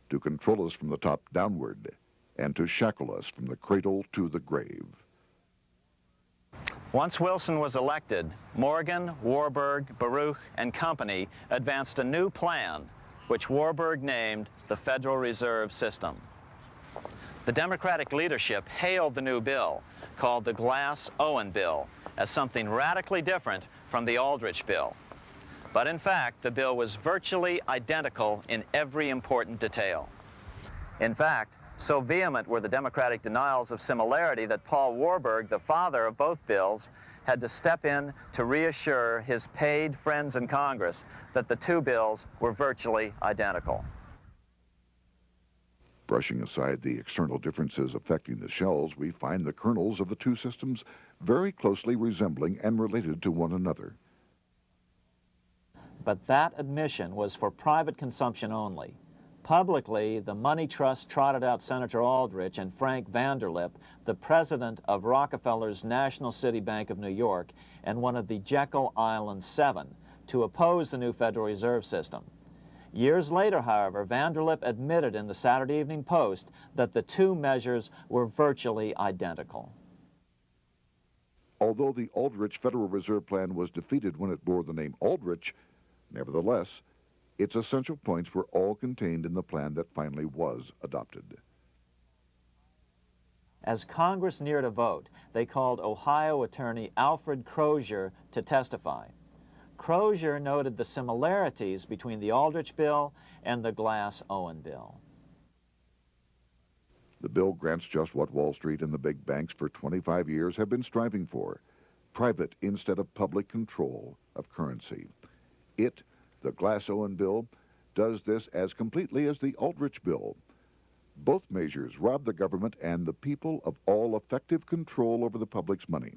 to control us from the top downward and to shackle us from the cradle to the grave. Once Wilson was elected, Morgan, Warburg, Baruch, and company advanced a new plan, which Warburg named the Federal Reserve System. The Democratic leadership hailed the new bill, called the Glass-Owen Bill, as something radically different from the Aldrich bill. But in fact, the bill was virtually identical in every important detail. In fact, so vehement were the Democratic denials of similarity that Paul Warburg, the father of both bills, had to step in to reassure his paid friends in Congress that the two bills were virtually identical. Brushing aside the external differences affecting the shells, we find the kernels of the two systems very closely resembling and related to one another. But that admission was for private consumption only. Publicly, the money trust trotted out Senator Aldrich and Frank Vanderlip, the president of Rockefeller's National City Bank of New York and one of the Jekyll Island Seven, to oppose the new Federal Reserve System. Years later, however, Vanderlip admitted in the Saturday Evening Post that the two measures were virtually identical. Although the Aldrich Federal Reserve Plan was defeated when it bore the name Aldrich, nevertheless, its essential points were all contained in the plan that finally was adopted. As Congress neared a vote, they called Ohio attorney Alfred Crozier to testify. Crozier noted the similarities between the Aldrich bill and the Glass-Owen bill. The bill grants just what Wall Street and the big banks for 25 years have been striving for: private instead of public control of currency. It, the Glass-Owen bill, does this as completely as the Aldrich bill. Both measures rob the government and the people of all effective control over the public's money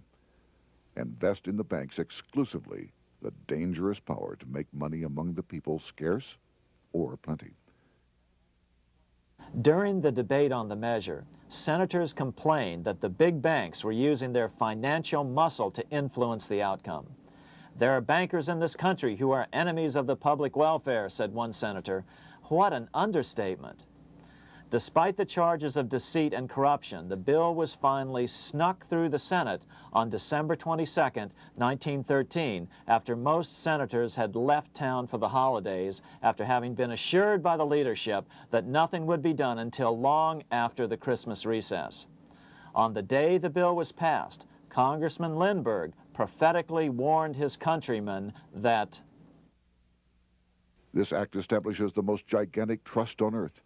and vest in the banks exclusively the dangerous power to make money among the people scarce or plenty. During the debate on the measure, senators complained that the big banks were using their financial muscle to influence the outcome. "There are bankers in this country who are enemies of the public welfare," said one senator. What an understatement. Despite the charges of deceit and corruption, the bill was finally snuck through the Senate on December 22, 1913, after most senators had left town for the holidays, after having been assured by the leadership that nothing would be done until long after the Christmas recess. On the day the bill was passed, Congressman Lindbergh prophetically warned his countrymen that this act establishes the most gigantic trust on earth.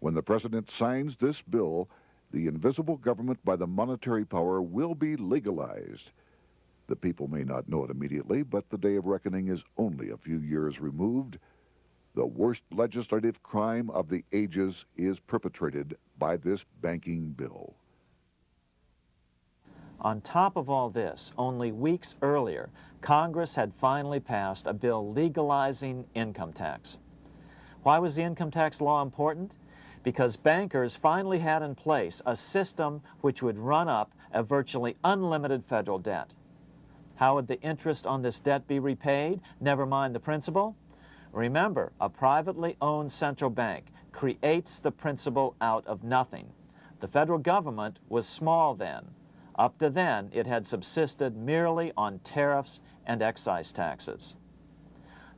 When the president signs this bill, the invisible government by the monetary power will be legalized. The people may not know it immediately, but the day of reckoning is only a few years removed. The worst legislative crime of the ages is perpetrated by this banking bill. On top of all this, only weeks earlier, Congress had finally passed a bill legalizing income tax. Why was the income tax law important? Because bankers finally had in place a system which would run up a virtually unlimited federal debt. How would the interest on this debt be repaid? Never mind the principal. Remember, a privately owned central bank creates the principal out of nothing. The federal government was small then. Up to then, it had subsisted merely on tariffs and excise taxes.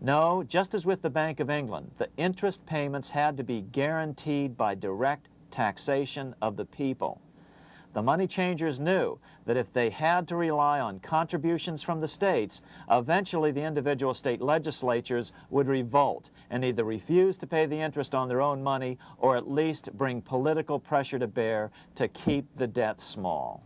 No, just as with the Bank of England, the interest payments had to be guaranteed by direct taxation of the people. The money changers knew that if they had to rely on contributions from the states, eventually the individual state legislatures would revolt and either refuse to pay the interest on their own money or at least bring political pressure to bear to keep the debt small.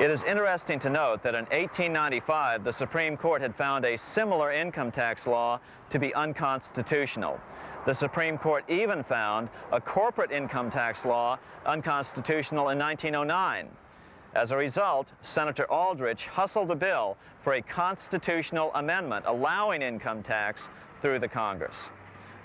It is interesting to note that in 1895, the Supreme Court had found a similar income tax law to be unconstitutional. The Supreme Court even found a corporate income tax law unconstitutional in 1909. As a result, Senator Aldrich hustled a bill for a constitutional amendment allowing income tax through the Congress.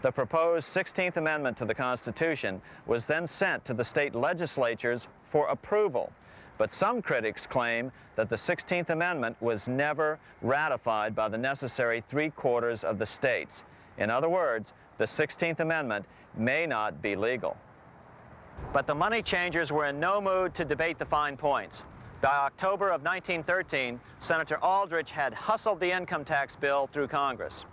The proposed 16th Amendment to the Constitution was then sent to the state legislatures for approval. But some critics claim that the 16th Amendment was never ratified by the necessary 3/4 of the states. In other words, the 16th Amendment may not be legal. But the money changers were in no mood to debate the fine points. By October of 1913, Senator Aldrich had hustled the income tax bill through Congress.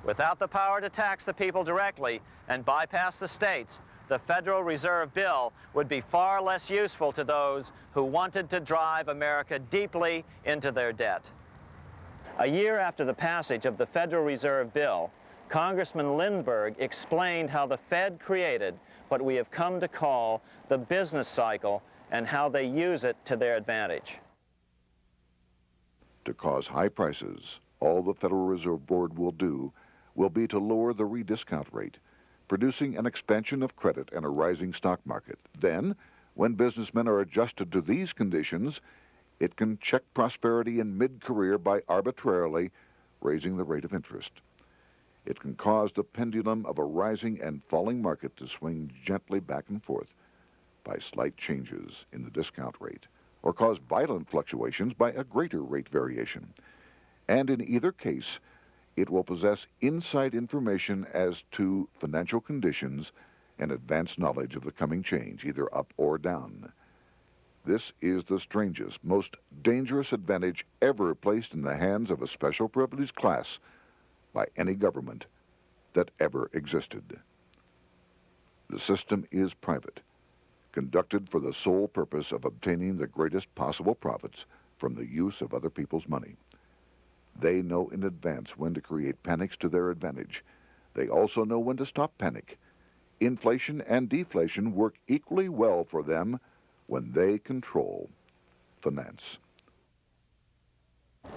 Without the power to tax the people directly and bypass the states, the Federal Reserve Bill would be far less useful to those who wanted to drive America deeply into their debt. A year after the passage of the Federal Reserve Bill, Congressman Lindbergh explained how the Fed created what we have come to call the business cycle and how they use it to their advantage. To cause high prices, all the Federal Reserve Board will do will be to lower the rediscount rate, producing an expansion of credit and a rising stock market. Then, when businessmen are adjusted to these conditions, it can check prosperity in mid-career by arbitrarily raising the rate of interest. It can cause the pendulum of a rising and falling market to swing gently back and forth by slight changes in the discount rate, or cause violent fluctuations by a greater rate variation. And in either case, it will possess inside information as to financial conditions and advanced knowledge of the coming change, either up or down. This is the strangest, most dangerous advantage ever placed in the hands of a special privileged class by any government that ever existed. The system is private, conducted for the sole purpose of obtaining the greatest possible profits from the use of other people's money. They know in advance when to create panics to their advantage. They also know when to stop panic. Inflation and deflation work equally well for them when they control finance.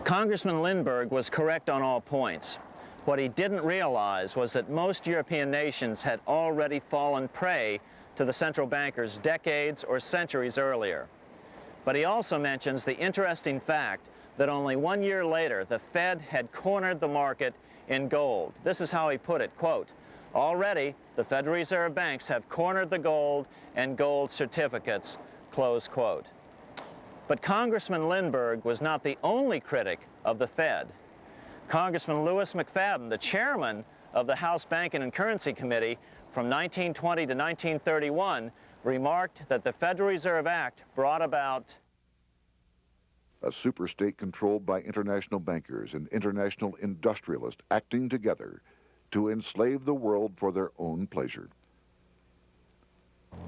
Congressman Lindbergh was correct on all points. What he didn't realize was that most European nations had already fallen prey to the central bankers decades or centuries earlier. But he also mentions the interesting fact that only 1 year later, the Fed had cornered the market in gold. This is how he put it, quote, "Already, the Federal Reserve banks have cornered the gold and gold certificates," close quote. But Congressman Lindbergh was not the only critic of the Fed. Congressman Lewis McFadden, the chairman of the House Banking and Currency Committee from 1920 to 1931, remarked that the Federal Reserve Act brought about a superstate controlled by international bankers and international industrialists acting together to enslave the world for their own pleasure.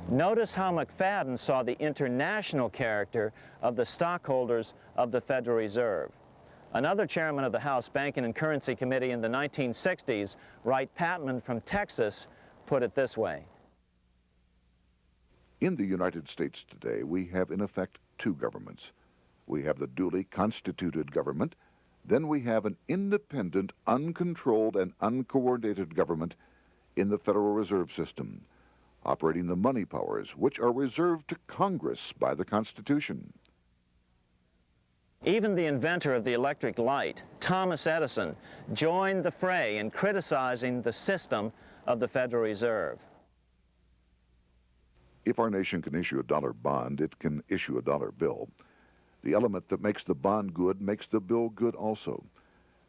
Notice how McFadden saw the international character of the stockholders of the Federal Reserve. Another chairman of the House Banking and Currency Committee in the 1960s, Wright Patman from Texas, put it this way. In the United States today, we have in effect two governments. We have the duly constituted government, then we have an independent, uncontrolled, and uncoordinated government in the Federal Reserve System, operating the money powers which are reserved to Congress by the Constitution. Even the inventor of the electric light, Thomas Edison, joined the fray in criticizing the system of the Federal Reserve. If our nation can issue a dollar bond, it can issue a dollar bill. The element that makes the bond good makes the bill good also.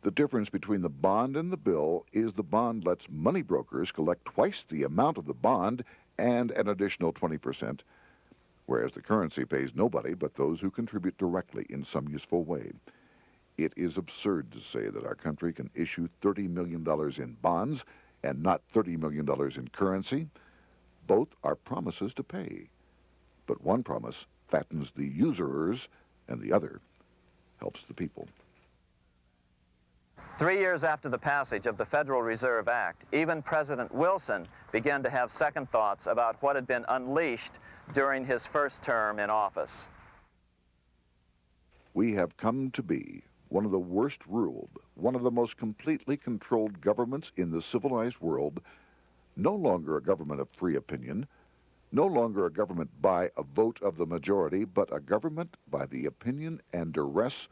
The difference between the bond and the bill is the bond lets money brokers collect twice the amount of the bond and an additional 20%, whereas the currency pays nobody but those who contribute directly in some useful way. It is absurd to say that our country can issue $30 million in bonds and not $30 million in currency. Both are promises to pay, but one promise fattens the usurers, and the other helps the people. 3 years after the passage of the Federal Reserve Act, even President Wilson began to have second thoughts about what had been unleashed during his first term in office. We have come to be one of the worst ruled, one of the most completely controlled governments in the civilized world, no longer a government of free opinion, no longer a government by a vote of the majority, but a government by the opinion and duress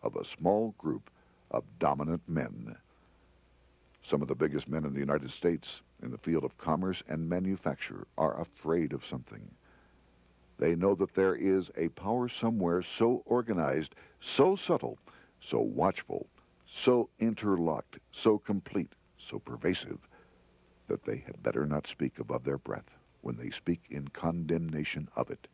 of a small group of dominant men. Some of the biggest men in the United States in the field of commerce and manufacture are afraid of something. They know that there is a power somewhere so organized, so subtle, so watchful, so interlocked, so complete, so pervasive, that they had better not speak above their breath when they speak in condemnation of it.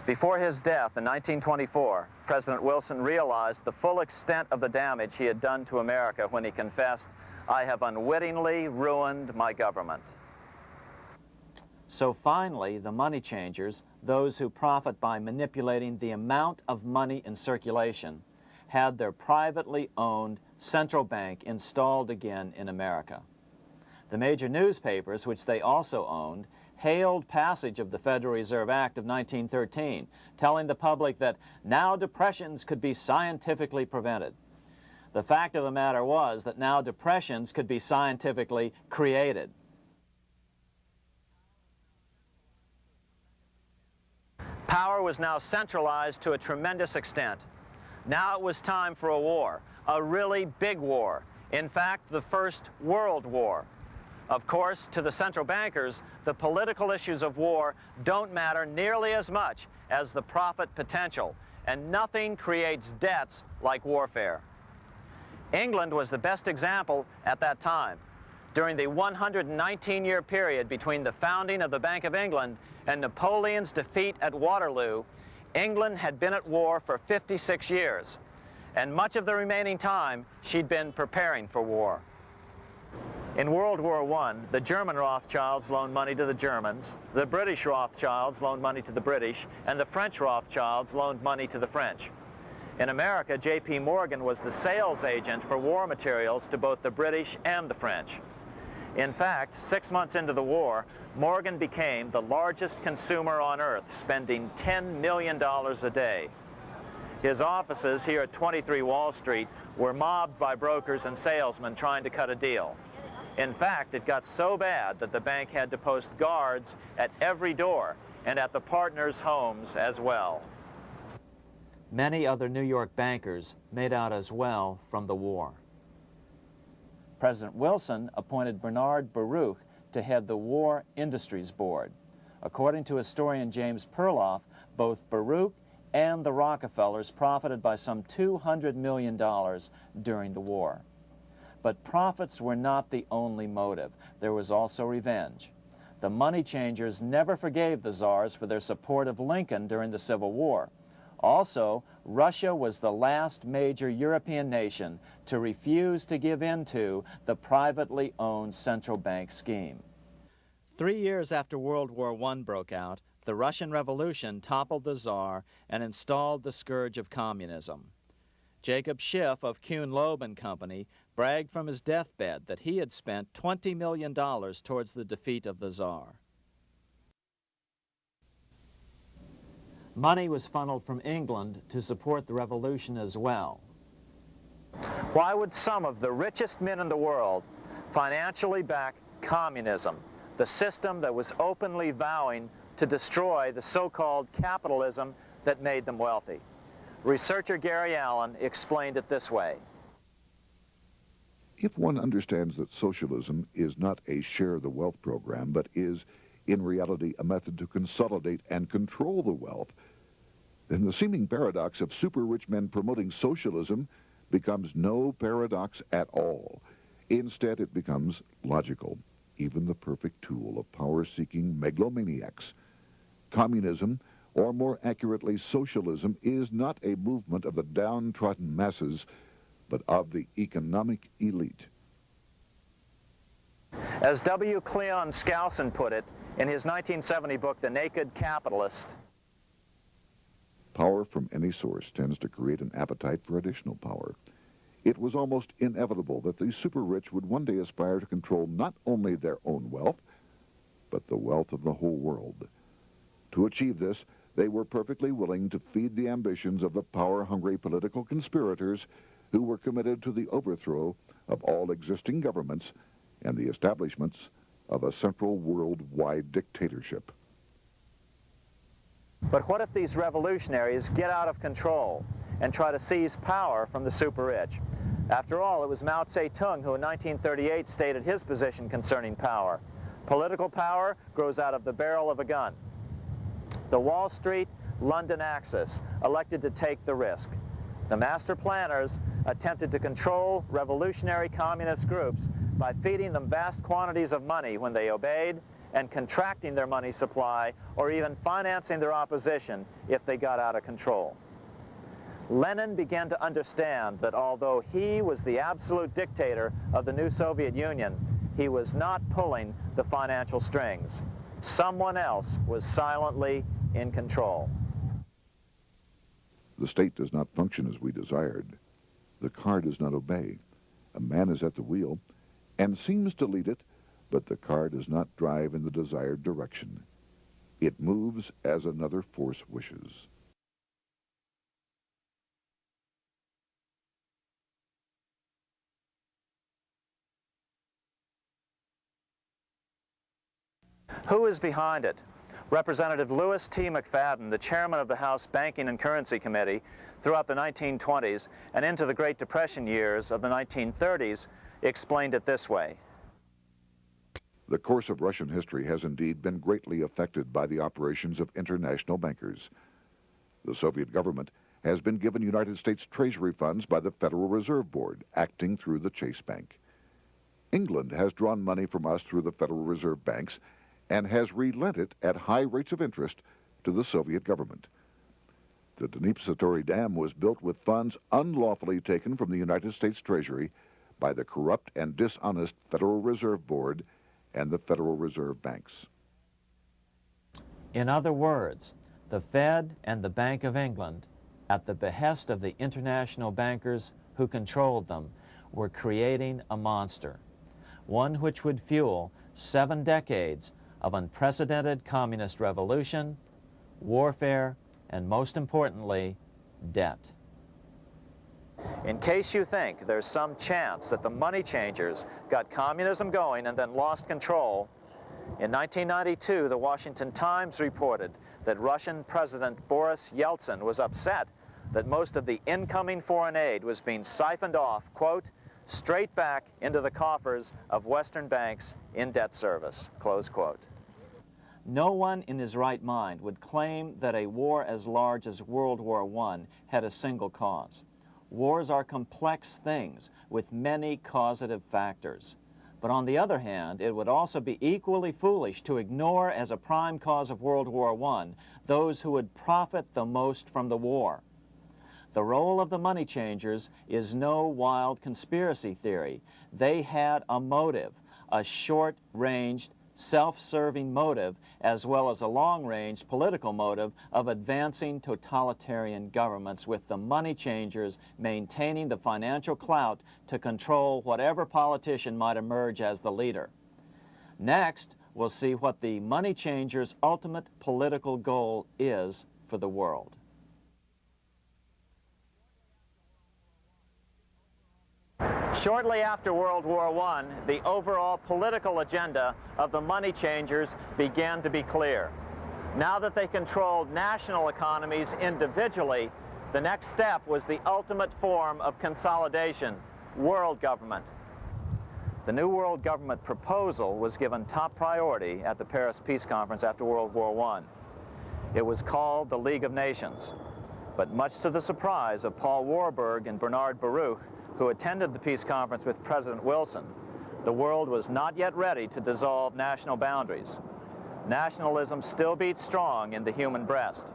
Before his death in 1924, President Wilson realized the full extent of the damage he had done to America when he confessed, "I have unwittingly ruined my government." So finally, the money changers, those who profit by manipulating the amount of money in circulation, had their privately owned central bank installed again in America. The major newspapers, which they also owned, hailed passage of the Federal Reserve Act of 1913, telling the public that now depressions could be scientifically prevented. The fact of the matter was that now depressions could be scientifically created. Power was now centralized to a tremendous extent. Now it was time for a war, a really big war. In fact, the First World War. Of course, to the central bankers, the political issues of war don't matter nearly as much as the profit potential, and nothing creates debts like warfare. England was the best example at that time. During the 119-year period between the founding of the Bank of England and Napoleon's defeat at Waterloo, England had been at war for 56 years, and much of the remaining time she'd been preparing for war. In World War I, the German Rothschilds loaned money to the Germans, the British Rothschilds loaned money to the British, and the French Rothschilds loaned money to the French. In America, J.P. Morgan was the sales agent for war materials to both the British and the French. In fact, 6 months into the war, Morgan became the largest consumer on earth, spending $10 million a day. His offices here at 23 Wall Street were mobbed by brokers and salesmen trying to cut a deal. In fact, it got so bad that the bank had to post guards at every door and at the partners' homes as well. Many other New York bankers made out as well from the war. President Wilson appointed Bernard Baruch to head the War Industries Board. According to historian James Perloff, both Baruch and the Rockefellers profited by some $200 million during the war. But profits were not the only motive. There was also revenge. The money changers never forgave the czars for their support of Lincoln during the Civil War. Also, Russia was the last major European nation to refuse to give in to the privately owned central bank scheme. 3 years after World War I broke out, the Russian Revolution toppled the Tsar and installed the scourge of communism. Jacob Schiff of Kuhn Loeb and Company bragged from his deathbed that he had spent $20 million towards the defeat of the Tsar. Money was funneled from England to support the revolution as well. Why would some of the richest men in the world financially back communism, the system that was openly vowing to destroy the so-called capitalism that made them wealthy? Researcher Gary Allen explained it this way. If one understands that socialism is not a share the wealth program, but is, in reality, a method to consolidate and control the wealth, then the seeming paradox of super-rich men promoting socialism becomes no paradox at all. Instead, it becomes logical, even the perfect tool of power-seeking megalomaniacs. Communism, or more accurately, socialism, is not a movement of the downtrodden masses, but of the economic elite. As W. Cleon Skousen put it, In his 1970 book, The Naked Capitalist, Power from any source tends to create an appetite for additional power. It was almost inevitable that the super-rich would one day aspire to control not only their own wealth, but the wealth of the whole world. To achieve this, they were perfectly willing to feed the ambitions of the power-hungry political conspirators who were committed to the overthrow of all existing governments and the establishments of a central worldwide dictatorship. but what if these revolutionaries get out of control and try to seize power from the super-rich? After all, it was Mao Zedong who in 1938 stated his position concerning power. Political power grows out of the barrel of a gun. The Wall Street, London axis elected to take the risk. The master planners attempted to control revolutionary communist groups by feeding them vast quantities of money when they obeyed, and contracting their money supply, or even financing their opposition if they got out of control. Lenin began to understand that although he was the absolute dictator of the new Soviet Union, he was not pulling the financial strings. Someone else was silently in control. The state does not function as we desired. The car does not obey. A man is at the wheel and seems to lead it, but the car does not drive in the desired direction. It moves as another force wishes. Who is behind it? Representative Louis T. McFadden, the chairman of the House Banking and Currency Committee throughout the 1920s and into the Great Depression years of the 1930s, explained it this way. The course of Russian history has indeed been greatly affected by the operations of international bankers. The Soviet government has been given United States Treasury funds by the Federal Reserve Board, acting through the Chase Bank. England has drawn money from us through the Federal Reserve banks and has relent it at high rates of interest to the Soviet government. The Dnipro Dam was built with funds unlawfully taken from the United States Treasury by the corrupt and dishonest Federal Reserve Board and the Federal Reserve banks. In other words, the Fed and the Bank of England, at the behest of the international bankers who controlled them, were creating a monster, one which would fuel 7 decades of unprecedented communist revolution, warfare, and most importantly, debt. In case you think there's some chance that the money changers got communism going and then lost control, in 1992, the Washington Times reported that Russian President Boris Yeltsin was upset that most of the incoming foreign aid was being siphoned off, quote, straight back into the coffers of Western banks in debt service, close quote. No one in his right mind would claim that a war as large as World War I had a single cause. Wars are complex things with many causative factors. But on the other hand, it would also be equally foolish to ignore as a prime cause of World War I those who would profit the most from the war. The role of the money changers is no wild conspiracy theory. They had a motive, a short-ranged, self-serving motive, as well as a long-range political motive of advancing totalitarian governments, with the money changers maintaining the financial clout to control whatever politician might emerge as the leader. Next, we'll see what the money changers' ultimate political goal is for the world. Shortly after World War I, the overall political agenda of the money changers began to be clear. Now that they controlled national economies individually, the next step was the ultimate form of consolidation, world government. The new world government proposal was given top priority at the Paris Peace Conference after World War I. It was called the League of Nations, but much to the surprise of Paul Warburg and Bernard Baruch, who attended the peace conference with President Wilson, the world was not yet ready to dissolve national boundaries. Nationalism still beats strong in the human breast.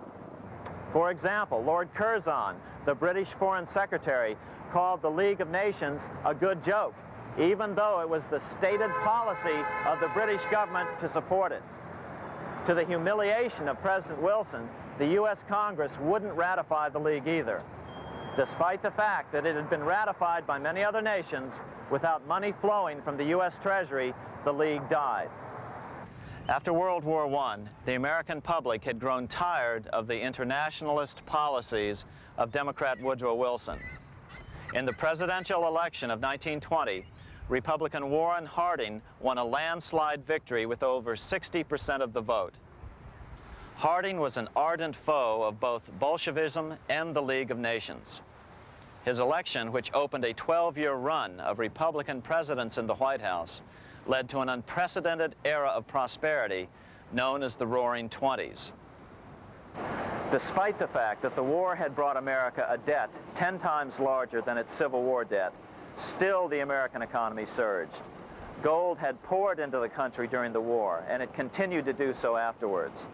For example, Lord Curzon, the British Foreign Secretary, called the League of Nations a good joke, even though it was the stated policy of the British government to support it. To the humiliation of President Wilson, the U.S. Congress wouldn't ratify the League either, despite the fact that it had been ratified by many other nations. Without money flowing from the U.S. Treasury, the League died. After World War I, the American public had grown tired of the internationalist policies of Democrat Woodrow Wilson. In the presidential election of 1920, Republican Warren Harding won a landslide victory with over 60% of the vote. Harding was an ardent foe of both Bolshevism and the League of Nations. His election, which opened a 12-year run of Republican presidents in the White House, led to an unprecedented era of prosperity known as the Roaring Twenties. Despite the fact that the war had brought America a debt 10 times larger than its Civil War debt, still the American economy surged. Gold had poured into the country during the war, and it continued to do so afterwards.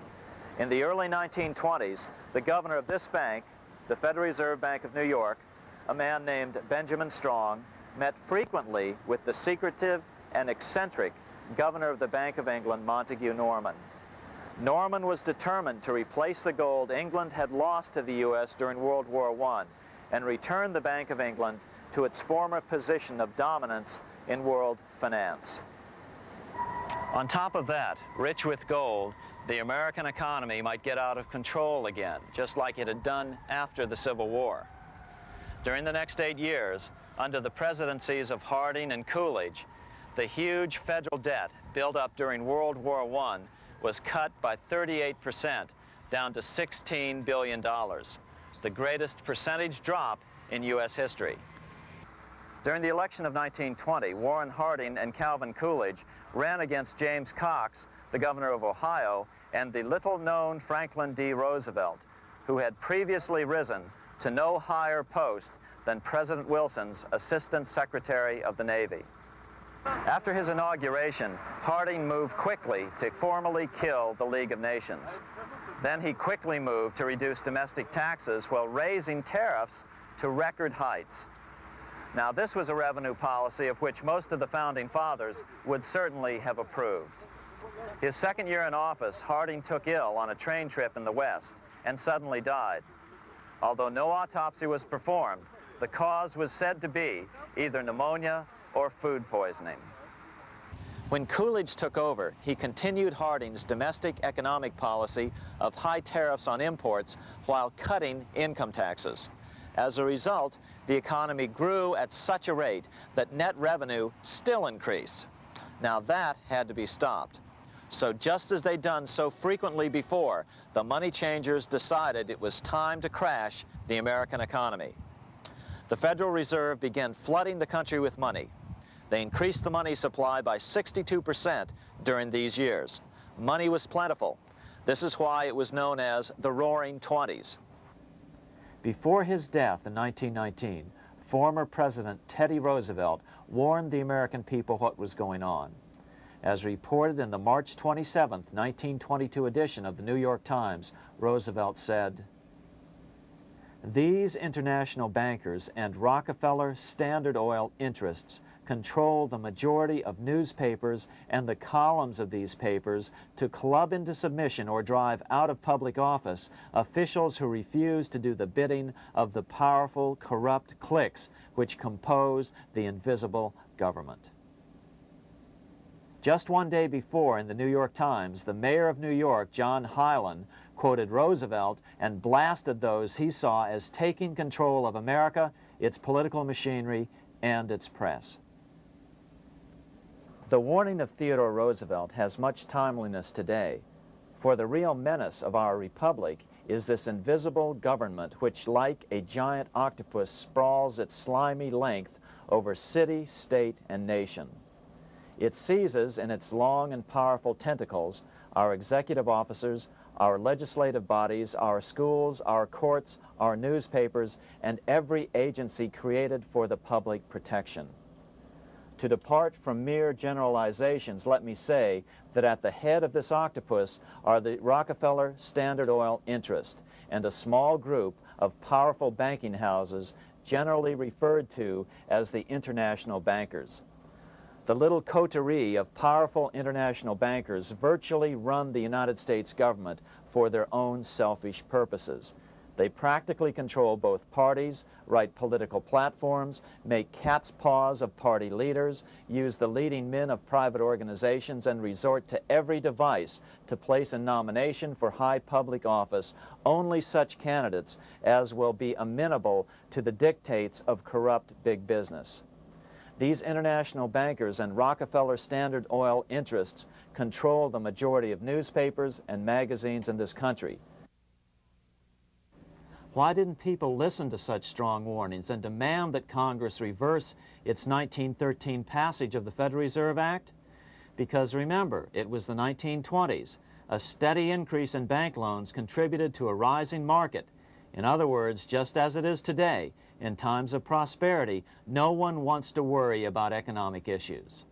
In the early 1920s, the governor of this bank, the Federal Reserve Bank of New York, a man named Benjamin Strong, met frequently with the secretive and eccentric governor of the Bank of England, Montague Norman. Norman was determined to replace the gold England had lost to the U.S. during World War I and return the Bank of England to its former position of dominance in world finance. On top of that, rich with gold, the American economy might get out of control again, just like it had done after the Civil War. During the next 8 years, under the presidencies of Harding and Coolidge, the huge federal debt built up during World War I was cut by 38%, down to $16 billion, the greatest percentage drop in U.S. history. During the election of 1920, Warren Harding and Calvin Coolidge ran against James Cox, the governor of Ohio, and the little-known Franklin D. Roosevelt, who had previously risen to no higher post than President Wilson's Assistant Secretary of the Navy. After his inauguration, Harding moved quickly to formally kill the League of Nations. Then he quickly moved to reduce domestic taxes while raising tariffs to record heights. Now, this was a revenue policy of which most of the founding fathers would certainly have approved. His second year in office, Harding took ill on a train trip in the West and suddenly died. Although no autopsy was performed, the cause was said to be either pneumonia or food poisoning. When Coolidge took over, he continued Harding's domestic economic policy of high tariffs on imports while cutting income taxes. As a result, the economy grew at such a rate that net revenue still increased. Now that had to be stopped. So just as they'd done so frequently before, the money changers decided it was time to crash the American economy. The Federal Reserve began flooding the country with money. They increased the money supply by 62% during these years. Money was plentiful. This is why it was known as the Roaring Twenties. Before his death in 1919, former President Teddy Roosevelt warned the American people what was going on. As reported in the March 27, 1922 edition of the New York Times, Roosevelt said, "These international bankers and Rockefeller Standard Oil interests control the majority of newspapers and the columns of these papers to club into submission or drive out of public office officials who refuse to do the bidding of the powerful, corrupt cliques which compose the invisible government." Just one day before, in the New York Times, the mayor of New York, John Hylan, quoted Roosevelt and blasted those he saw as taking control of America, its political machinery, and its press. The warning of Theodore Roosevelt has much timeliness today, for the real menace of our republic is this invisible government which, like a giant octopus, sprawls its slimy length over city, state, and nation. It seizes in its long and powerful tentacles our executive officers, our legislative bodies, our schools, our courts, our newspapers, and every agency created for the public protection. To depart from mere generalizations, let me say that at the head of this octopus are the Rockefeller Standard Oil interest and a small group of powerful banking houses generally referred to as the international bankers. The little coterie of powerful international bankers virtually run the United States government for their own selfish purposes. They practically control both parties, write political platforms, make cat's paws of party leaders, use the leading men of private organizations, and resort to every device to place in nomination for high public office only such candidates as will be amenable to the dictates of corrupt big business. These international bankers and Rockefeller Standard Oil interests control the majority of newspapers and magazines in this country. Why didn't people listen to such strong warnings and demand that Congress reverse its 1913 passage of the Federal Reserve Act? Because remember, it was the 1920s. A steady increase in bank loans contributed to a rising market. In other words, just as it is today, in times of prosperity, no one wants to worry about economic issues.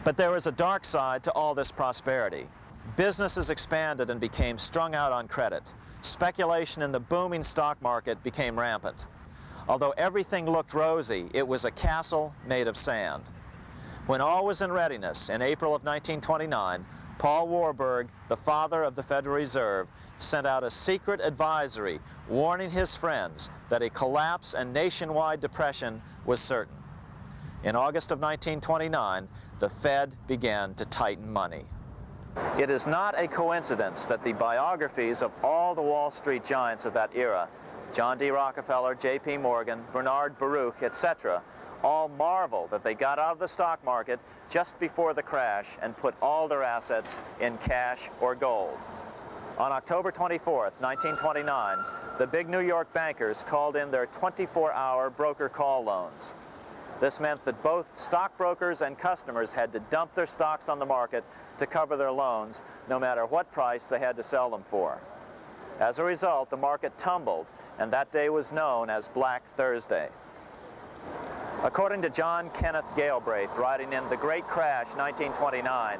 But there was a dark side to all this prosperity. Businesses expanded and became strung out on credit. Speculation in the booming stock market became rampant. Although everything looked rosy, it was a castle made of sand. When all was in readiness, in April of 1929, Paul Warburg, the father of the Federal Reserve, sent out a secret advisory warning his friends that a collapse and nationwide depression was certain. In August of 1929, the Fed began to tighten money. It is not a coincidence that the biographies of all the Wall Street giants of that era, John D. Rockefeller, J.P. Morgan, Bernard Baruch, etc., all marvel that they got out of the stock market just before the crash and put all their assets in cash or gold. On October 24th, 1929, the big New York bankers called in their 24-hour broker call loans. This meant that both stockbrokers and customers had to dump their stocks on the market to cover their loans, no matter what price they had to sell them for. As a result, the market tumbled, and that day was known as Black Thursday. According to John Kenneth Galbraith, writing in The Great Crash, 1929,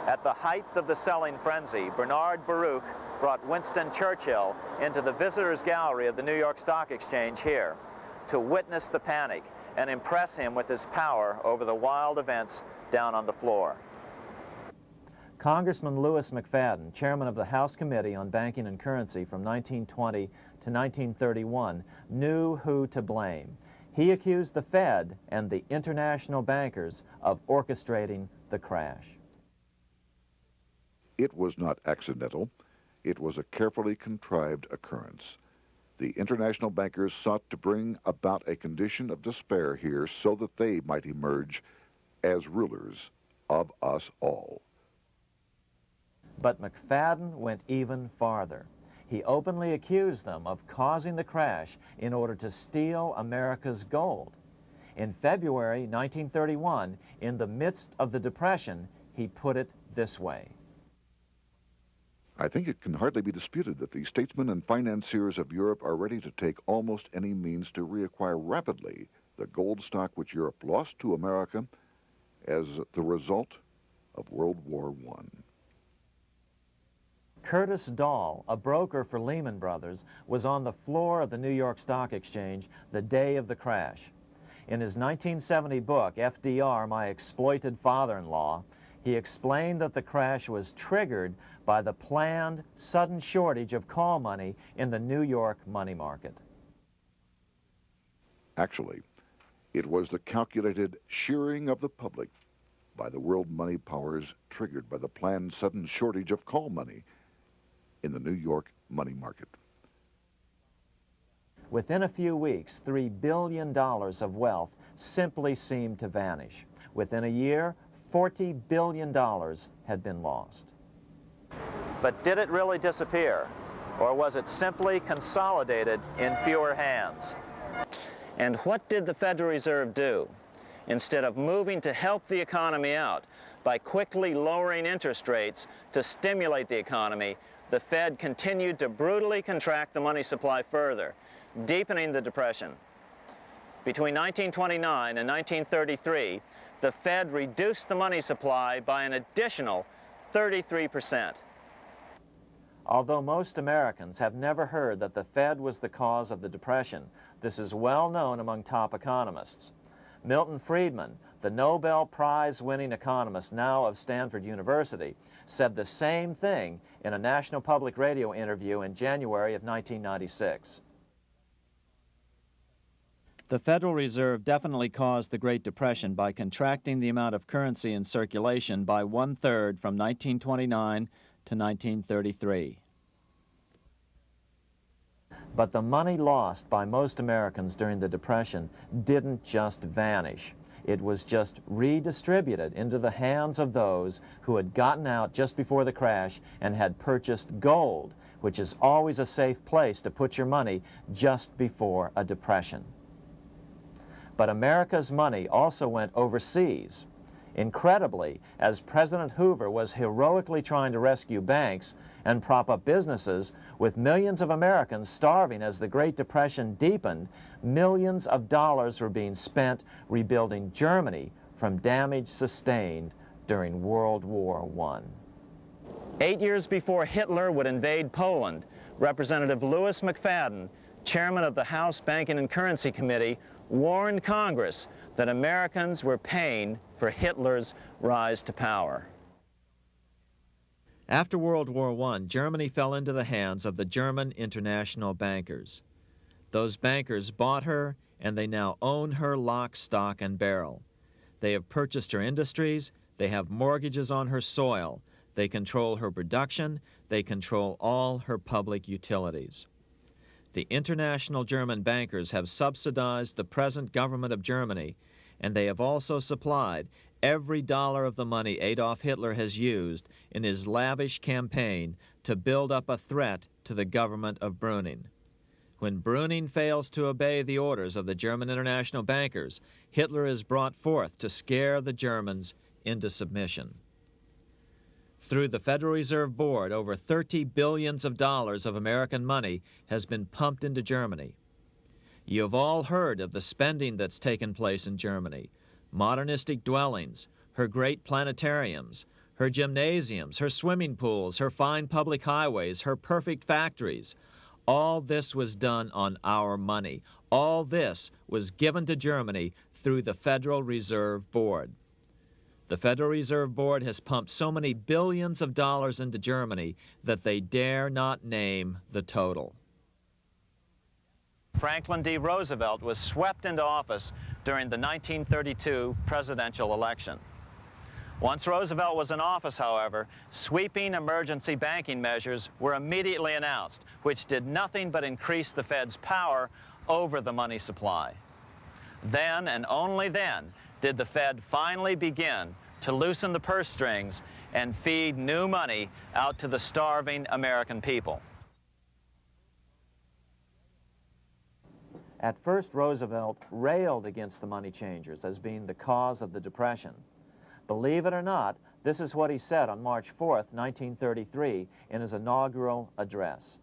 at the height of the selling frenzy, Bernard Baruch brought Winston Churchill into the visitors' gallery of the New York Stock Exchange here to witness the panic and impress him with his power over the wild events down on the floor. Congressman Louis McFadden, chairman of the House Committee on Banking and Currency from 1920 to 1931, knew who to blame. He accused the Fed and the international bankers of orchestrating the crash. It was not accidental. It was a carefully contrived occurrence. The international bankers sought to bring about a condition of despair here so that they might emerge as rulers of us all. But McFadden went even farther. He openly accused them of causing the crash in order to steal America's gold. In February 1931, in the midst of the Depression, he put it this way. I think it can hardly be disputed that the statesmen and financiers of Europe are ready to take almost any means to reacquire rapidly the gold stock which Europe lost to America as the result of World War I. Curtis Dahl, a broker for Lehman Brothers, was on the floor of the New York Stock Exchange the day of the crash. In his 1970 book, FDR, My Exploited Father-in-Law, he explained that the crash was triggered by the planned sudden shortage of call money in the New York money market. Actually, it was the calculated shearing of the public by the world money powers triggered by the planned sudden shortage of call money in the New York money market. Within a few weeks, $3 billion of wealth simply seemed to vanish. Within a year, $40 billion had been lost. But did it really disappear? Or was it simply consolidated in fewer hands? And what did the Federal Reserve do? Instead of moving to help the economy out by quickly lowering interest rates to stimulate the economy, the Fed continued to brutally contract the money supply further, deepening the Depression. Between 1929 and 1933, the Fed reduced the money supply by an additional 33%. Although most Americans have never heard that the Fed was the cause of the Depression, this is well known among top economists. Milton Friedman, the Nobel Prize-winning economist, now of Stanford University, said the same thing in a National Public Radio interview in January of 1996. The Federal Reserve definitely caused the Great Depression by contracting the amount of currency in circulation by 1/3 from 1929 to 1933. But the money lost by most Americans during the Depression didn't just vanish. It was just redistributed into the hands of those who had gotten out just before the crash and had purchased gold, which is always a safe place to put your money just before a depression. But America's money also went overseas. Incredibly, as President Hoover was heroically trying to rescue banks and prop up businesses, with millions of Americans starving as the Great Depression deepened, millions of dollars were being spent rebuilding Germany from damage sustained during World War I. 8 years before Hitler would invade Poland, Representative Louis McFadden, chairman of the House Banking and Currency Committee, warned Congress that Americans were paying for Hitler's rise to power. After World War I, Germany fell into the hands of the German international bankers. Those bankers bought her, and they now own her lock, stock, and barrel. They have purchased her industries, they have mortgages on her soil, they control her production, they control all her public utilities. The international German bankers have subsidized the present government of Germany, and they have also supplied every dollar of the money Adolf Hitler has used in his lavish campaign to build up a threat to the government of Brüning. When Brüning fails to obey the orders of the German international bankers, Hitler is brought forth to scare the Germans into submission. Through the Federal Reserve Board, over $30 billion of American money has been pumped into Germany. You have all heard of the spending that's taken place in Germany. Modernistic dwellings, her great planetariums, her gymnasiums, her swimming pools, her fine public highways, her perfect factories. All this was done on our money. All this was given to Germany through the Federal Reserve Board. The Federal Reserve Board has pumped so many billions of dollars into Germany that they dare not name the total. Franklin D. Roosevelt was swept into office during the 1932 presidential election. Once Roosevelt was in office, however, sweeping emergency banking measures were immediately announced, which did nothing but increase the Fed's power over the money supply. Then, and only then, did the Fed finally begin to loosen the purse strings and feed new money out to the starving American people. At first, Roosevelt railed against the money changers as being the cause of the Depression. Believe it or not, this is what he said on March 4th, 1933, in his inaugural address.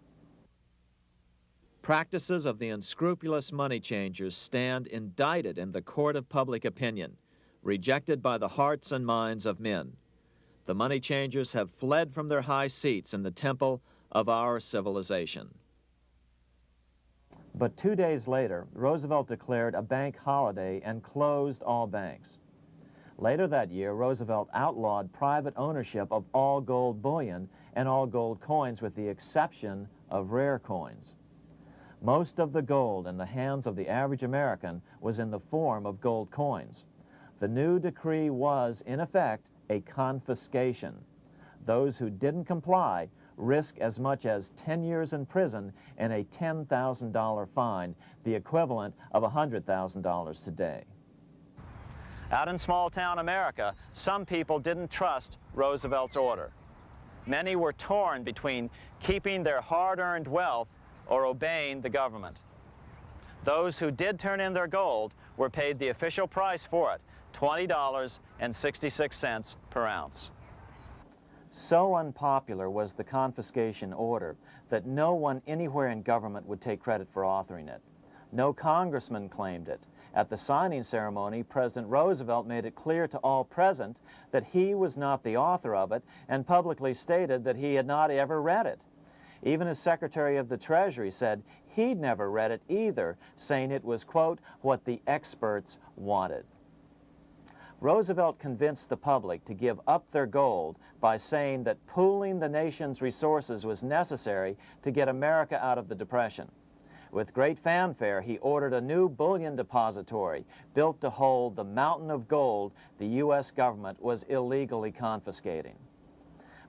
Practices of the unscrupulous money changers stand indicted in the court of public opinion, rejected by the hearts and minds of men. The money changers have fled from their high seats in the temple of our civilization. But 2 days later, Roosevelt declared a bank holiday and closed all banks. Later that year, Roosevelt outlawed private ownership of all gold bullion and all gold coins with the exception of rare coins. Most of the gold in the hands of the average American was in the form of gold coins. The new decree was, in effect, a confiscation. Those who didn't comply risk as much as 10 years in prison and a $10,000 fine, the equivalent of $100,000 today. Out in small-town America, some people didn't trust Roosevelt's order. Many were torn between keeping their hard-earned wealth or obeying the government. Those who did turn in their gold were paid the official price for it, $20.66 per ounce. So unpopular was the confiscation order that no one anywhere in government would take credit for authoring it. No congressman claimed it. At the signing ceremony, President Roosevelt made it clear to all present that he was not the author of it and publicly stated that he had not ever read it. Even his Secretary of the Treasury said he'd never read it either, saying it was, quote, what the experts wanted. Roosevelt convinced the public to give up their gold by saying that pooling the nation's resources was necessary to get America out of the Depression. With great fanfare, he ordered a new bullion depository built to hold the mountain of gold the U.S. government was illegally confiscating.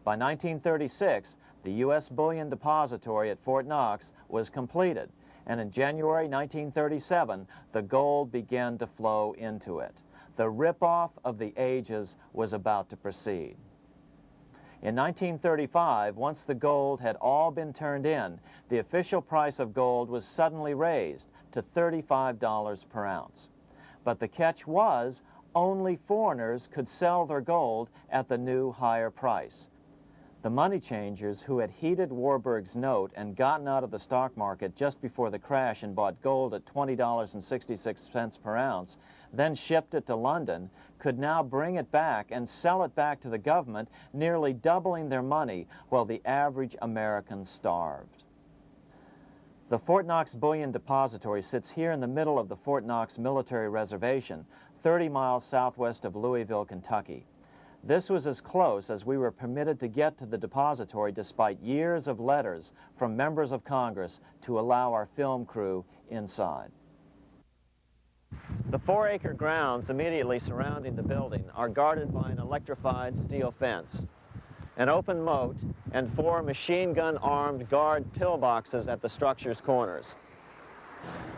By 1936, the U.S. Bullion Depository at Fort Knox was completed, and in January 1937, the gold began to flow into it. The rip-off of the ages was about to proceed. In 1935, once the gold had all been turned in, the official price of gold was suddenly raised to $35 per ounce. But the catch was, only foreigners could sell their gold at the new higher price. The money changers who had heeded Warburg's note and gotten out of the stock market just before the crash and bought gold at $20.66 per ounce, then shipped it to London, could now bring it back and sell it back to the government, nearly doubling their money while the average American starved. The Fort Knox Bullion Depository sits here in the middle of the Fort Knox Military Reservation, 30 miles southwest of Louisville, Kentucky. This was as close as we were permitted to get to the depository despite years of letters from members of Congress to allow our film crew inside. The 4-acre grounds immediately surrounding the building are guarded by an electrified steel fence, an open moat, and 4 machine-gun-armed guard pillboxes at the structure's corners.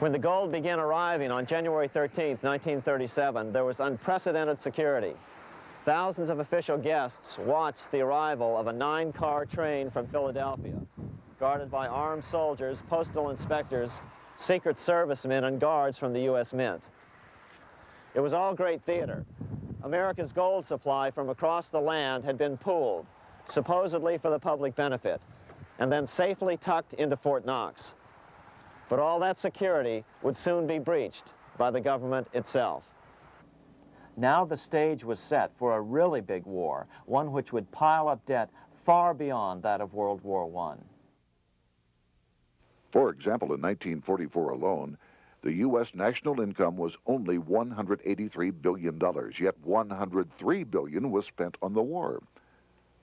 When the gold began arriving on January 13, 1937, there was unprecedented security. Thousands of official guests watched the arrival of a 9-car train from Philadelphia, guarded by armed soldiers, postal inspectors, Secret Servicemen, and guards from the U.S. Mint. It was all great theater. America's gold supply from across the land had been pooled, supposedly for the public benefit, and then safely tucked into Fort Knox. But all that security would soon be breached by the government itself. Now the stage was set for a really big war, one which would pile up debt far beyond that of World War I. For example, in 1944 alone, the U.S. national income was only $183 billion, yet $103 billion was spent on the war.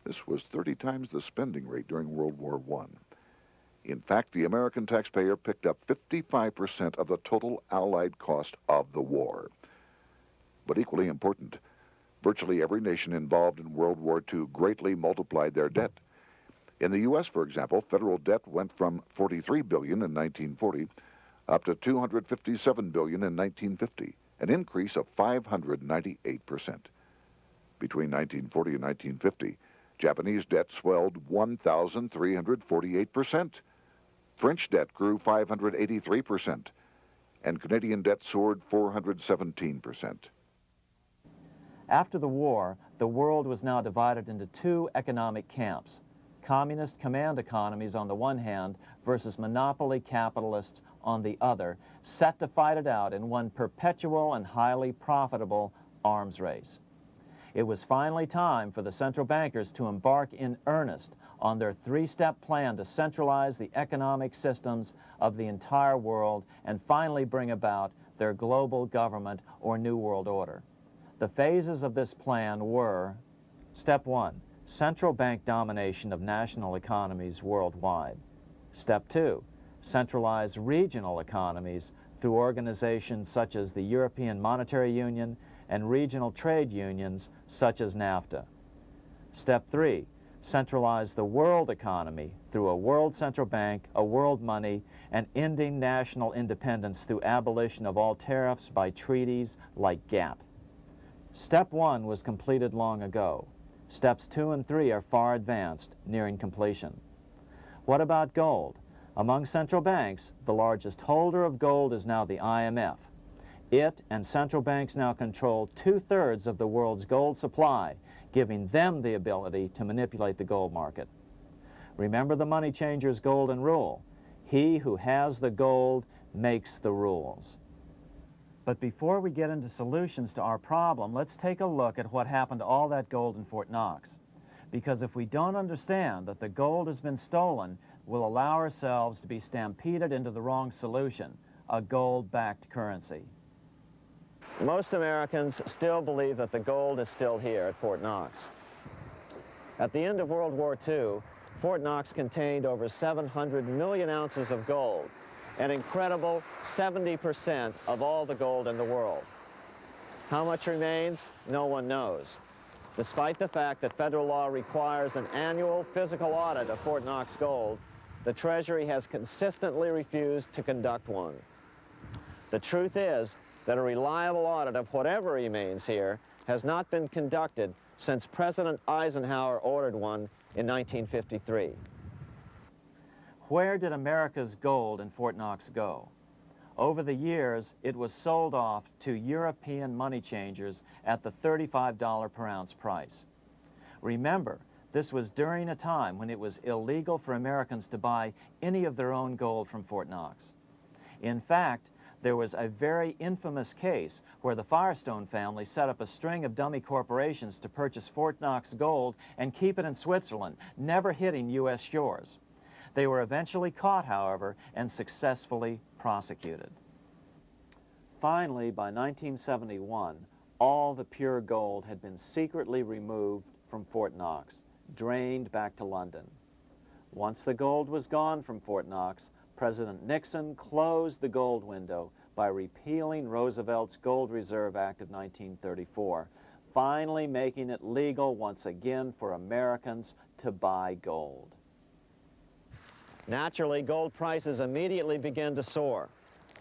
This was 30 times the spending rate during World War I. In fact, the American taxpayer picked up 55% of the total Allied cost of the war. But equally important, virtually every nation involved in World War II greatly multiplied their debt. In the U.S., for example, federal debt went from $43 billion in 1940 up to $257 billion in 1950, an increase of 598%. Between 1940 and 1950, Japanese debt swelled 1,348%. French debt grew 583%, and Canadian debt soared 417%. After the war, the world was now divided into 2 economic camps: communist command economies on the one hand versus monopoly capitalists on the other, set to fight it out in one perpetual and highly profitable arms race. It was finally time for the central bankers to embark in earnest on their 3-step plan to centralize the economic systems of the entire world and finally bring about their global government or New World Order. The phases of this plan were: Step 1, central bank domination of national economies worldwide. Step 2, centralize regional economies through organizations such as the European Monetary Union and regional trade unions such as NAFTA. Step 3, centralize the world economy through a world central bank, a world money, and ending national independence through abolition of all tariffs by treaties like GATT. Step 1 was completed long ago. Steps 2 and 3 are far advanced, nearing completion. What about gold? Among central banks, the largest holder of gold is now the IMF. It and central banks now control 2/3 of the world's gold supply, giving them the ability to manipulate the gold market. Remember the money changer's golden rule: he who has the gold makes the rules. But before we get into solutions to our problem, let's take a look at what happened to all that gold in Fort Knox. Because if we don't understand that the gold has been stolen, we'll allow ourselves to be stampeded into the wrong solution: a gold-backed currency. Most Americans still believe that the gold is still here at Fort Knox. At the end of World War II, Fort Knox contained over 700 million ounces of gold, an incredible 70% of all the gold in the world. How much remains? No one knows. Despite the fact that federal law requires an annual physical audit of Fort Knox gold, the Treasury has consistently refused to conduct one. The truth is that a reliable audit of whatever remains here has not been conducted since President Eisenhower ordered one in 1953. Where did America's gold in Fort Knox go? Over the years, it was sold off to European money changers at the $35 per ounce price. Remember, this was during a time when it was illegal for Americans to buy any of their own gold from Fort Knox. In fact, there was a very infamous case where the Firestone family set up a string of dummy corporations to purchase Fort Knox gold and keep it in Switzerland, never hitting U.S. shores. They were eventually caught, however, and successfully prosecuted. Finally, by 1971, all the pure gold had been secretly removed from Fort Knox, drained back to London. Once the gold was gone from Fort Knox, President Nixon closed the gold window by repealing Roosevelt's Gold Reserve Act of 1934, finally making it legal once again for Americans to buy gold. Naturally, gold prices immediately began to soar.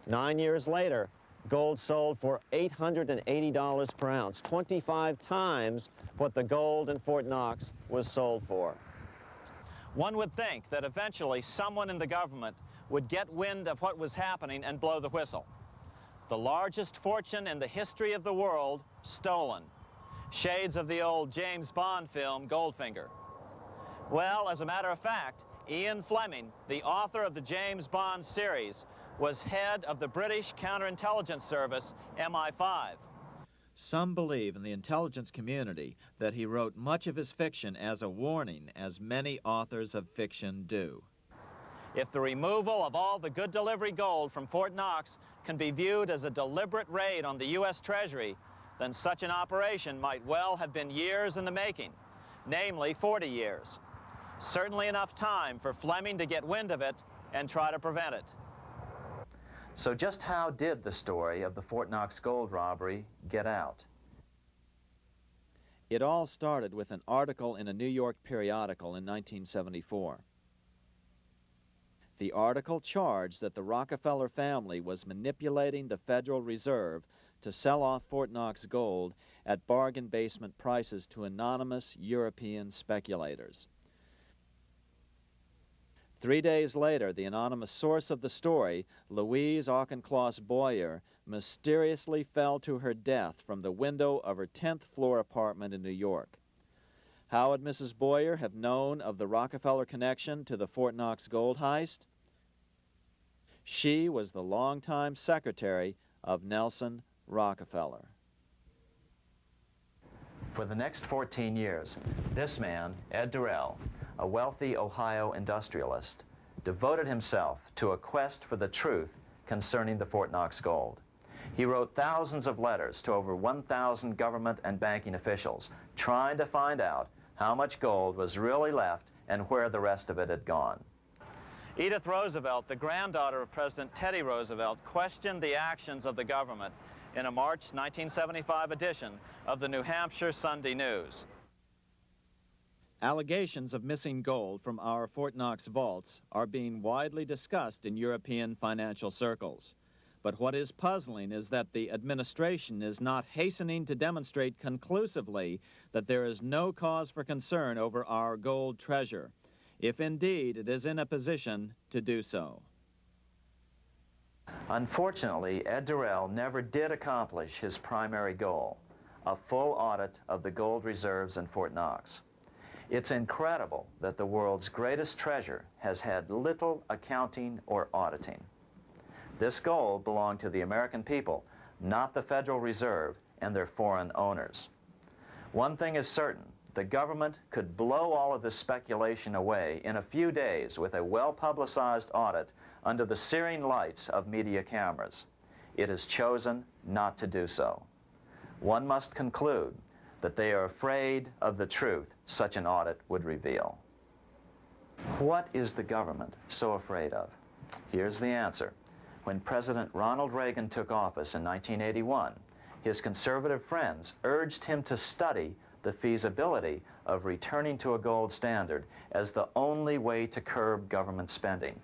9 years later, gold sold for $880 per ounce, 25 times what the gold in Fort Knox was sold for. One would think that eventually someone in the government would get wind of what was happening and blow the whistle. The largest fortune in the history of the world stolen. Shades of the old James Bond film, Goldfinger. Well, as a matter of fact, Ian Fleming, the author of the James Bond series, was head of the British counterintelligence service, MI5. Some believe in the intelligence community that he wrote much of his fiction as a warning, as many authors of fiction do. If the removal of all the good delivery gold from Fort Knox can be viewed as a deliberate raid on the U.S. Treasury, then such an operation might well have been years in the making, namely 40 years. Certainly enough time for Fleming to get wind of it and try to prevent it. So just how did the story of the Fort Knox gold robbery get out? It all started with an article in a New York periodical in 1974. The article charged that the Rockefeller family was manipulating the Federal Reserve to sell off Fort Knox gold at bargain basement prices to anonymous European speculators. 3 days later, the anonymous source of the story, Louise Auchincloss Boyer, mysteriously fell to her death from the window of her 10th floor apartment in New York. How would Mrs. Boyer have known of the Rockefeller connection to the Fort Knox gold heist? She was the longtime secretary of Nelson Rockefeller. For the next 14 years, this man, Ed Durrell, a wealthy Ohio industrialist, devoted himself to a quest for the truth concerning the Fort Knox gold. He wrote thousands of letters to over 1,000 government and banking officials, trying to find out how much gold was really left and where the rest of it had gone. Edith Roosevelt, the granddaughter of President Teddy Roosevelt, questioned the actions of the government in a March 1975 edition of the New Hampshire Sunday News. Allegations of missing gold from our Fort Knox vaults are being widely discussed in European financial circles. But what is puzzling is that the administration is not hastening to demonstrate conclusively that there is no cause for concern over our gold treasure, if indeed it is in a position to do so. Unfortunately, Ed Durrell never did accomplish his primary goal, a full audit of the gold reserves in Fort Knox. It's incredible that the world's greatest treasure has had little accounting or auditing. This gold belonged to the American people, not the Federal Reserve and their foreign owners. One thing is certain, the government could blow all of this speculation away in a few days with a well-publicized audit under the searing lights of media cameras. it has chosen not to do so. One must conclude that they are afraid of the truth such an audit would reveal. What is the government so afraid of? Here's the answer. When President Ronald Reagan took office in 1981, his conservative friends urged him to study the feasibility of returning to a gold standard as the only way to curb government spending.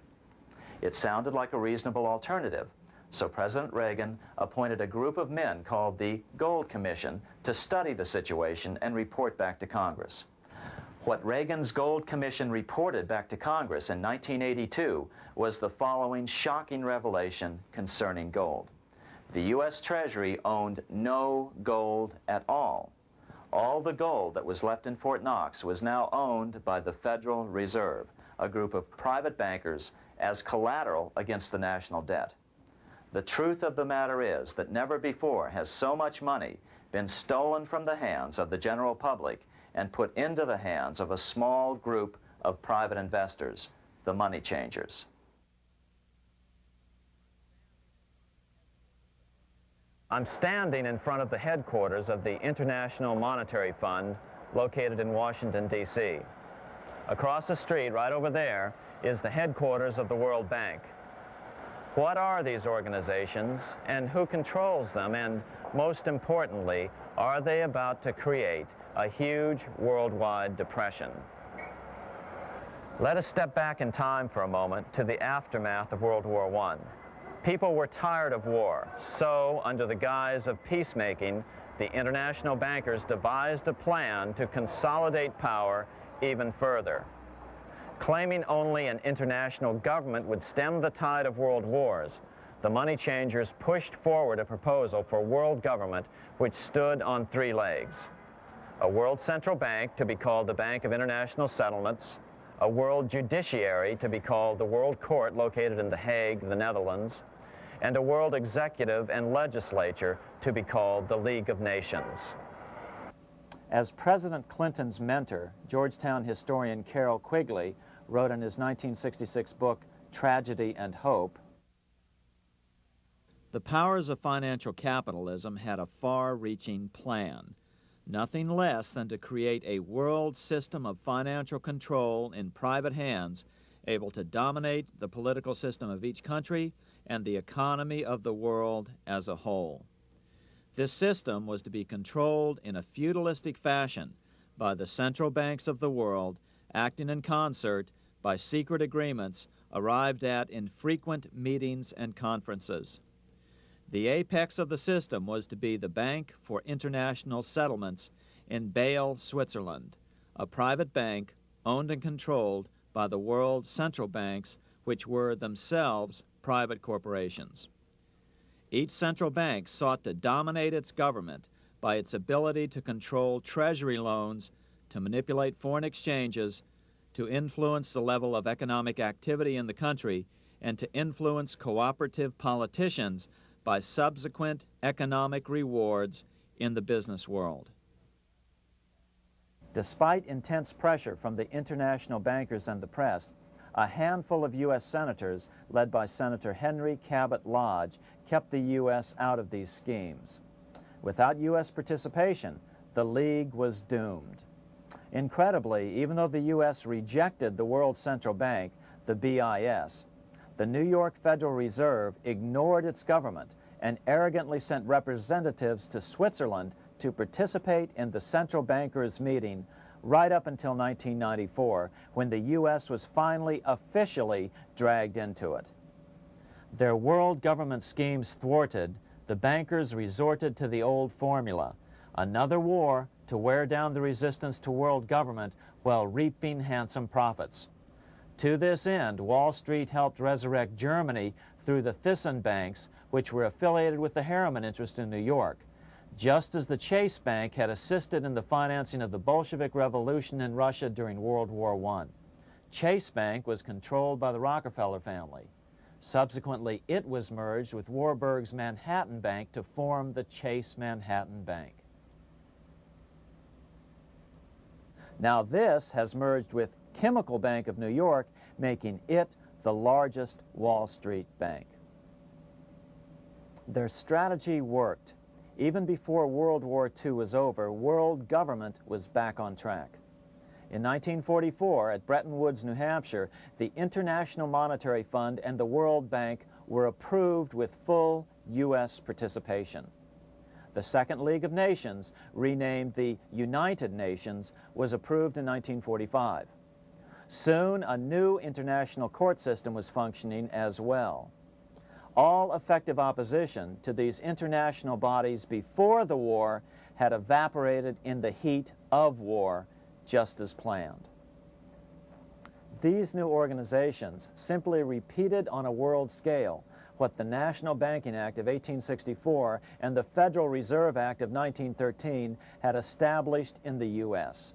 It sounded like a reasonable alternative, so President Reagan appointed a group of men called the Gold Commission to study the situation and report back to Congress. What Reagan's Gold Commission reported back to Congress in 1982 was the following shocking revelation concerning gold. The U.S. Treasury owned no gold at all. All the gold that was left in Fort Knox was now owned by the Federal Reserve, a group of private bankers, as collateral against the national debt. The truth of the matter is that never before has so much money been stolen from the hands of the general public and put into the hands of a small group of private investors, the money changers. I'm standing in front of the headquarters of the International Monetary Fund located in Washington, D.C. Across the street, right over there, is the headquarters of the World Bank. What are these organizations and who controls them? And most importantly, are they about to create a huge worldwide depression? Let us step back in time for a moment to the aftermath of World War I. People were tired of war, so under the guise of peacemaking, the international bankers devised a plan to consolidate power even further. Claiming only an international government would stem the tide of world wars, the money changers pushed forward a proposal for world government which stood on three legs. A world central bank to be called the Bank of International Settlements, a world judiciary to be called the World Court located in The Hague, the Netherlands, and a world executive and legislature to be called the League of Nations. As President Clinton's mentor, Georgetown historian Carroll Quigley wrote in his 1966 book, Tragedy and Hope, the powers of financial capitalism had a far-reaching plan, nothing less than to create a world system of financial control in private hands, able to dominate the political system of each country and the economy of the world as a whole. This system was to be controlled in a feudalistic fashion by the central banks of the world, acting in concert by secret agreements arrived at in frequent meetings and conferences. The apex of the system was to be the Bank for International Settlements in Bâle, Switzerland, a private bank owned and controlled by the world central banks, which were themselves private corporations. Each central bank sought to dominate its government by its ability to control treasury loans, to manipulate foreign exchanges, to influence the level of economic activity in the country, and to influence cooperative politicians by subsequent economic rewards in the business world. Despite intense pressure from the international bankers and the press, a handful of U.S. senators, led by Senator Henry Cabot Lodge, kept the U.S. out of these schemes. Without U.S. participation, the League was doomed. Incredibly, even though the U.S. rejected the World Central Bank, the BIS, the New York Federal Reserve ignored its government and arrogantly sent representatives to Switzerland to participate in the central bankers' meeting right up until 1994, when the U.S. was finally officially dragged into it. Their world government schemes thwarted, the bankers resorted to the old formula, another war to wear down the resistance to world government while reaping handsome profits. To this end, Wall Street helped resurrect Germany through the Thyssen banks, which were affiliated with the Harriman interest in New York, just as the Chase Bank had assisted in the financing of the Bolshevik Revolution in Russia during World War I. Chase Bank was controlled by the Rockefeller family. Subsequently, it was merged with Warburg's Manhattan Bank to form the Chase Manhattan Bank. Now this has merged with Chemical Bank of New York, making it the largest Wall Street bank. Their strategy worked. Even before World War II was over, world government was back on track. In 1944, at Bretton Woods, New Hampshire, the International Monetary Fund and the World Bank were approved with full U.S. participation. The Second League of Nations, renamed the United Nations, was approved in 1945. Soon, a new international court system was functioning as well. All effective opposition to these international bodies before the war had evaporated in the heat of war, just as planned. These new organizations simply repeated on a world scale what the National Banking Act of 1864 and the Federal Reserve Act of 1913 had established in the U.S.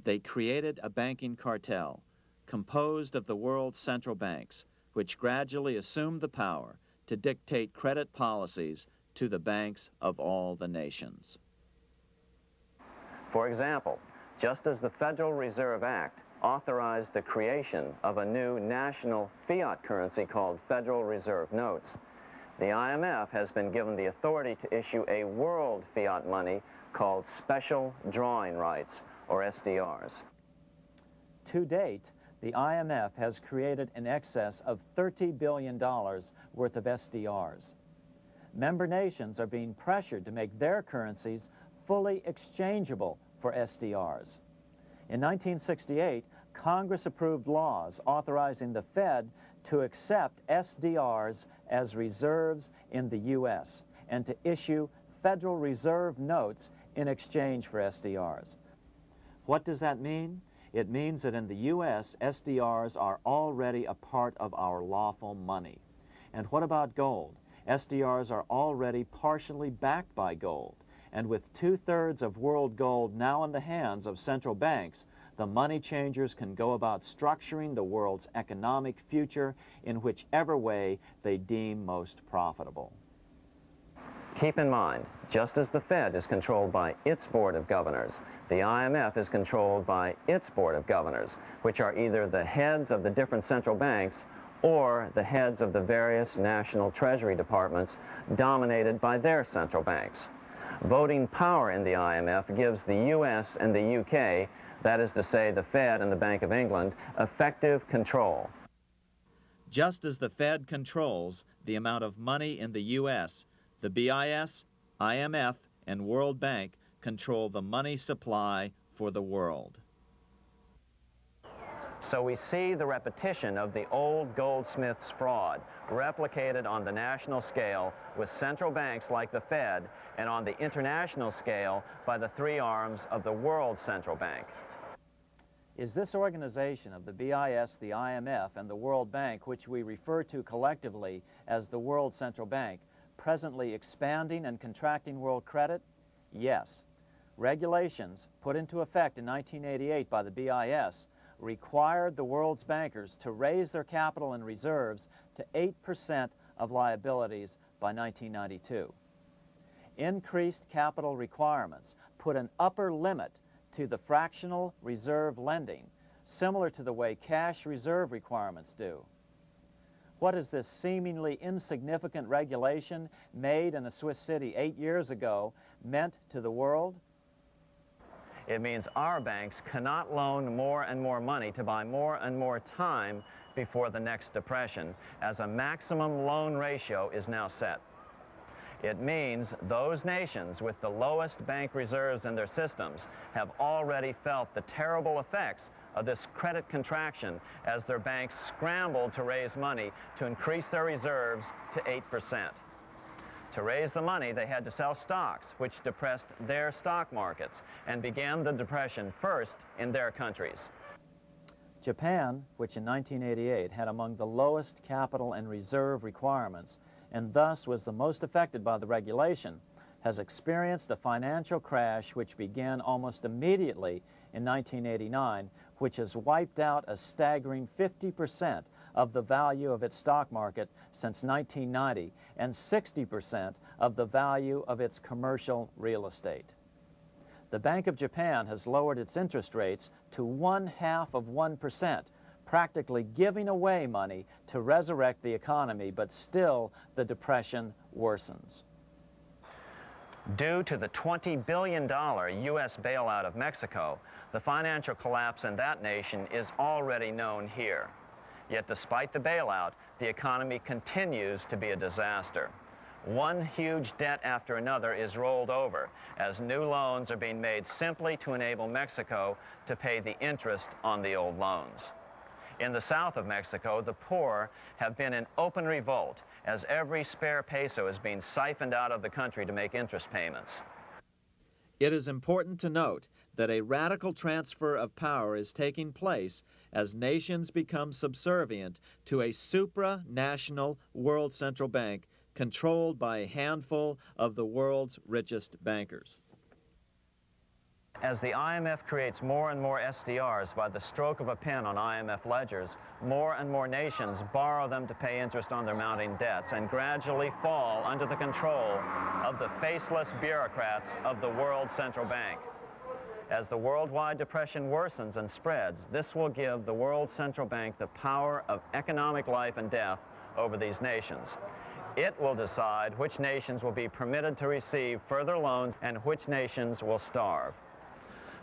They created a banking cartel composed of the world's central banks, which gradually assumed the power to dictate credit policies to the banks of all the nations. For example, just as the Federal Reserve Act authorized the creation of a new national fiat currency called Federal Reserve Notes, the IMF has been given the authority to issue a world fiat money called Special Drawing Rights, or SDRs. To date, the IMF has created in excess of $30 billion worth of SDRs. Member nations are being pressured to make their currencies fully exchangeable for SDRs. In 1968, Congress approved laws authorizing the Fed to accept SDRs as reserves in the U.S. and to issue Federal Reserve notes in exchange for SDRs. What does that mean? It means that in the U.S., SDRs are already a part of our lawful money. And what about gold? SDRs are already partially backed by gold. And with 2/3 of world gold now in the hands of central banks, the money changers can go about structuring the world's economic future in whichever way they deem most profitable. Keep in mind, just as the Fed is controlled by its Board of Governors, the IMF is controlled by its Board of Governors, which are either the heads of the different central banks or the heads of the various national treasury departments dominated by their central banks. Voting power in the IMF gives the U.S. and the U.K., that is to say the Fed and the Bank of England, effective control. Just as the Fed controls the amount of money in the U.S., the BIS, IMF, and World Bank control the money supply for the world. So we see the repetition of the old goldsmith's fraud replicated on the national scale with central banks like the Fed and on the international scale by the three arms of the World Central Bank. Is this organization of the BIS, the IMF, and the World Bank, which we refer to collectively as the World Central Bank, presently expanding and contracting world credit? Yes. Regulations put into effect in 1988 by the BIS required the world's bankers to raise their capital and reserves to 8% of liabilities by 1992. Increased capital requirements put an upper limit to the fractional reserve lending, similar to the way cash reserve requirements do. What is this seemingly insignificant regulation made in a Swiss city 8 years ago meant to the world? It means our banks cannot loan more and more money to buy more and more time before the next depression, as a maximum loan ratio is now set. It means those nations with the lowest bank reserves in their systems have already felt the terrible effects of this credit contraction as their banks scrambled to raise money to increase their reserves to 8%. To raise the money, they had to sell stocks, which depressed their stock markets and began the depression first in their countries. Japan, which in 1988 had among the lowest capital and reserve requirements, and thus was the most affected by the regulation, has experienced a financial crash which began almost immediately in 1989, which has wiped out a staggering 50% of the value of its stock market since 1990 and 60% of the value of its commercial real estate. The Bank of Japan has lowered its interest rates to 0.5%, practically giving away money to resurrect the economy, but still the depression worsens. Due to the $20 billion U.S. bailout of Mexico, the financial collapse in that nation is already known here. Yet despite the bailout, the economy continues to be a disaster. One huge debt after another is rolled over as new loans are being made simply to enable Mexico to pay the interest on the old loans. In the south of Mexico, the poor have been in open revolt as every spare peso is being siphoned out of the country to make interest payments. It is important to note that a radical transfer of power is taking place as nations become subservient to a supranational world central bank controlled by a handful of the world's richest bankers. As the IMF creates more and more SDRs by the stroke of a pen on IMF ledgers, more and more nations borrow them to pay interest on their mounting debts and gradually fall under the control of the faceless bureaucrats of the World Central Bank. As the worldwide depression worsens and spreads, this will give the World Central Bank the power of economic life and death over these nations. It will decide which nations will be permitted to receive further loans and which nations will starve.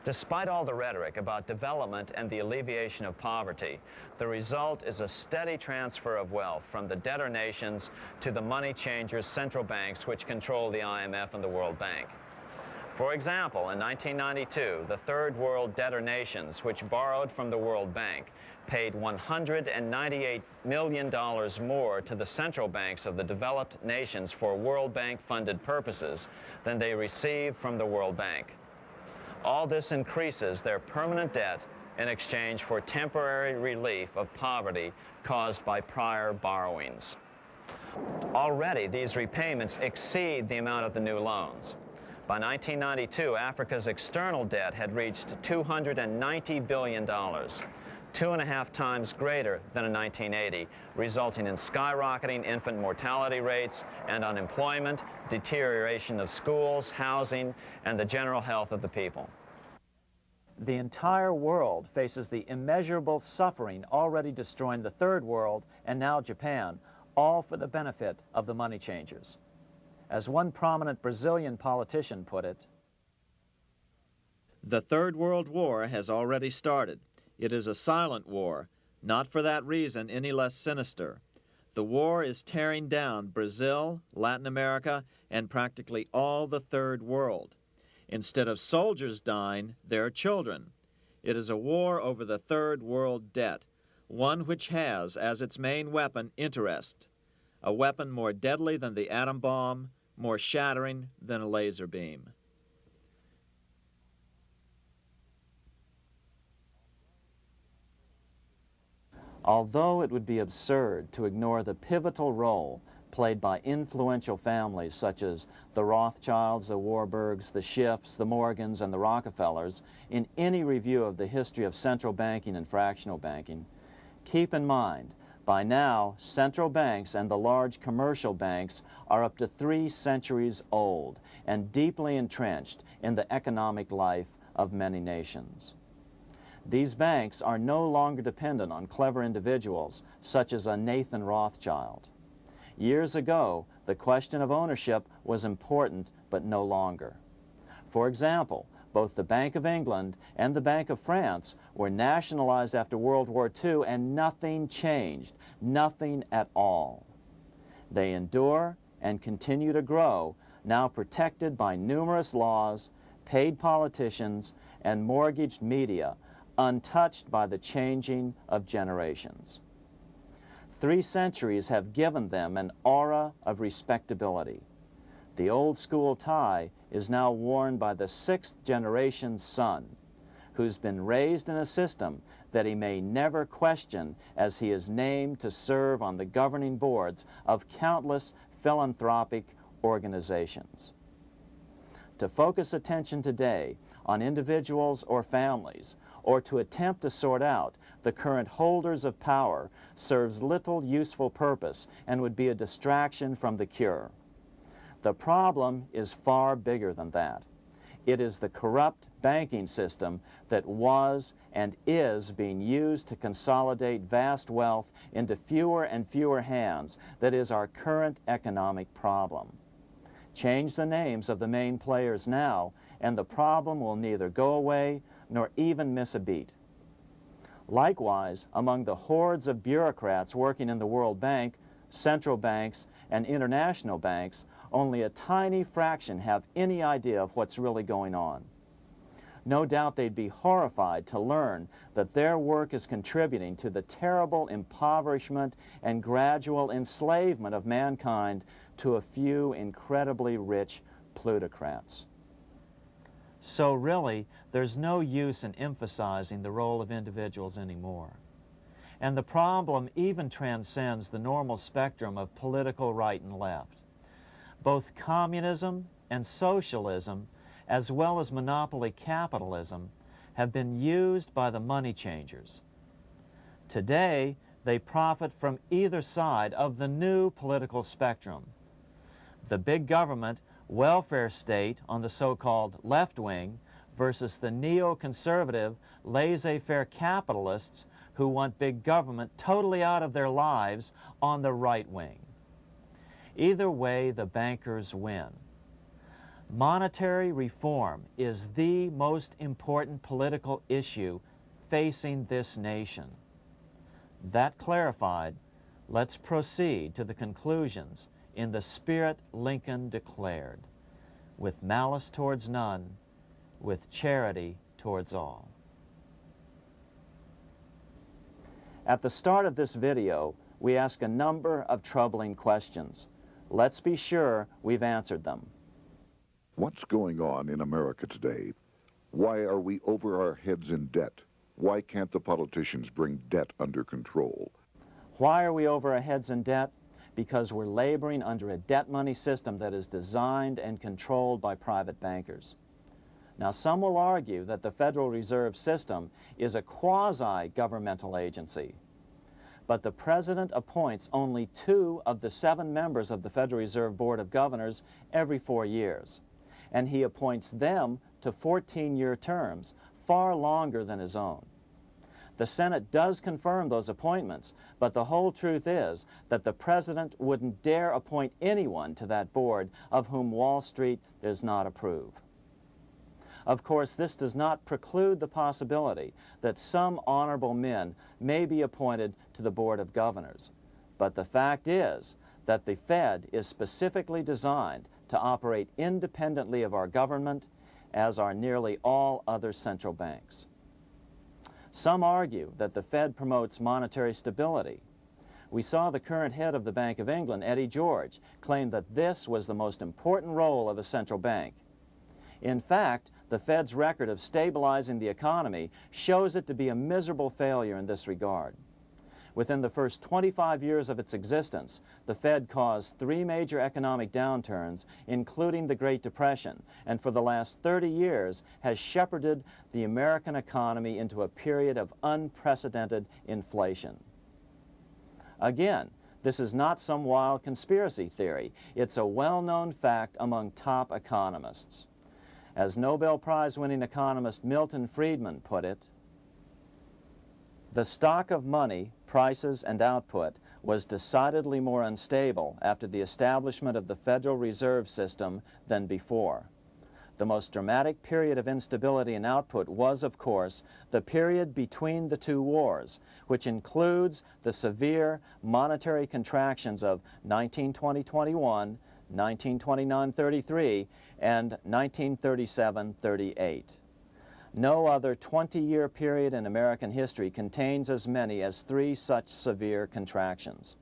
Despite all the rhetoric about development and the alleviation of poverty, the result is a steady transfer of wealth from the debtor nations to the money changers' central banks which control the IMF and the World Bank. For example, in 1992, the Third World debtor nations, which borrowed from the World Bank, paid $198 million more to the central banks of the developed nations for World Bank-funded purposes than they received from the World Bank. All this increases their permanent debt in exchange for temporary relief of poverty caused by prior borrowings. Already, these repayments exceed the amount of the new loans. By 1992, Africa's external debt had reached $290 billion, 2.5 times greater than in 1980, resulting in skyrocketing infant mortality rates and unemployment, deterioration of schools, housing, and the general health of the people. The entire world faces the immeasurable suffering already destroying the Third World and now Japan, all for the benefit of the money changers. As one prominent Brazilian politician put it, "The Third World War has already started. It is a silent war, not for that reason any less sinister. The war is tearing down Brazil, Latin America, and practically all the Third World. Instead of soldiers dying, there are children. It is a war over the Third World debt, one which has as its main weapon interest, a weapon more deadly than the atom bomb, more shattering than a laser beam." Although it would be absurd to ignore the pivotal role played by influential families such as the Rothschilds, the Warburgs, the Schiffs, the Morgans, and the Rockefellers in any review of the history of central banking and fractional banking, keep in mind, by now, central banks and the large commercial banks are up to 3 centuries old and deeply entrenched in the economic life of many nations. These banks are no longer dependent on clever individuals such as a Nathan Rothschild. Years ago, the question of ownership was important, but no longer. For example, both the Bank of England and the Bank of France were nationalized after World War II, and nothing changed, nothing at all. They endure and continue to grow, now protected by numerous laws, paid politicians, and mortgaged media, untouched by the changing of generations. 3 centuries have given them an aura of respectability. The old school tie is now worn by the 6th generation son, who's been raised in a system that he may never question as he is named to serve on the governing boards of countless philanthropic organizations. To focus attention today on individuals or families, or to attempt to sort out the current holders of power, serves little useful purpose and would be a distraction from the cure. The problem is far bigger than that. It is the corrupt banking system that was and is being used to consolidate vast wealth into fewer and fewer hands that is our current economic problem. Change the names of the main players now, and the problem will neither go away nor even miss a beat. Likewise, among the hordes of bureaucrats working in the World Bank, central banks, and international banks, only a tiny fraction have any idea of what's really going on. No doubt they'd be horrified to learn that their work is contributing to the terrible impoverishment and gradual enslavement of mankind to a few incredibly rich plutocrats. So really, there's no use in emphasizing the role of individuals anymore. And the problem even transcends the normal spectrum of political right and left. Both communism and socialism, as well as monopoly capitalism, have been used by the money changers. Today, they profit from either side of the new political spectrum. The big government, welfare state on the so-called left wing versus the neoconservative, laissez-faire capitalists who want big government totally out of their lives on the right wing. Either way, the bankers win. Monetary reform is the most important political issue facing this nation. That clarified, let's proceed to the conclusions in the spirit Lincoln declared, with malice towards none, with charity towards all. At the start of this video, we ask a number of troubling questions. Let's be sure we've answered them. What's going on in America today? Why are we over our heads in debt? Why can't the politicians bring debt under control? Why are we over our heads in debt? Because we're laboring under a debt money system that is designed and controlled by private bankers. Now, some will argue that the Federal Reserve System is a quasi-governmental agency. But the President appoints only 2 of the 7 members of the Federal Reserve Board of Governors every 4 years. And he appoints them to 14-year terms, far longer than his own. The Senate does confirm those appointments, but the whole truth is that the President wouldn't dare appoint anyone to that board of whom Wall Street does not approve. Of course, this does not preclude the possibility that some honorable men may be appointed to the Board of Governors. But the fact is that the Fed is specifically designed to operate independently of our government, as are nearly all other central banks. Some argue that the Fed promotes monetary stability. We saw the current head of the Bank of England, Eddie George, claim that this was the most important role of a central bank. In fact, the Fed's record of stabilizing the economy shows it to be a miserable failure in this regard. Within the first 25 years of its existence, the Fed caused 3 major economic downturns, including the Great Depression, and for the last 30 years has shepherded the American economy into a period of unprecedented inflation. Again, this is not some wild conspiracy theory. It's a well-known fact among top economists. As Nobel Prize-winning economist Milton Friedman put it, the stock of money, prices, and output was decidedly more unstable after the establishment of the Federal Reserve System than before. The most dramatic period of instability in output was, of course, the period between the 2 wars, which includes the severe monetary contractions of 1920-21, 1929-33, and 1937-38. No other 20-year period in American history contains as many as 3 such severe contractions.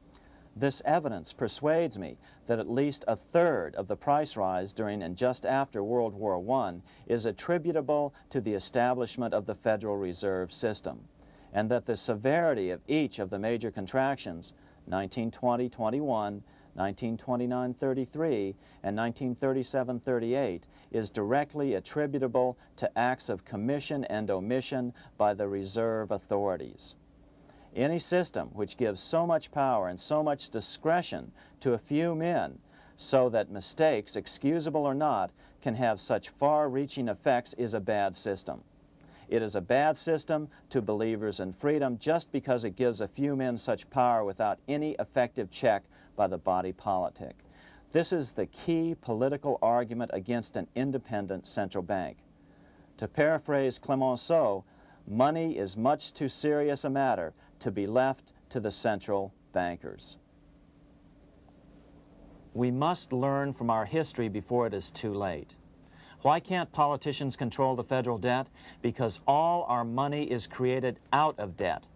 This evidence persuades me that at least a third of the price rise during and just after World War I is attributable to the establishment of the Federal Reserve System, and that the severity of each of the major contractions, 1920-21, 1929-33, and 1937-38, is directly attributable to acts of commission and omission by the reserve authorities. Any system which gives so much power and so much discretion to a few men so that mistakes, excusable or not, can have such far-reaching effects is a bad system. It is a bad system to believers in freedom just because it gives a few men such power without any effective check by the body politic. This is the key political argument against an independent central bank. To paraphrase Clemenceau, money is much too serious a matter to be left to the central bankers. We must learn from our history before it is too late. Why can't politicians control the federal debt? Because all our money is created out of debt.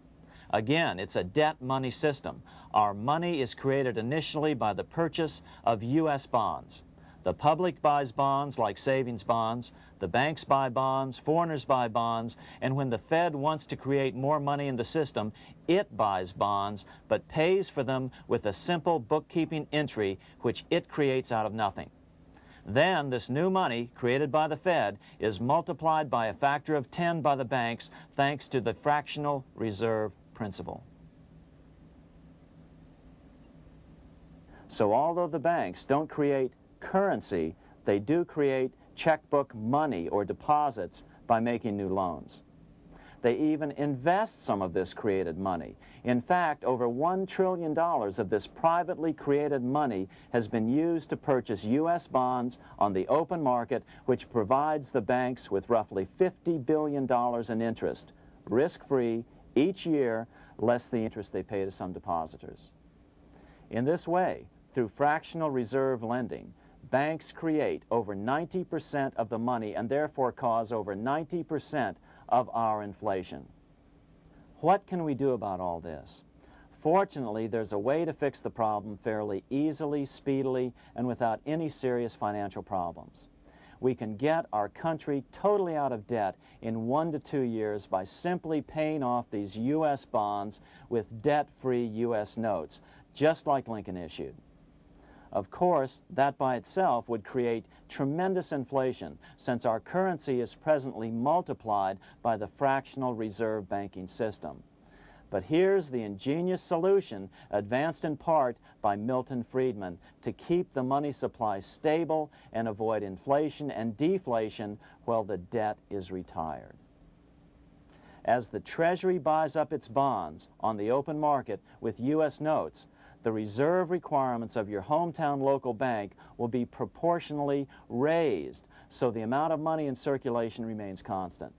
Again, it's a debt money system. Our money is created initially by the purchase of U.S. bonds. The public buys bonds like savings bonds, the banks buy bonds, foreigners buy bonds, and when the Fed wants to create more money in the system, it buys bonds, but pays for them with a simple bookkeeping entry which it creates out of nothing. Then this new money created by the Fed is multiplied by a factor of 10 by the banks thanks to the fractional reserve principle. So although the banks don't create currency, they do create checkbook money or deposits by making new loans. They even invest some of this created money. In fact, over $1 trillion of this privately created money has been used to purchase U.S. bonds on the open market, which provides the banks with roughly $50 billion in interest, risk-free, each year, less the interest they pay to some depositors. In this way, through fractional reserve lending, banks create over 90% of the money and therefore cause over 90% of our inflation. What can we do about all this? Fortunately, there's a way to fix the problem fairly easily, speedily, and without any serious financial problems. We can get our country totally out of debt in 1 to 2 years by simply paying off these U.S. bonds with debt-free U.S. notes, just like Lincoln issued. Of course, that by itself would create tremendous inflation, since our currency is presently multiplied by the fractional reserve banking system. But here's the ingenious solution, advanced in part by Milton Friedman, to keep the money supply stable and avoid inflation and deflation while the debt is retired. As the Treasury buys up its bonds on the open market with U.S. notes, the reserve requirements of your hometown local bank will be proportionally raised, so the amount of money in circulation remains constant.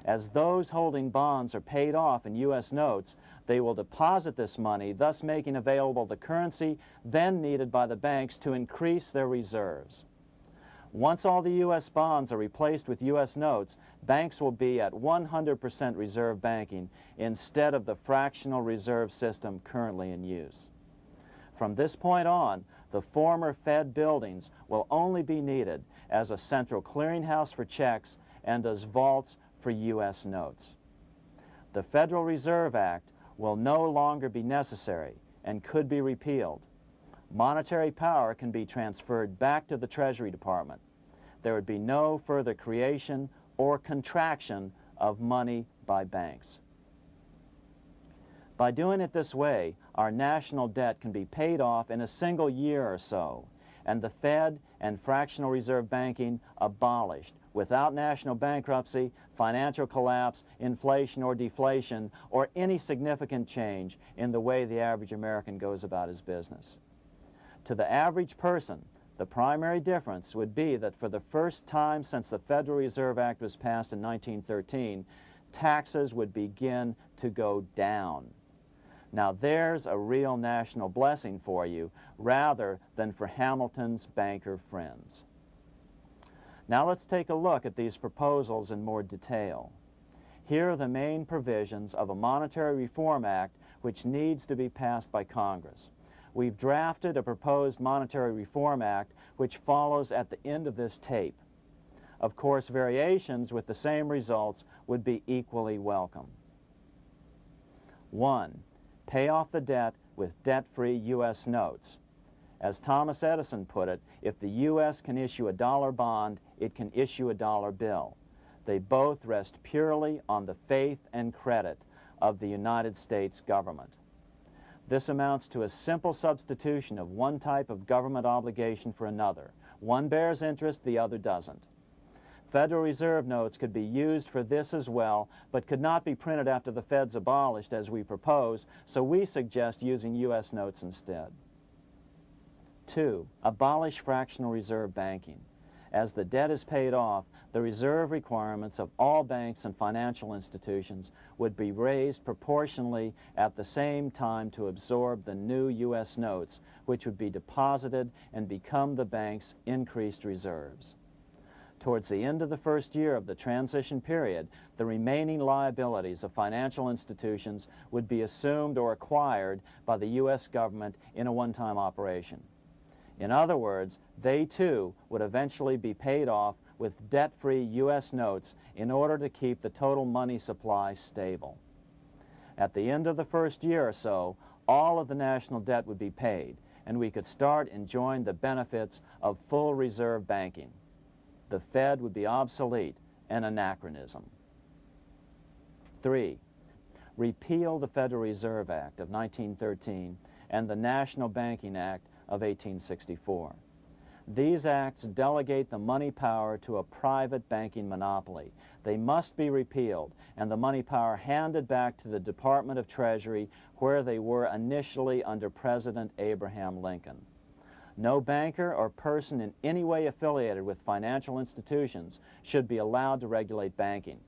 As those holding bonds are paid off in U.S. notes, they will deposit this money, thus making available the currency then needed by the banks to increase their reserves. Once all the U.S. bonds are replaced with U.S. notes, banks will be at 100% reserve banking instead of the fractional reserve system currently in use. From this point on, the former Fed buildings will only be needed as a central clearinghouse for checks and as vaults for U.S. notes. The Federal Reserve Act will no longer be necessary and could be repealed. Monetary power can be transferred back to the Treasury Department. There would be no further creation or contraction of money by banks. By doing it this way, our national debt can be paid off in a single year or so, and the Fed and fractional reserve banking abolished without national bankruptcy, financial collapse, inflation or deflation, or any significant change in the way the average American goes about his business. To the average person, the primary difference would be that for the first time since the Federal Reserve Act was passed in 1913, taxes would begin to go down. Now there's a real national blessing for you, rather than for Hamilton's banker friends. Now let's take a look at these proposals in more detail. Here are the main provisions of a Monetary Reform Act which needs to be passed by Congress. We've drafted a proposed Monetary Reform Act which follows at the end of this tape. Of course, variations with the same results would be equally welcome. 1. Pay off the debt with debt-free U.S. notes. As Thomas Edison put it, if the U.S. can issue a dollar bond, it can issue a dollar bill. They both rest purely on the faith and credit of the United States government. This amounts to a simple substitution of one type of government obligation for another. One bears interest, the other doesn't. Federal Reserve notes could be used for this as well, but could not be printed after the Fed's abolished as we propose, so we suggest using U.S. notes instead. 2. Abolish fractional reserve banking. As the debt is paid off, the reserve requirements of all banks and financial institutions would be raised proportionally at the same time to absorb the new U.S. notes, which would be deposited and become the bank's increased reserves. Towards the end of the first year of the transition period, the remaining liabilities of financial institutions would be assumed or acquired by the U.S. government in a one-time operation. In other words, they too would eventually be paid off with debt-free U.S. notes in order to keep the total money supply stable. At the end of the first year or so, all of the national debt would be paid, and we could start enjoying the benefits of full reserve banking. The Fed would be obsolete, an anachronism. 3. Repeal the Federal Reserve Act of 1913 and the National Banking Act of 1864. These acts delegate the money power to a private banking monopoly. They must be repealed and the money power handed back to the Department of Treasury where they were initially under President Abraham Lincoln. No banker or person in any way affiliated with financial institutions should be allowed to regulate banking.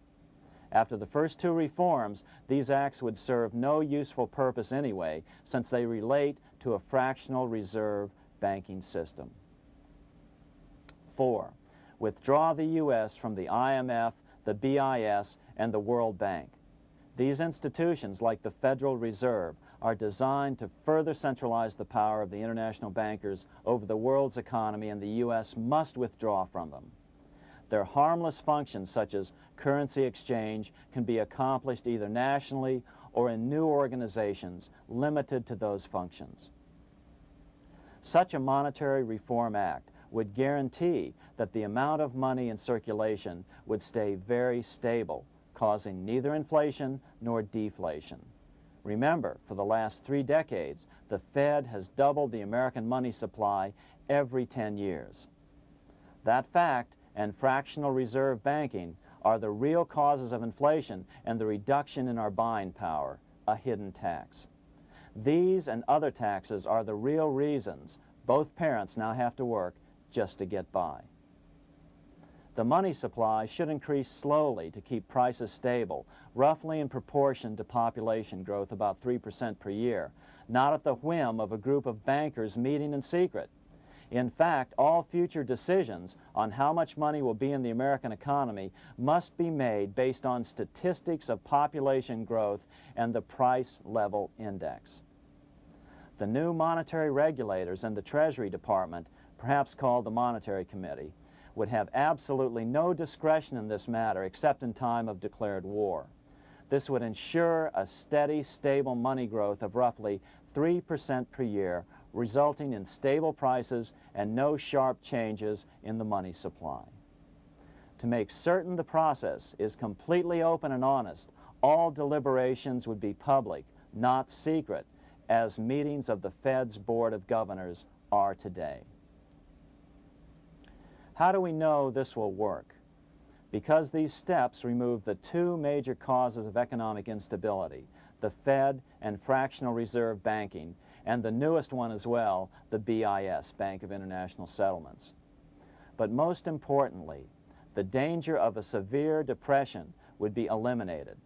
After the first two reforms, these acts would serve no useful purpose anyway, since they relate to a fractional reserve banking system. 4. Withdraw the U.S. from the IMF, the BIS, and the World Bank. These institutions, like the Federal Reserve, are designed to further centralize the power of the international bankers over the world's economy, and the U.S. must withdraw from them. Their harmless functions, such as currency exchange, can be accomplished either nationally or in new organizations limited to those functions. Such a monetary reform act would guarantee that the amount of money in circulation would stay very stable, causing neither inflation nor deflation. Remember, for the last 3 decades, the Fed has doubled the American money supply every 10 years. That fact and fractional reserve banking are the real causes of inflation and the reduction in our buying power, a hidden tax. These and other taxes are the real reasons both parents now have to work just to get by. The money supply should increase slowly to keep prices stable, roughly in proportion to population growth, about 3% per year, not at the whim of a group of bankers meeting in secret. In fact, all future decisions on how much money will be in the American economy must be made based on statistics of population growth and the price level index. The new monetary regulators and the Treasury Department, perhaps called the Monetary Committee, would have absolutely no discretion in this matter except in time of declared war. This would ensure a steady, stable money growth of roughly 3% per year, resulting in stable prices and no sharp changes in the money supply. To make certain the process is completely open and honest, all deliberations would be public, not secret, as meetings of the Fed's Board of Governors are today. How do we know this will work? Because these steps remove the 2 major causes of economic instability, the Fed and fractional reserve banking, and the newest one as well, the BIS, Bank of International Settlements. But most importantly, the danger of a severe depression would be eliminated.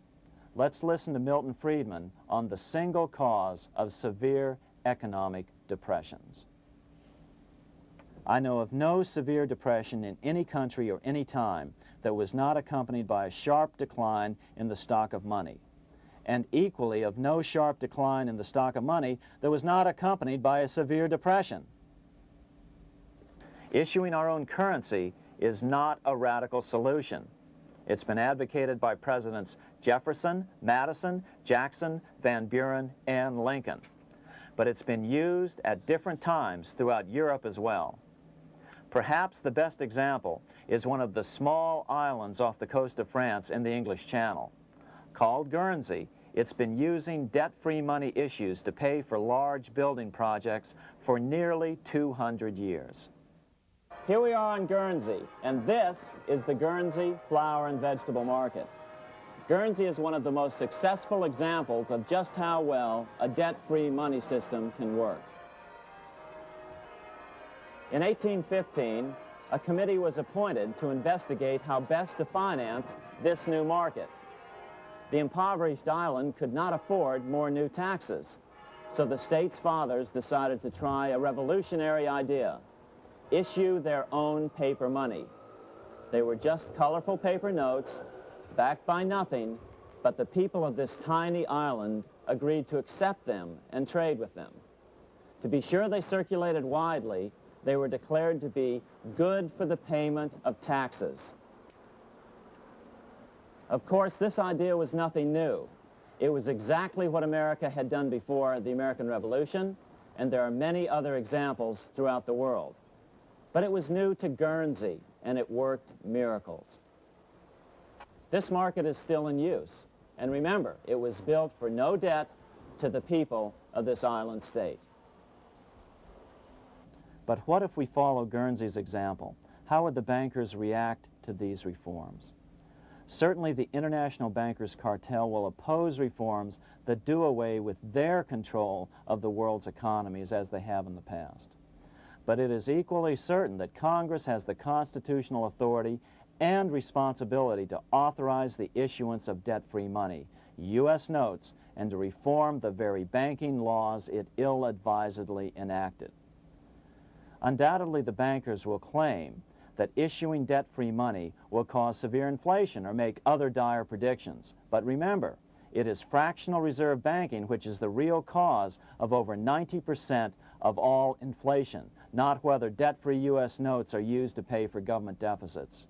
Let's listen to Milton Friedman on the single cause of severe economic depressions. I know of no severe depression in any country or any time that was not accompanied by a sharp decline in the stock of money, and equally of no sharp decline in the stock of money that was not accompanied by a severe depression. Issuing our own currency is not a radical solution. It's been advocated by Presidents Jefferson, Madison, Jackson, Van Buren, and Lincoln. But it's been used at different times throughout Europe as well. Perhaps the best example is one of the small islands off the coast of France in the English Channel. Called Guernsey, It's been using debt-free money issues to pay for large building projects for nearly 200 years. Here we are on Guernsey, and this is the Guernsey Flower and Vegetable Market. Guernsey is one of the most successful examples of just how well a debt-free money system can work. In 1815, a committee was appointed to investigate how best to finance this new market. The impoverished island could not afford more new taxes, so the state's fathers decided to try a revolutionary idea: issue their own paper money. They were just colorful paper notes, backed by nothing, but the people of this tiny island agreed to accept them and trade with them. To be sure they circulated widely, they were declared to be good for the payment of taxes. Of course, this idea was nothing new. It was exactly what America had done before the American Revolution, and there are many other examples throughout the world. But it was new to Guernsey, and it worked miracles. This market is still in use, and remember, it was built for no debt to the people of this island state. But what if we follow Guernsey's example? How would the bankers react to these reforms? Certainly the international bankers' cartel will oppose reforms that do away with their control of the world's economies as they have in the past. But it is equally certain that Congress has the constitutional authority and responsibility to authorize the issuance of debt-free money, U.S. notes, and to reform the very banking laws it ill-advisedly enacted. Undoubtedly, the bankers will claim that issuing debt-free money will cause severe inflation or make other dire predictions. But remember, it is fractional reserve banking which is the real cause of over 90% of all inflation, not whether debt-free U.S. notes are used to pay for government deficits.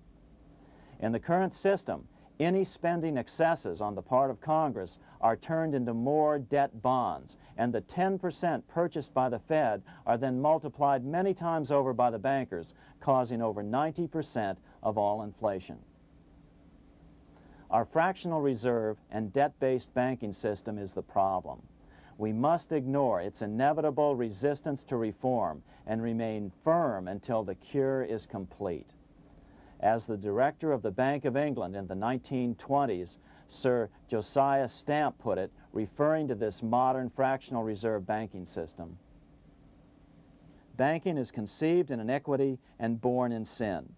In the current system, any spending excesses on the part of Congress are turned into more debt bonds, and the 10% purchased by the Fed are then multiplied many times over by the bankers, causing over 90% of all inflation. Our fractional reserve and debt-based banking system is the problem. We must ignore its inevitable resistance to reform and remain firm until the cure is complete. As the director of the Bank of England in the 1920s, Sir Josiah Stamp put it, referring to this modern fractional reserve banking system, "Banking is conceived in iniquity and born in sin.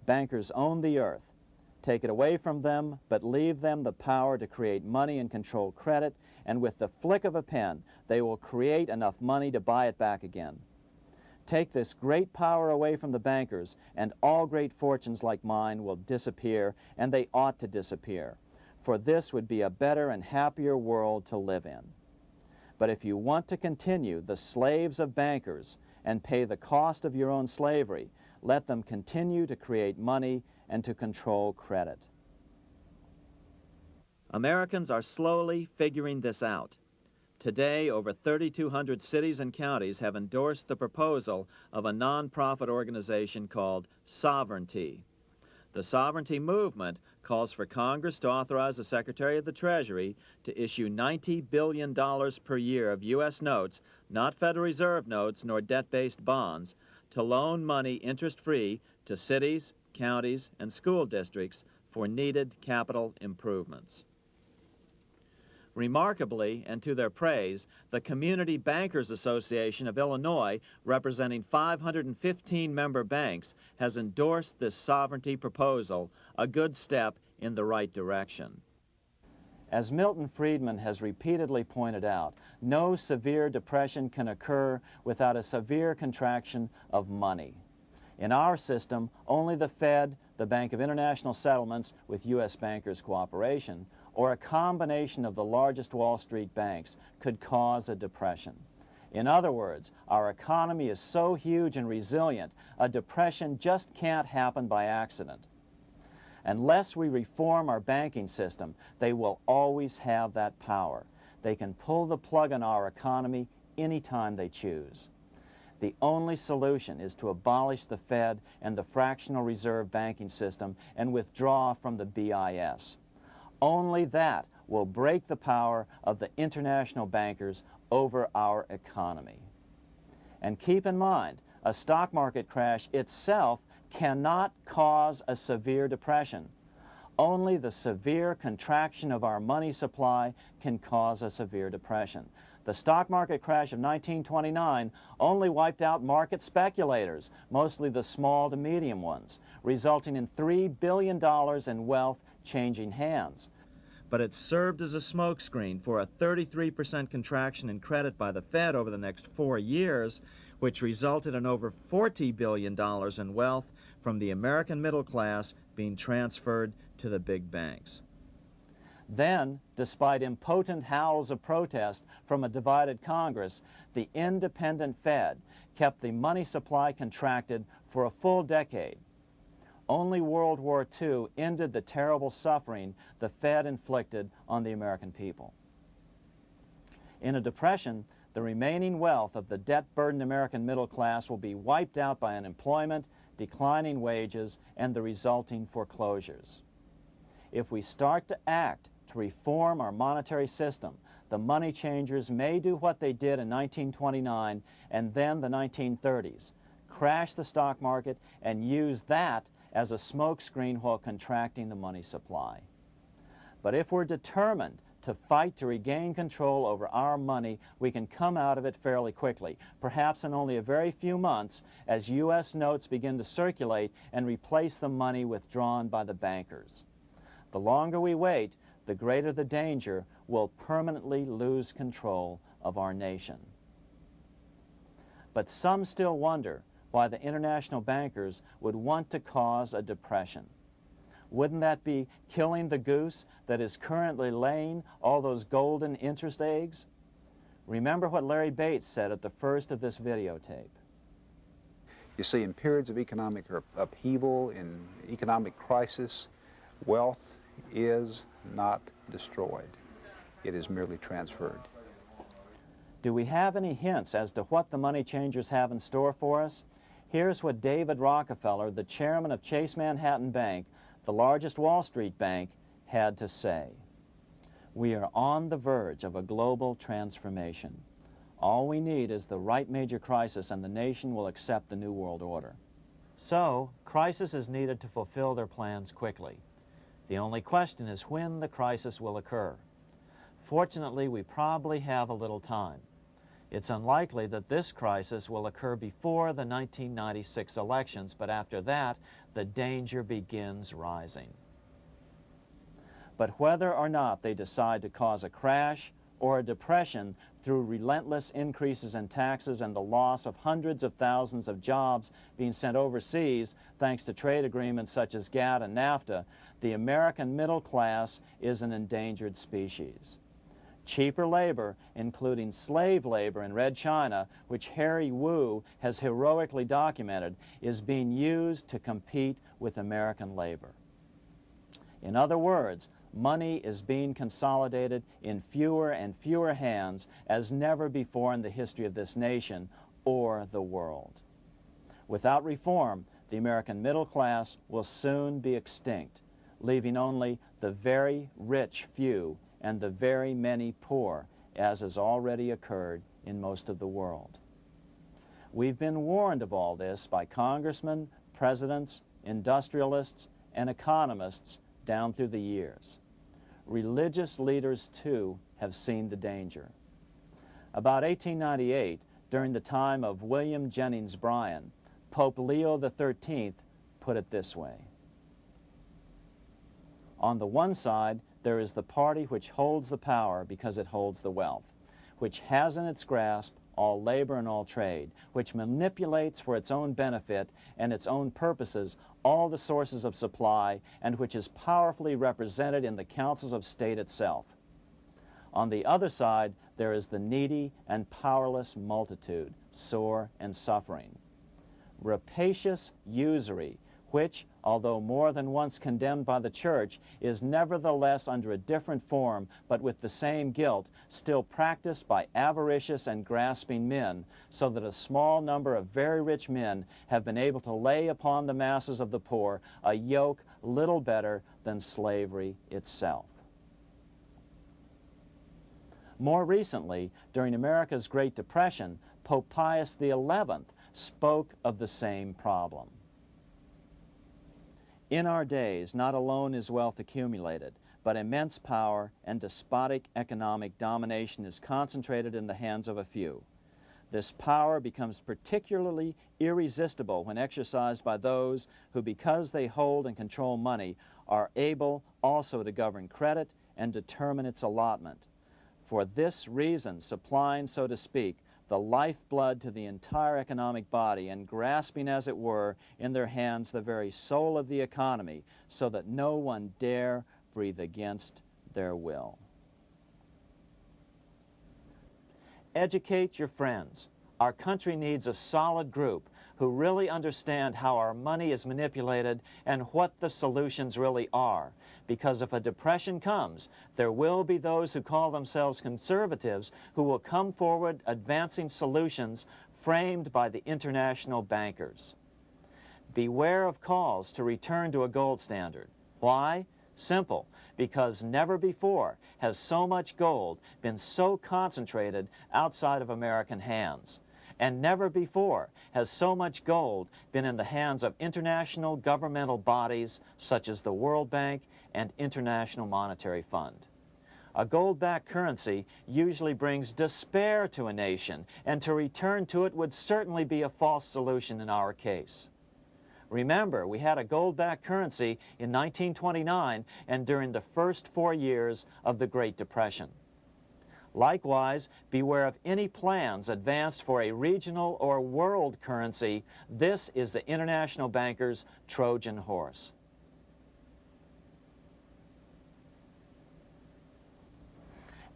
Bankers own the earth. Take it away from them, but leave them the power to create money and control credit, and with the flick of a pen, they will create enough money to buy it back again. Take this great power away from the bankers, and all great fortunes like mine will disappear, and they ought to disappear, for this would be a better and happier world to live in. But if you want to continue the slaves of bankers and pay the cost of your own slavery, let them continue to create money and to control credit." Americans are slowly figuring this out. Today, over 3,200 cities and counties have endorsed the proposal of a nonprofit organization called Sovereignty. The Sovereignty movement calls for Congress to authorize the Secretary of the Treasury to issue $90 billion per year of U.S. notes, not Federal Reserve notes nor debt-based bonds, to loan money interest-free to cities, counties, and school districts for needed capital improvements. Remarkably, and to their praise, the Community Bankers Association of Illinois, representing 515 member banks, has endorsed this sovereignty proposal, a good step in the right direction. As Milton Friedman has repeatedly pointed out, no severe depression can occur without a severe contraction of money. In our system, only the Fed, the Bank of International Settlements, with U.S. bankers' cooperation, or a combination of the largest Wall Street banks could cause a depression. In other words, our economy is so huge and resilient, a depression just can't happen by accident. Unless we reform our banking system, they will always have that power. They can pull the plug on our economy anytime they choose. The only solution is to abolish the Fed and the fractional reserve banking system and withdraw from the BIS. Only that will break the power of the international bankers over our economy. And keep in mind, a stock market crash itself cannot cause a severe depression. Only the severe contraction of our money supply can cause a severe depression. The stock market crash of 1929 only wiped out market speculators, mostly the small to medium ones, resulting in $3 billion in wealth changing hands. But it served as a smokescreen for a 33% contraction in credit by the Fed over the next 4 years, which resulted in over $40 billion in wealth from the American middle class being transferred to the big banks. Then, despite impotent howls of protest from a divided Congress, the independent Fed kept the money supply contracted for a full decade. Only World War II ended the terrible suffering the Fed inflicted on the American people. In a depression, the remaining wealth of the debt-burdened American middle class will be wiped out by unemployment, declining wages, and the resulting foreclosures. If we start to act to reform our monetary system, the money changers may do what they did in 1929 and then the 1930s, crash the stock market and use that as a smokescreen while contracting the money supply. But if we're determined to fight to regain control over our money, we can come out of it fairly quickly, perhaps in only a very few months, as U.S. notes begin to circulate and replace the money withdrawn by the bankers. The longer we wait, the greater the danger we'll permanently lose control of our nation. But some still wonder why the international bankers would want to cause a depression. Wouldn't that be killing the goose that is currently laying all those golden interest eggs? Remember what Larry Bates said at the first of this videotape. You see, in periods of economic upheaval, in economic crisis, wealth is not destroyed. It is merely transferred. Do we have any hints as to what the money changers have in store for us? Here's what David Rockefeller, the chairman of Chase Manhattan Bank, the largest Wall Street bank, had to say. We are on the verge of a global transformation. All we need is the right major crisis and the nation will accept the New World Order. So, crisis is needed to fulfill their plans quickly. The only question is when the crisis will occur. Fortunately, we probably have a little time. It's unlikely that this crisis will occur before the 1996 elections, but after that, the danger begins rising. But whether or not they decide to cause a crash or a depression through relentless increases in taxes and the loss of hundreds of thousands of jobs being sent overseas thanks to trade agreements such as GATT and NAFTA, the American middle class is an endangered species. Cheaper labor, including slave labor in Red China, which Harry Wu has heroically documented, is being used to compete with American labor. In other words, money is being consolidated in fewer and fewer hands as never before in the history of this nation or the world. Without reform, the American middle class will soon be extinct, leaving only the very rich few and the very many poor, as has already occurred in most of the world. We've been warned of all this by congressmen, presidents, industrialists, and economists down through the years. Religious leaders, too, have seen the danger. About 1898, during the time of William Jennings Bryan, Pope Leo XIII put it this way. On the one side, there is the party which holds the power because it holds the wealth, which has in its grasp all labor and all trade, which manipulates for its own benefit and its own purposes all the sources of supply, and which is powerfully represented in the councils of state itself. On the other side, there is the needy and powerless multitude, sore and suffering. Rapacious usury, which, although more than once condemned by the Church, is nevertheless under a different form, but with the same guilt, still practiced by avaricious and grasping men, so that a small number of very rich men have been able to lay upon the masses of the poor a yoke little better than slavery itself. More recently, during America's Great Depression, Pope Pius XI spoke of the same problem. In our days, not alone is wealth accumulated, but immense power and despotic economic domination is concentrated in the hands of a few. This power becomes particularly irresistible when exercised by those who, because they hold and control money, are able also to govern credit and determine its allotment. For this reason, supplying, so to speak, the lifeblood to the entire economic body and grasping, as it were, in their hands the very soul of the economy, so that no one dare breathe against their will. Educate your friends. Our country needs a solid group who really understand how our money is manipulated and what the solutions really are. Because if a depression comes, there will be those who call themselves conservatives who will come forward advancing solutions framed by the international bankers. Beware of calls to return to a gold standard. Why? Simple, because never before has so much gold been so concentrated outside of American hands. And never before has so much gold been in the hands of international governmental bodies such as the World Bank and International Monetary Fund. A gold-backed currency usually brings despair to a nation, and to return to it would certainly be a false solution in our case. Remember, we had a gold-backed currency in 1929 and during the first 4 years of the Great Depression. Likewise, beware of any plans advanced for a regional or world currency. This is the international bankers' Trojan horse.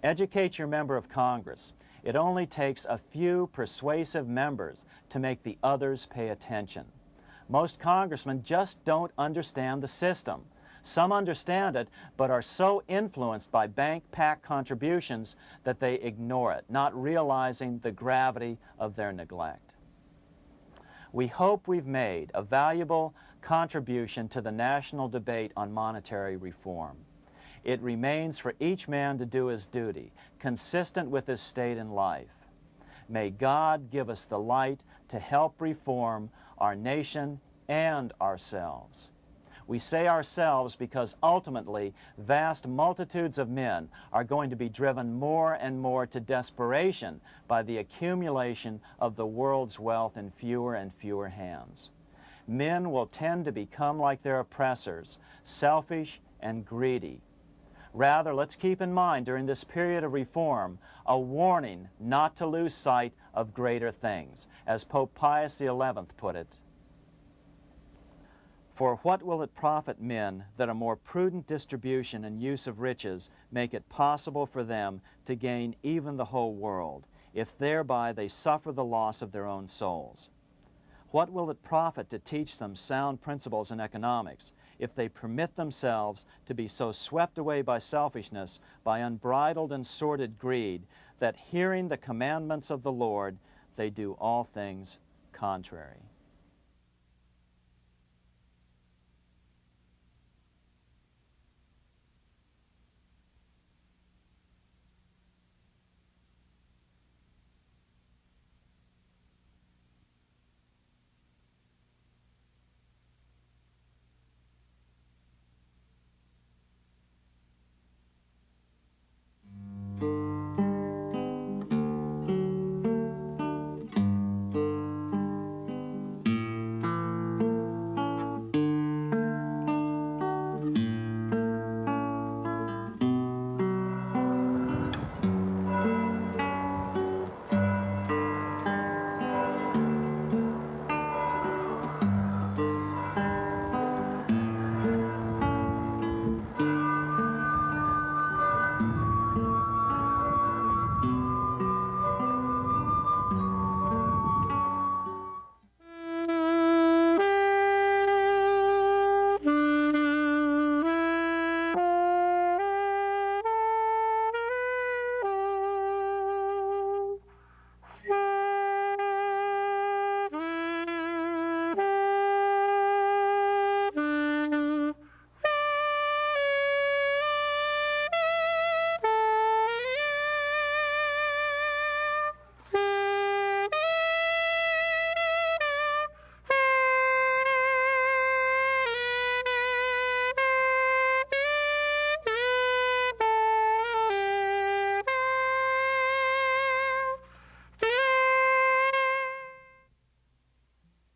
Educate your member of Congress. It only takes a few persuasive members to make the others pay attention. Most congressmen just don't understand the system. Some understand it, but are so influenced by bank PAC contributions that they ignore it, not realizing the gravity of their neglect. We hope we've made a valuable contribution to the national debate on monetary reform. It remains for each man to do his duty, consistent with his state in life. May God give us the light to help reform our nation and ourselves. We say ourselves because ultimately vast multitudes of men are going to be driven more and more to desperation by the accumulation of the world's wealth in fewer and fewer hands. Men will tend to become like their oppressors, selfish and greedy. Rather, let's keep in mind during this period of reform a warning not to lose sight of greater things, as Pope Pius XI put it. For what will it profit men that a more prudent distribution and use of riches make it possible for them to gain even the whole world, if thereby they suffer the loss of their own souls? What will it profit to teach them sound principles in economics if they permit themselves to be so swept away by selfishness, by unbridled and sordid greed, that hearing the commandments of the Lord, they do all things contrary?